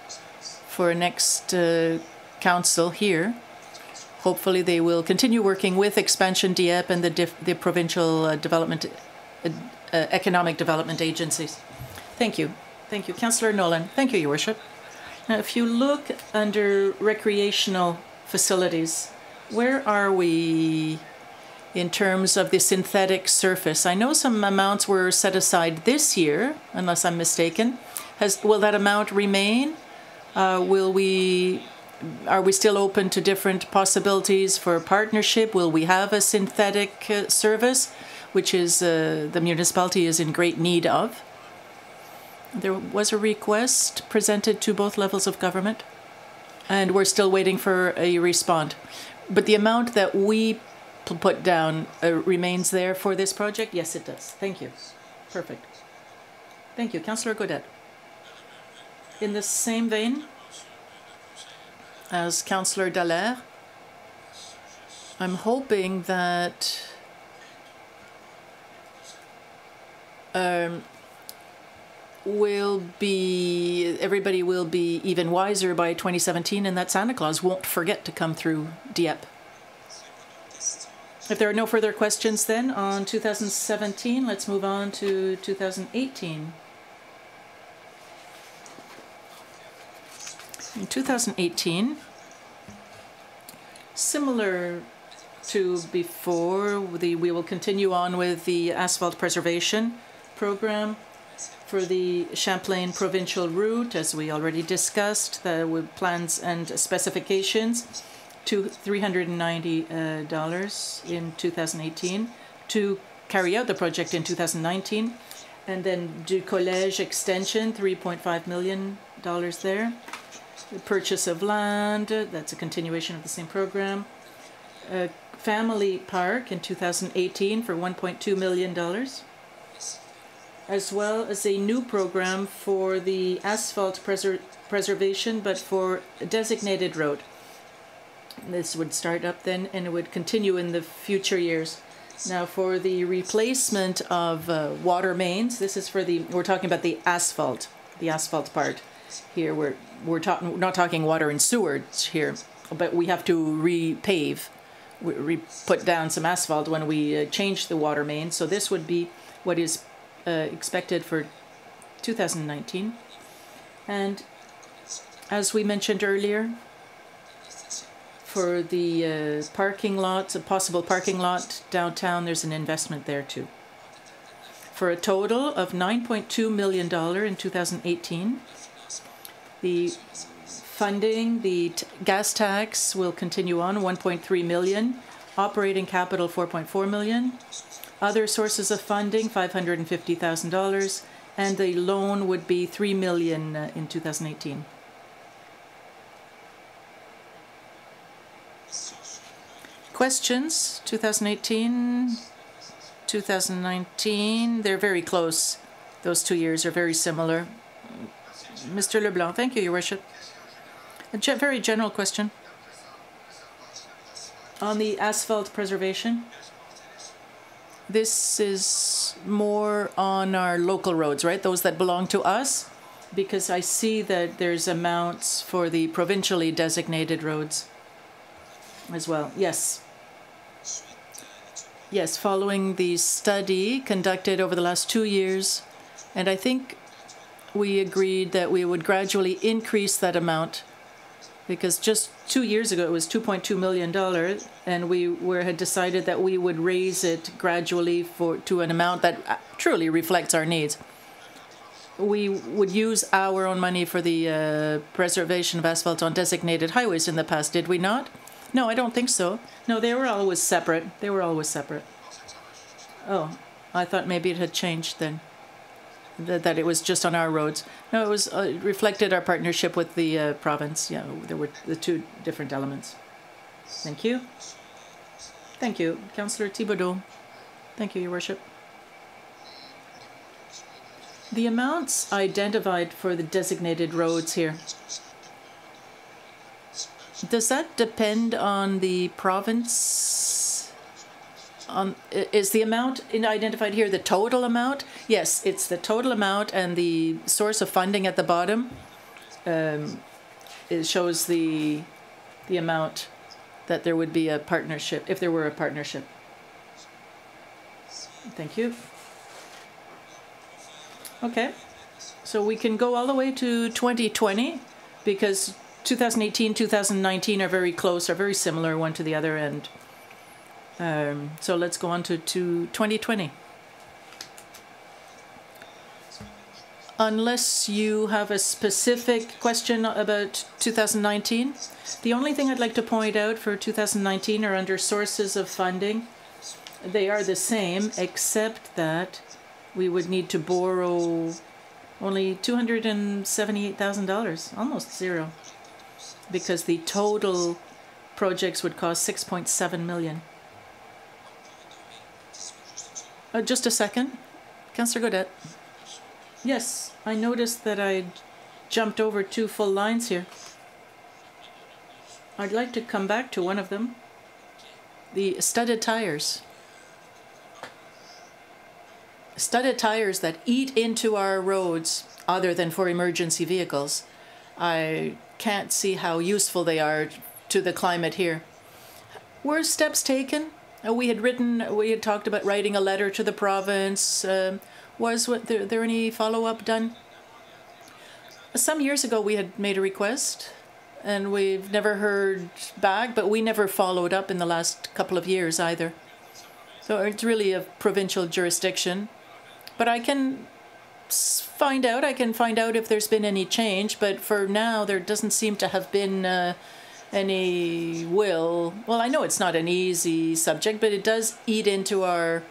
for next council here, hopefully they will continue working with Expansion Dieppe and the provincial development, economic development agencies. Thank you. Thank you. Councillor Nolan. Thank you, Your Worship. Now, if you look under recreational facilities, where are we in terms of the synthetic surface? I know some amounts were set aside this year, unless I'm mistaken. Will that amount remain? Are we still open to different possibilities for partnership? Will we have a synthetic service, which is the municipality is in great need of? There was a request presented to both levels of government, and we're still waiting for a response. But the amount that we put down remains there for this project? Yes, it does. Thank you. Perfect. Thank you. Councillor Godet. In the same vein as Councillor Dallaire, I'm hoping that everybody will be even wiser by 2017, and that Santa Claus won't forget to come through Dieppe. If there are no further questions then on 2017, let's move on to 2018. In 2018, similar to before, we will continue on with the asphalt preservation program for the Champlain provincial route, as we already discussed, with plans and specifications. $390 in 2018 to carry out the project in 2019. And then du Collège extension, $3.5 million there. The purchase of land, that's a continuation of the same program. Family Park in 2018 for $1.2 million. As well as a new program for the asphalt preservation, but for a designated road. This would start up then, and it would continue in the future years. Now, for the replacement of water mains, this is for we're talking about the asphalt part here. We're not talking water and sewage here, but we have to repave, put down some asphalt when we change the water main. So this would be what is expected for 2019. And as we mentioned earlier, for the parking lot, a possible parking lot downtown, there's an investment there too. For a total of $9.2 million in 2018. The funding, the gas tax will continue on, $1.3 million. Operating capital, $4.4 million. Other sources of funding, $550,000. And the loan would be $3 million in 2018. Questions? 2018, 2019, they're very close. Those 2 years are very similar. Mr. Leblanc, thank you, Your Worship. A very general question. On the asphalt preservation, this is more on our local roads, right? Those that belong to us? Because I see that there's amounts for the provincially designated roads as well. Yes. Yes, following the study conducted over the last 2 years, and I think we agreed that we would gradually increase that amount, because just 2 years ago it was $2.2 million, and we had decided that we would raise it gradually to an amount that truly reflects our needs. We would use our own money for the preservation of asphalt on designated highways in the past, did we not? No, I don't think so. No, they were always separate. They were always separate. Oh, I thought maybe it had changed then, that it was just on our roads. No, it was reflected our partnership with the province. Yeah, there were the two different elements. Thank you. Thank you. Councillor Thibodeau. Thank you, Your Worship. The amounts identified for the designated roads here, does that depend on the province? Is the amount identified here the total amount? Yes, it's the total amount, and the source of funding at the bottom. It shows the amount that there would be a partnership, if there were a partnership. Thank you. Okay, so we can go all the way to 2020, because 2018, 2019 are very close, are very similar one to the other, and so let's go on to 2020. Unless you have a specific question about 2019, the only thing I'd like to point out for 2019 are under sources of funding. They are the same, except that we would need to borrow only $278,000, almost zero, because the total projects would cost $6.7 million. Just a second. Councillor Gaudette. Yes, I noticed that I jumped over 2 full lines here. I'd like to come back to one of them. The studded tires. Studded tires that eat into our roads other than for emergency vehicles. I can't see how useful they are to the climate here. Were steps taken? We had talked about writing a letter to the province. Was there any follow-up done? Some years ago we had made a request, and we've never heard back, but we never followed up in the last couple of years either. So it's really a provincial jurisdiction. But I can find out if there's been any change, but for now there doesn't seem to have been any will. Well, I know it's not an easy subject, but it does eat into our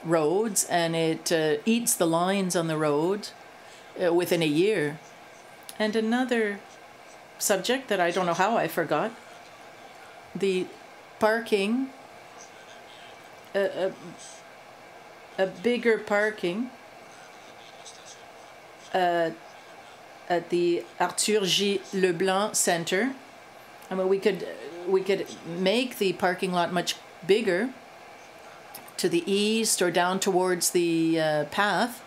roads, and it eats the lines on the road within a year. And another subject that I don't know how I forgot, the parking, a bigger parking at the Arthur J. Leblanc Center. I mean, we could make the parking lot much bigger to the east or down towards the path.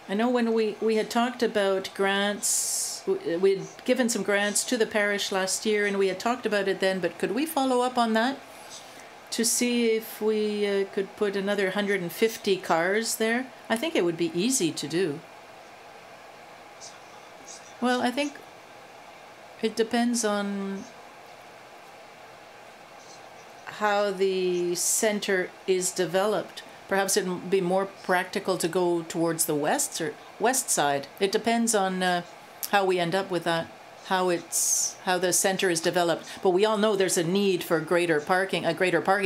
I know when we had talked about grants, we had given some grants to the parish last year, and we had talked about it then, but could we follow up on that to see if we could put another 150 cars there? I think it would be easy to do. Well, I think it depends on how the center is developed. Perhaps it would be more practical to go towards the west side. It depends on how we end up with that, how the center is developed. But we all know there's a need for a greater parking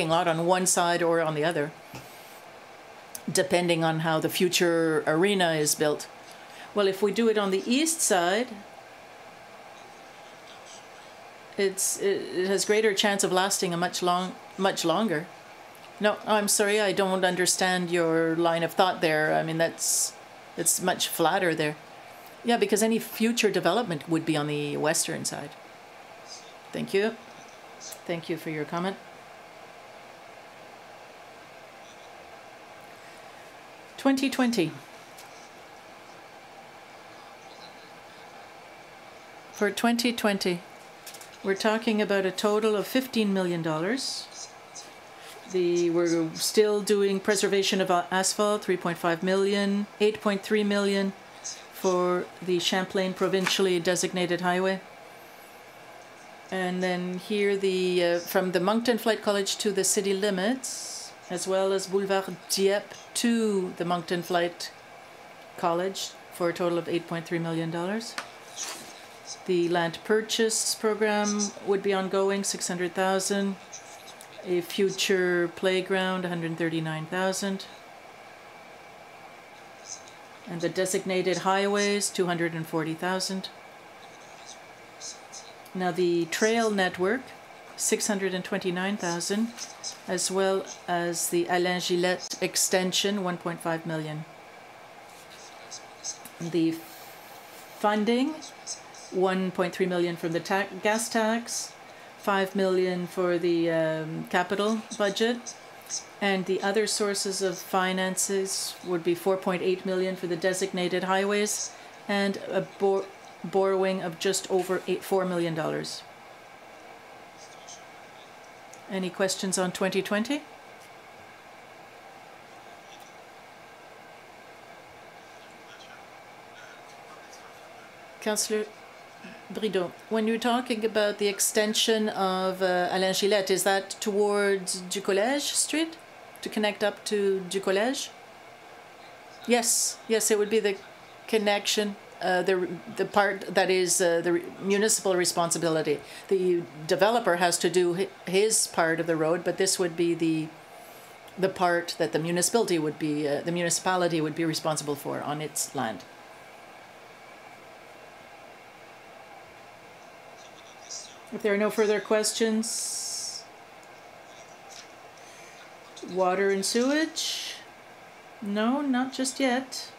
lot on one side or on the other, depending on how the future arena is built. Well, if we do it on the east side, it has greater chance of lasting a much longer. No, I'm sorry, I don't understand your line of thought there. I mean, it's much flatter there. Yeah, because any future development would be on the western side. Thank you. Thank you for your comment. $2020. For 2020, we're talking about a total of $15 million. We're still doing preservation of asphalt, 3.5 million, 8.3 million for the Champlain provincially designated highway. And then here from the Moncton Flight College to the city limits, as well as Boulevard Dieppe to the Moncton Flight College for a total of $8.3 million. The land purchase program would be ongoing, 600,000. A future playground, 139,000. And the designated highways, 240,000. Now the trail network, 629,000, as well as the Alain Gillette extension, 1.5 million. The funding, 1.3 million from the gas tax, 5 million for the capital budget, and the other sources of finances would be 4.8 million for the designated highways and a borrowing of just over $4 million. Any questions on 2020? Councillor Brideau, when you're talking about the extension of Alain Gillette, is that towards du Collège Street to connect up to du Collège? Yes, it would be the connection, the part that is the municipal responsibility. The developer has to do his part of the road, but this would be the part that the municipality would be responsible for on its land. If there are no further questions, water and sewage? No, not just yet.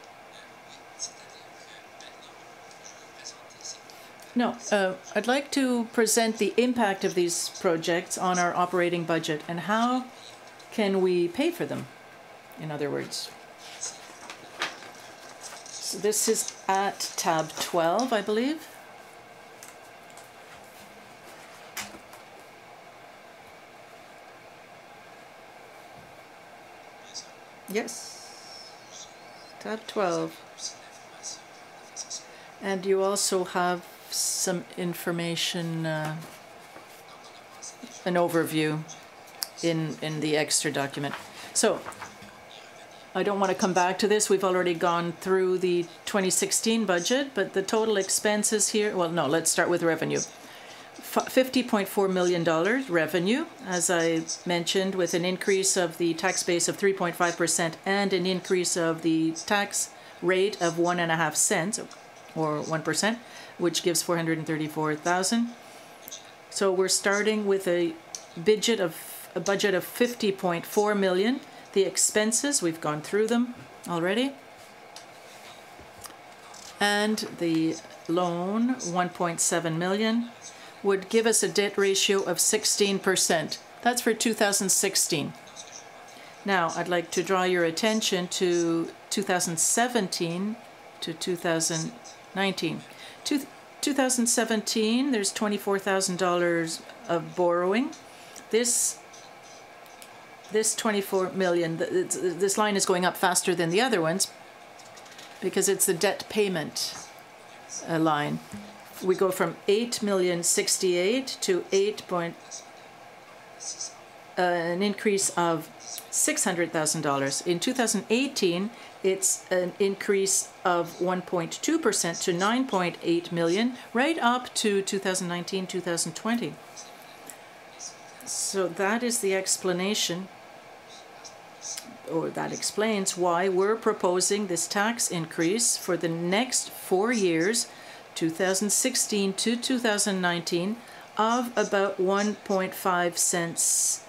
No, I'd like to present the impact of these projects on our operating budget and how can we pay for them, in other words. So this is at tab 12, I believe. Yes, tab 12. And you also have some information, an overview in the extra document. So I don't want to come back to this. We've already gone through the 2016 budget, but the total expenses here, well, no, let's start with revenue. $50.4 million revenue, as I mentioned, with an increase of the tax base of 3.5% and an increase of the tax rate of 1.5 cents, or 1%, which gives $434,000. So we're starting with a budget of $50.4 million. The expenses, we've gone through them already. And the loan, $1.7 million, would give us a debt ratio of 16%. That's for 2016. Now, I'd like to draw your attention to 2017 to 2019. 2017, there's $24,000 of borrowing. This $24 million, this line is going up faster than the other ones because it's the debt payment line. We go from $8,068,000 to an increase of $600,000. In 2018, it's an increase of 1.2% to $9.8 million, right up to 2019, 2020. So that is the explanation, or that explains why we're proposing this tax increase for the next 4 years, 2016 to 2019, of about 1.5 cents.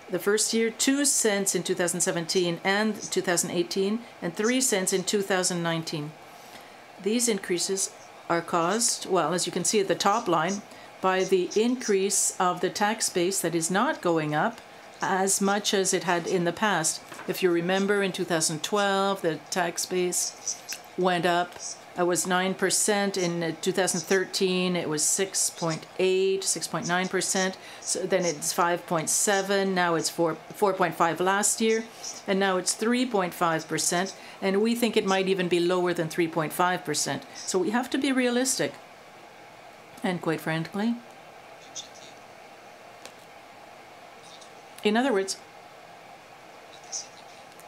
The first year, 2 cents in 2017 and 2018, and 3 cents in 2019. These increases are caused, well, as you can see at the top line, by the increase of the tax base that is not going up as much as it had in the past. If you remember, in 2012, the tax base went up. It was 9%. In 2013, it was 6.8, 6.9%. So then it's 5.7. Now it's 4.5 last year, and now it's 3.5%. And we think it might even be lower than 3.5%. So we have to be realistic. And quite frankly, in other words,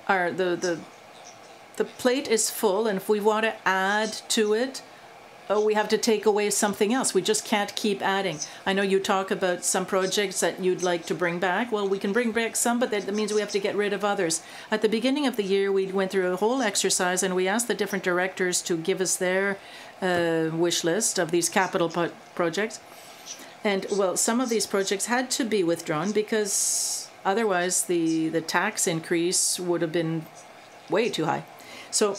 the plate is full, and if we want to add to it, we have to take away something else. We just can't keep adding. I know you talk about some projects that you'd like to bring back. Well, we can bring back some, but that means we have to get rid of others. At the beginning of the year, we went through a whole exercise, and we asked the different directors to give us their wish list of these capital projects. And, well, some of these projects had to be withdrawn because otherwise the tax increase would have been way too high. So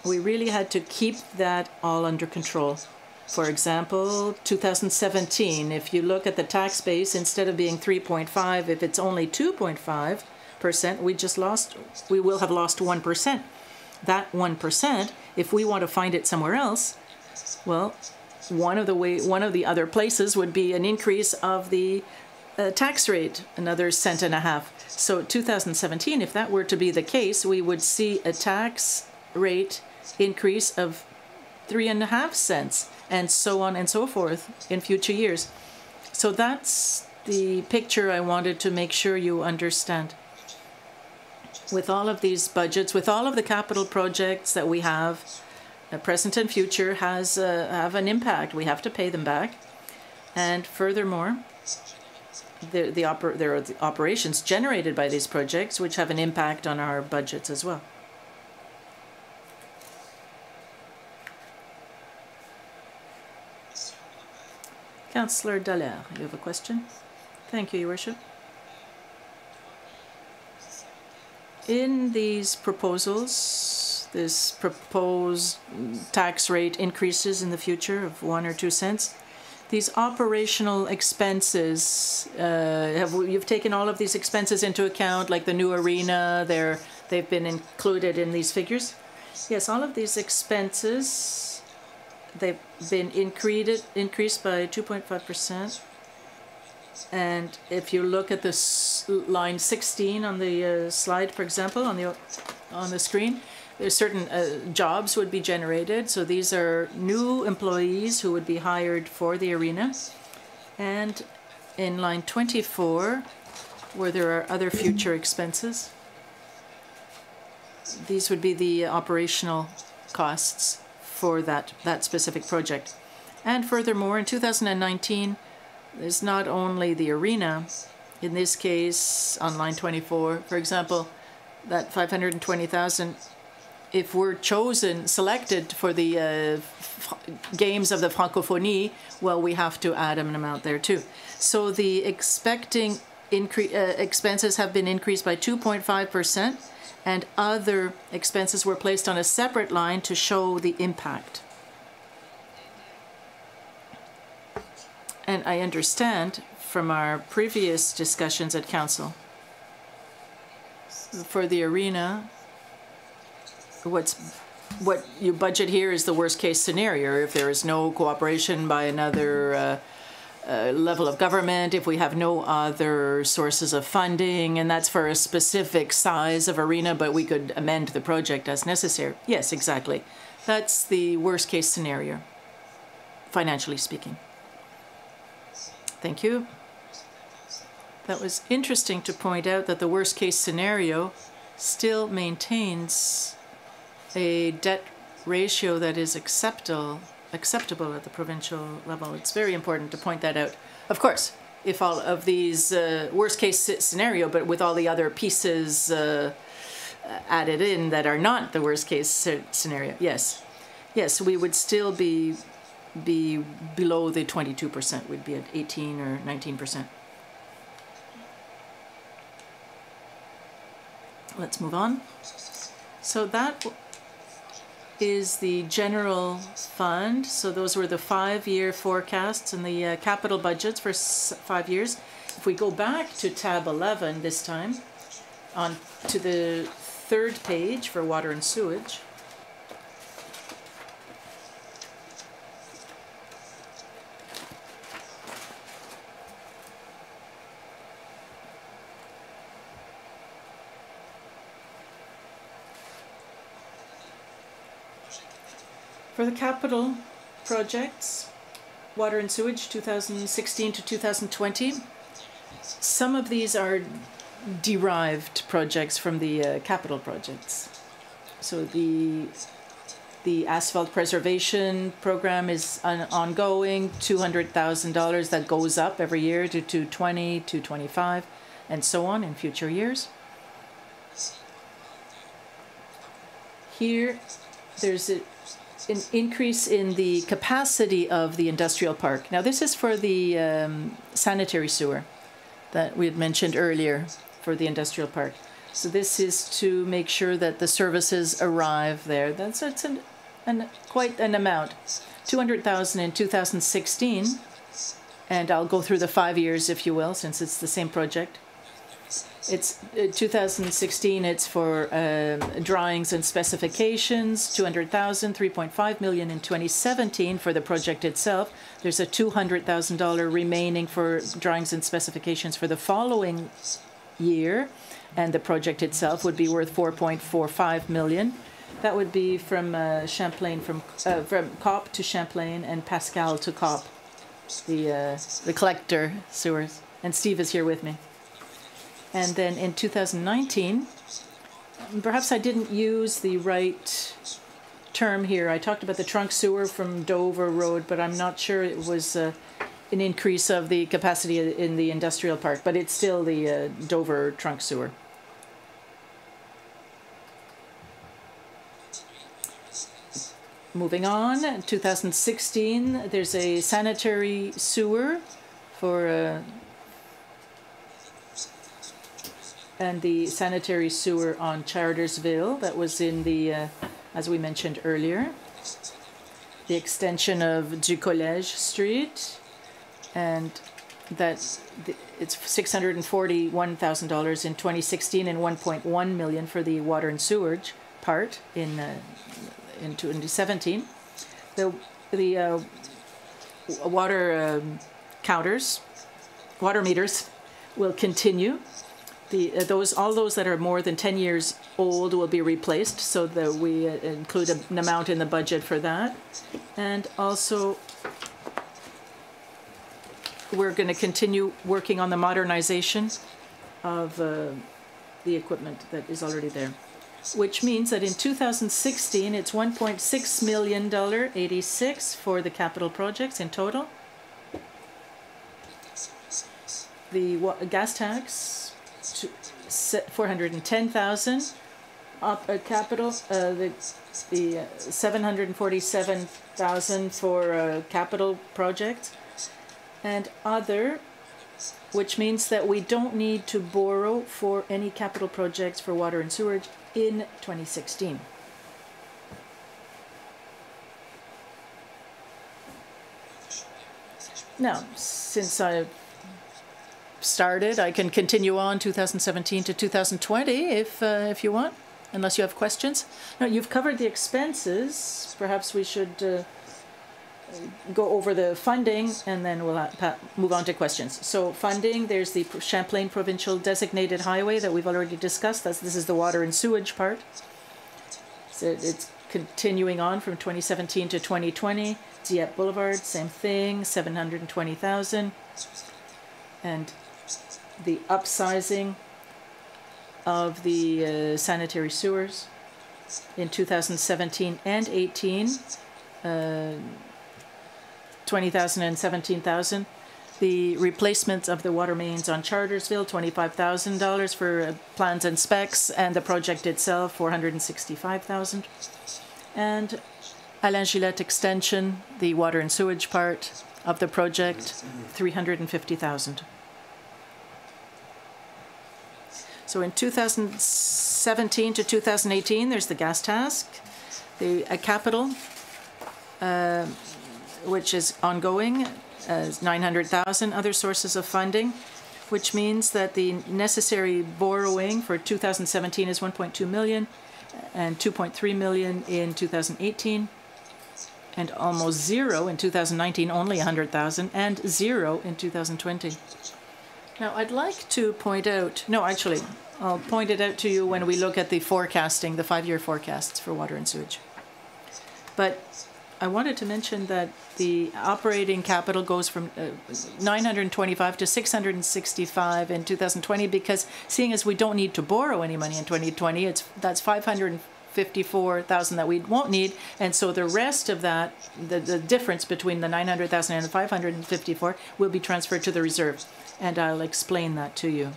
we really had to keep that all under control. For example, 2017, if you look at the tax base, instead of being 3.5, if it's only 2.5%, we will have lost 1%. That 1%, if we want to find it somewhere else, well, one of the other places would be an increase of the tax rate, another cent and a half. So 2017, if that were to be the case, we would see a tax rate increase of 3.5 cents, and so on and so forth in future years. So that's the picture I wanted to make sure you understand. With all of these budgets, with all of the capital projects that we have, present and future have an impact. We have to pay them back. And furthermore, there are the operations generated by these projects which have an impact on our budgets as well. Councillor Dallaire, you have a question? Thank you, Your Worship. In these proposals, this proposed tax rate increases in the future of 1 or 2 cents, these operational expenses, you've taken all of these expenses into account, like the new arena, they've been included in these figures? Yes, all of these expenses, they've been increased by 2.5%. And if you look at this line 16 on the slide, for example, on the screen, there's certain jobs would be generated. So these are new employees who would be hired for the arena. And in line 24, where there are other future expenses, these would be the operational costs for that specific project. And furthermore, in 2019, There's not only the arena. In this case, on line 24, for example, that 520,000, if we're selected for the games of the Francophonie, well, we have to add an amount there too. So the expenses have been increased by 2.5%, and other expenses were placed on a separate line to show the impact. And I understand from our previous discussions at Council, for the arena, what you budget here is the worst case scenario. If there is no cooperation by another level of government, if we have no other sources of funding, and that's for a specific size of arena, but we could amend the project as necessary. Yes, exactly. That's the worst case scenario, financially speaking. Thank you. That was interesting to point out that the worst case scenario still maintains a debt ratio that is acceptable at the provincial level. It's very important to point that out. Of course, if all of these worst case scenario, but with all the other pieces added in that are not the worst case scenario, yes. Yes, we would still be below the 22%. We'd be at 18 or 19%. Let's move on. So that is the general fund. So those were the 5-year forecasts and the capital budgets for 5 years. If we go back to tab 11 this time, on to the 3rd page for water and sewage. For the capital projects, water and sewage 2016 to 2020, some of these are derived projects from the capital projects. So the asphalt preservation program is ongoing, $200,000 that goes up every year to 220, 225, and so on in future years. Here, there's an increase in the capacity of the industrial park. Now, this is for the sanitary sewer that we had mentioned earlier for the industrial park. So this is to make sure that the services arrive there. That's quite an amount. 200,000 in 2016, and I'll go through the 5 years, if you will, since it's the same project. It's 2016, it's for drawings and specifications, 200,000, 3.5 million in 2017 for the project itself. There's a $200,000 remaining for drawings and specifications for the following year, and the project itself would be worth 4.45 million. That would be from Champlain, from COP to Champlain and Pascal to COP, the collector sewers. And Steve is here with me. And then in 2019, perhaps I didn't use the right term here. I talked about the trunk sewer from Dover Road, but I'm not sure it was an increase of the capacity in the industrial park, but it's still the Dover trunk sewer. Moving on, 2016, there's a sanitary sewer for and the sanitary sewer on Chartersville that was in the, as we mentioned earlier, the extension of Du Collège Street, and it's $641,000 in 2016 and 1.1 million for the water and sewage part in 2017. The water counters, water meters will continue. All those that are more than 10 years old will be replaced, so that we include an amount in the budget for that. And also, we're going to continue working on the modernization of the equipment that is already there, which means that in 2016, it's $1.6 million, 86 for the capital projects in total. The gas tax, 410,000. Capital, the 747,000 for capital project, and other, which means that we don't need to borrow for any capital projects for water and sewage in 2016. Now, since I've started, I can continue on 2017 to 2020 if you want, unless you have questions. Now, you've covered the expenses. Perhaps we should go over the funding, and then we'll move on to questions. So funding, there's the Champlain Provincial Designated Highway that we've already discussed. This is the water and sewage part. So it's continuing on from 2017 to 2020. Dieppe Boulevard, same thing, 720,000. And the upsizing of the sanitary sewers in 2017 and 18, 20,000 and 17,000. The replacement of the water mains on Chartersville, $25,000 for plans and specs, and the project itself, $465,000. And Alain Gillette extension, the water and sewage part of the project, $350,000. So in 2017 to 2018, there's the gas task, the capital, which is ongoing, 900,000, other sources of funding, which means that the necessary borrowing for 2017 is 1.2 million and 2.3 million in 2018, and almost zero in 2019, only 100,000, and zero in 2020. Now, I'd like to point out, no, actually, I'll point it out to you when we look at the forecasting, the 5-year forecasts for water and sewage. But I wanted to mention that the operating capital goes from 925 to 665 in 2020, because seeing as we don't need to borrow any money in 2020, that's 554,000 that we won't need, and so the rest of that, the difference between the 900,000 and the 554, will be transferred to the reserve, and I'll explain that to you.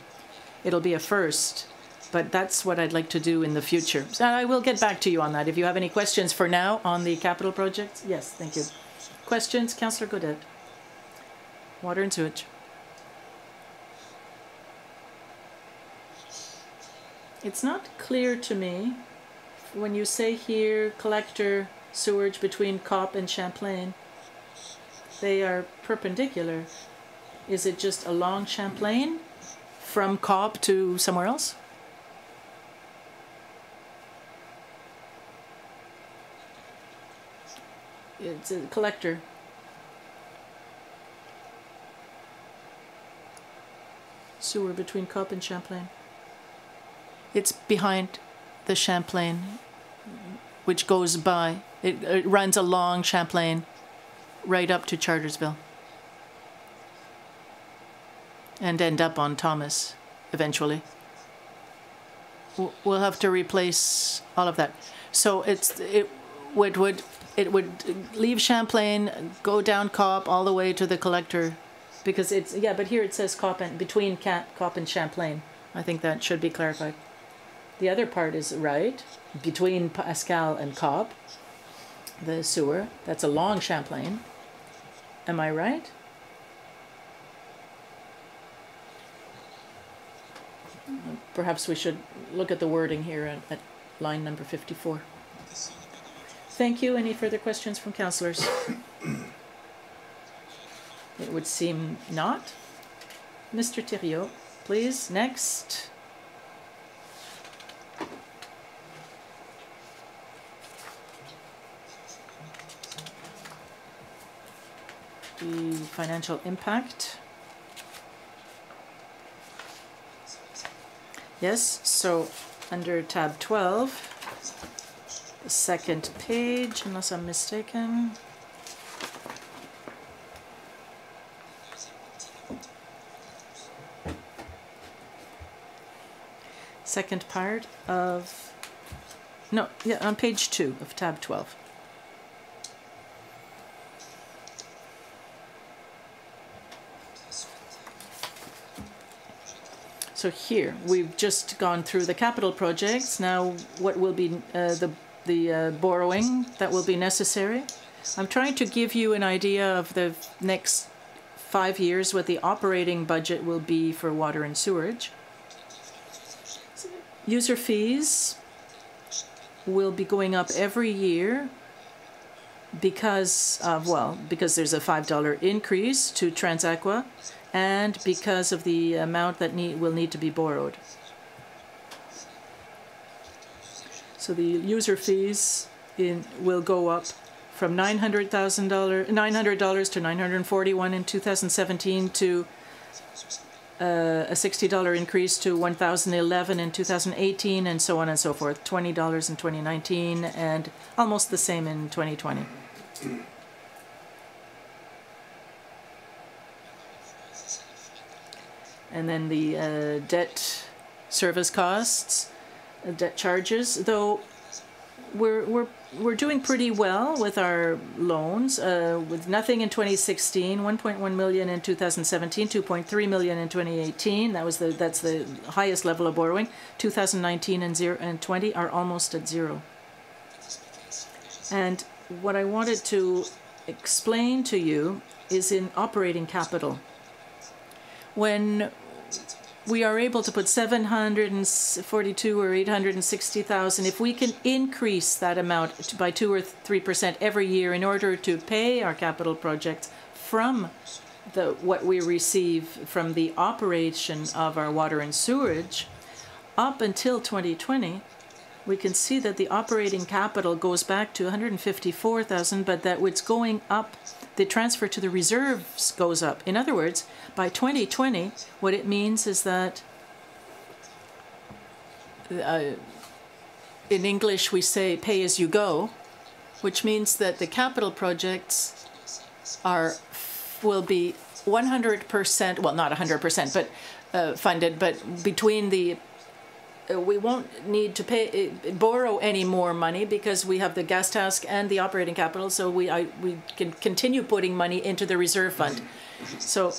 It'll be a first, but that's what I'd like to do in the future. So I will get back to you on that. If you have any questions for now on the capital projects, yes, thank you. Questions, Councillor Godet? Water and sewage. It's not clear to me when you say here collector sewage between Cop and Champlain. They are perpendicular. Is it just along Champlain from Cop to somewhere else? It's a collector. Sewer between Cop and Champlain. It's behind the Champlain, which goes by. It runs along Champlain right up to Chartersville and end up on Thomas eventually. We'll have to replace all of that. So it would leave Champlain, go down Cop all the way to the collector, because it's, yeah, but here it says Cop and between Cop and Champlain. I think that should be clarified. The other part is right, between Pascal and Cop, the sewer, that's along Champlain. Am I right? Perhaps we should look at the wording here at line number 54. Thank you. Any further questions from councillors? It would seem not. Mr. Thériault, please. Next. The financial impact. Yes, so under tab 12, the second page, unless I'm mistaken. Second part of, no, yeah, on page 2 of tab 12. So here, we've just gone through the capital projects. Now, what will be the borrowing that will be necessary? I'm trying to give you an idea of the next 5 years, what the operating budget will be for water and sewerage. User fees will be going up every year because there's a $5 increase to Transaqua and because of the amount that will need to be borrowed. So the user fees will go up from $900 to $941 in 2017 to a $60 increase to $1,011 in 2018, and so on and so forth. $20 in 2019, and almost the same in 2020. And then the debt service costs, debt charges, though we're doing pretty well with our loans, with nothing in 2016, 1.1 million in 2017, 2.3 million in 2018. That's the highest level of borrowing. 2019 and 20 are almost at zero. And what I wanted to explain to you is in operating capital. When we are able to put 742 or 860,000. If we can increase that amount by 2 or 3% every year in order to pay our capital projects from what we receive from the operation of our water and sewerage, up until 2020, we can see that the operating capital goes back to 154,000, but that it's going up. The transfer to the reserves goes up. In other words, by 2020, what it means is that in English we say pay as you go, which means that the capital projects will be 100%, well, not 100%, but funded, but between the we won't need to borrow any more money because we have the gas task and the operating capital, so we can continue putting money into the reserve fund. So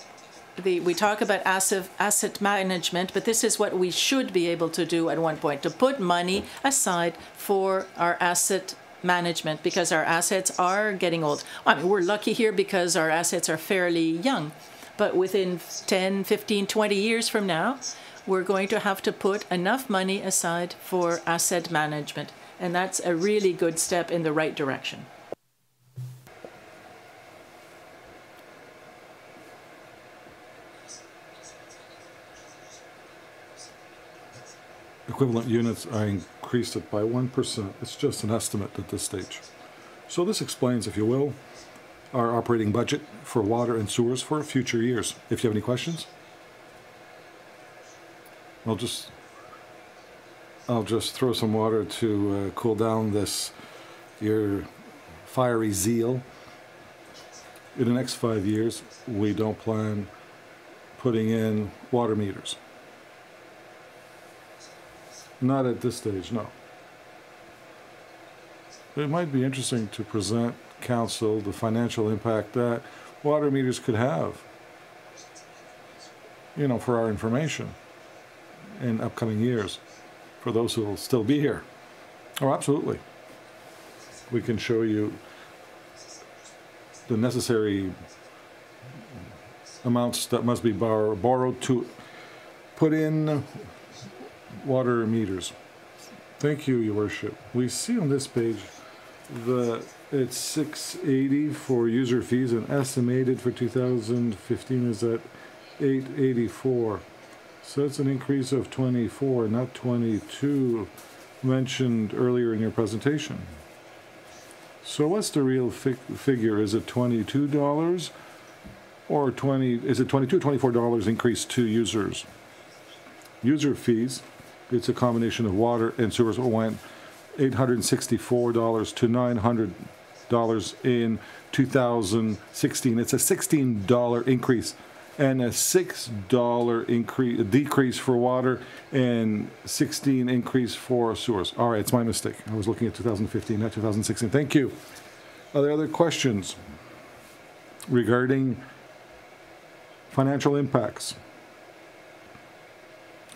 we talk about asset management, but this is what we should be able to do at one point, to put money aside for our asset management because our assets are getting old. I mean, we're lucky here because our assets are fairly young, but within 10, 15, 20 years from now, we're going to have to put enough money aside for asset management. And that's a really good step in the right direction. Equivalent units are increased it by 1%. It's just an estimate at this stage. So this explains, if you will, our operating budget for water and sewers for future years. If you have any questions, I'll just throw some water to cool down your fiery zeal. In the next 5 years, we don't plan putting in water meters. Not at this stage, no. It might be interesting to present Council the financial impact that water meters could have, for our information in upcoming years, for those who will still be here. Oh, absolutely. We can show you the necessary amounts that must be borrowed to put in water meters. Thank you, Your Worship. We see on this page that it's $680 for user fees, and estimated for 2015 is at $884. So it's an increase of 24, not 22, mentioned earlier in your presentation. So what's the real figure? Is it $22 or is it $22 or $24 increase to users? User fees, it's a combination of water and sewers, went $864 to $900 in 2016. It's a $16 increase and a $6 decrease for water and $16 increase for sewers. All right, it's my mistake. I was looking at 2015, not 2016. Thank you. Are there other questions regarding financial impacts?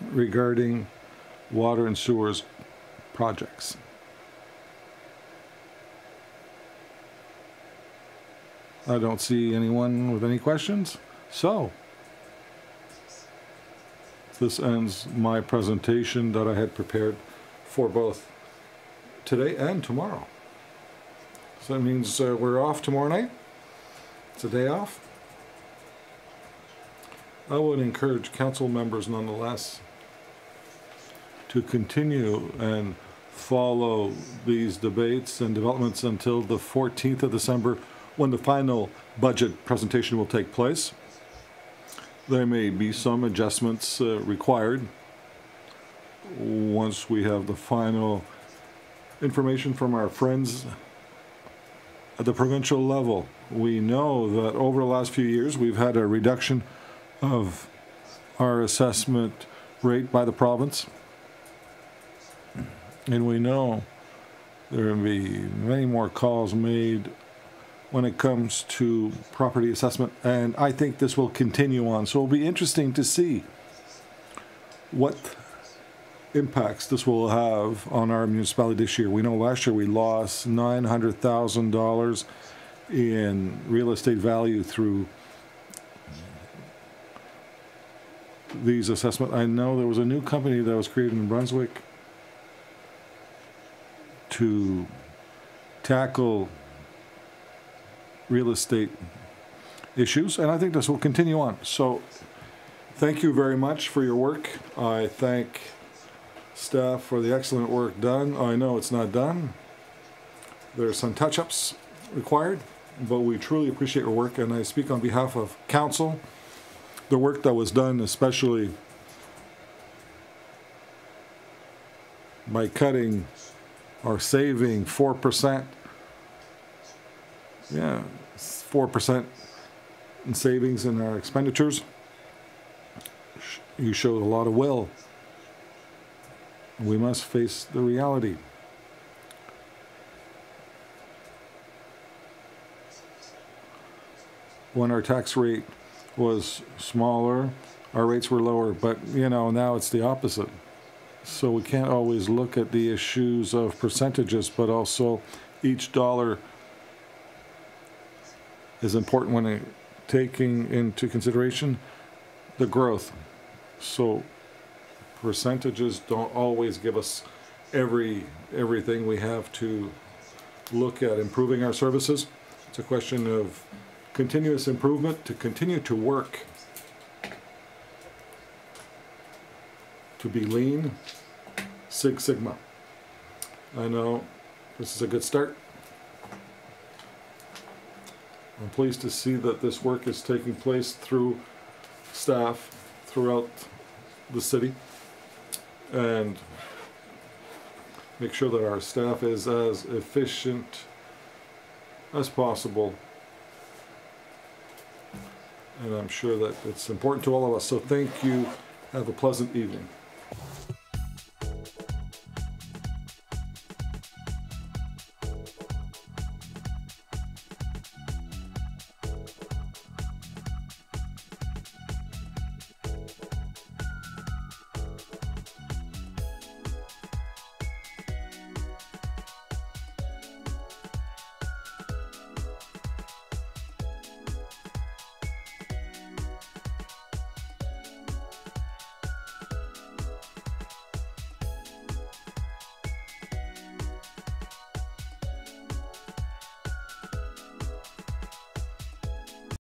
regarding water and sewers projects? I don't see anyone with any questions. So, this ends my presentation that I had prepared for both today and tomorrow. So that means we're off tomorrow night. It's a day off. I would encourage council members nonetheless to continue and follow these debates and developments until the 14th of December, when the final budget presentation will take place. There may be some adjustments required once we have the final information from our friends at the provincial level. We know that over the last few years we've had a reduction of our assessment rate by the province, and we know there will be many more calls made when it comes to property assessment, and I think this will continue on. So it'll be interesting to see what impacts this will have on our municipality this year. We know last year we lost $900,000 in real estate value through these assessments. I know there was a new company that was created in Brunswick to tackle real estate issues, and I think this will continue on. So thank you very much for your work. I thank staff for the excellent work done. I know it's not done. There's some touch-ups required, but we truly appreciate your work, and I speak on behalf of council. The work that was done, especially by cutting or saving 4%. Yeah, 4% in savings in our expenditures. You showed a lot of will. We must face the reality. When our tax rate was smaller, our rates were lower, but you know, now it's the opposite. So we can't always look at the issues of percentages, but also each dollar is important when taking into consideration the growth. So percentages don't always give us everything. We have to look at improving our services. It's a question of continuous improvement, to continue to work, to be lean, Six Sigma. I know this is a good start. I'm pleased to see that this work is taking place through staff throughout the city, and make sure that our staff is as efficient as possible. And I'm sure that it's important to all of us. So thank you. Have a pleasant evening.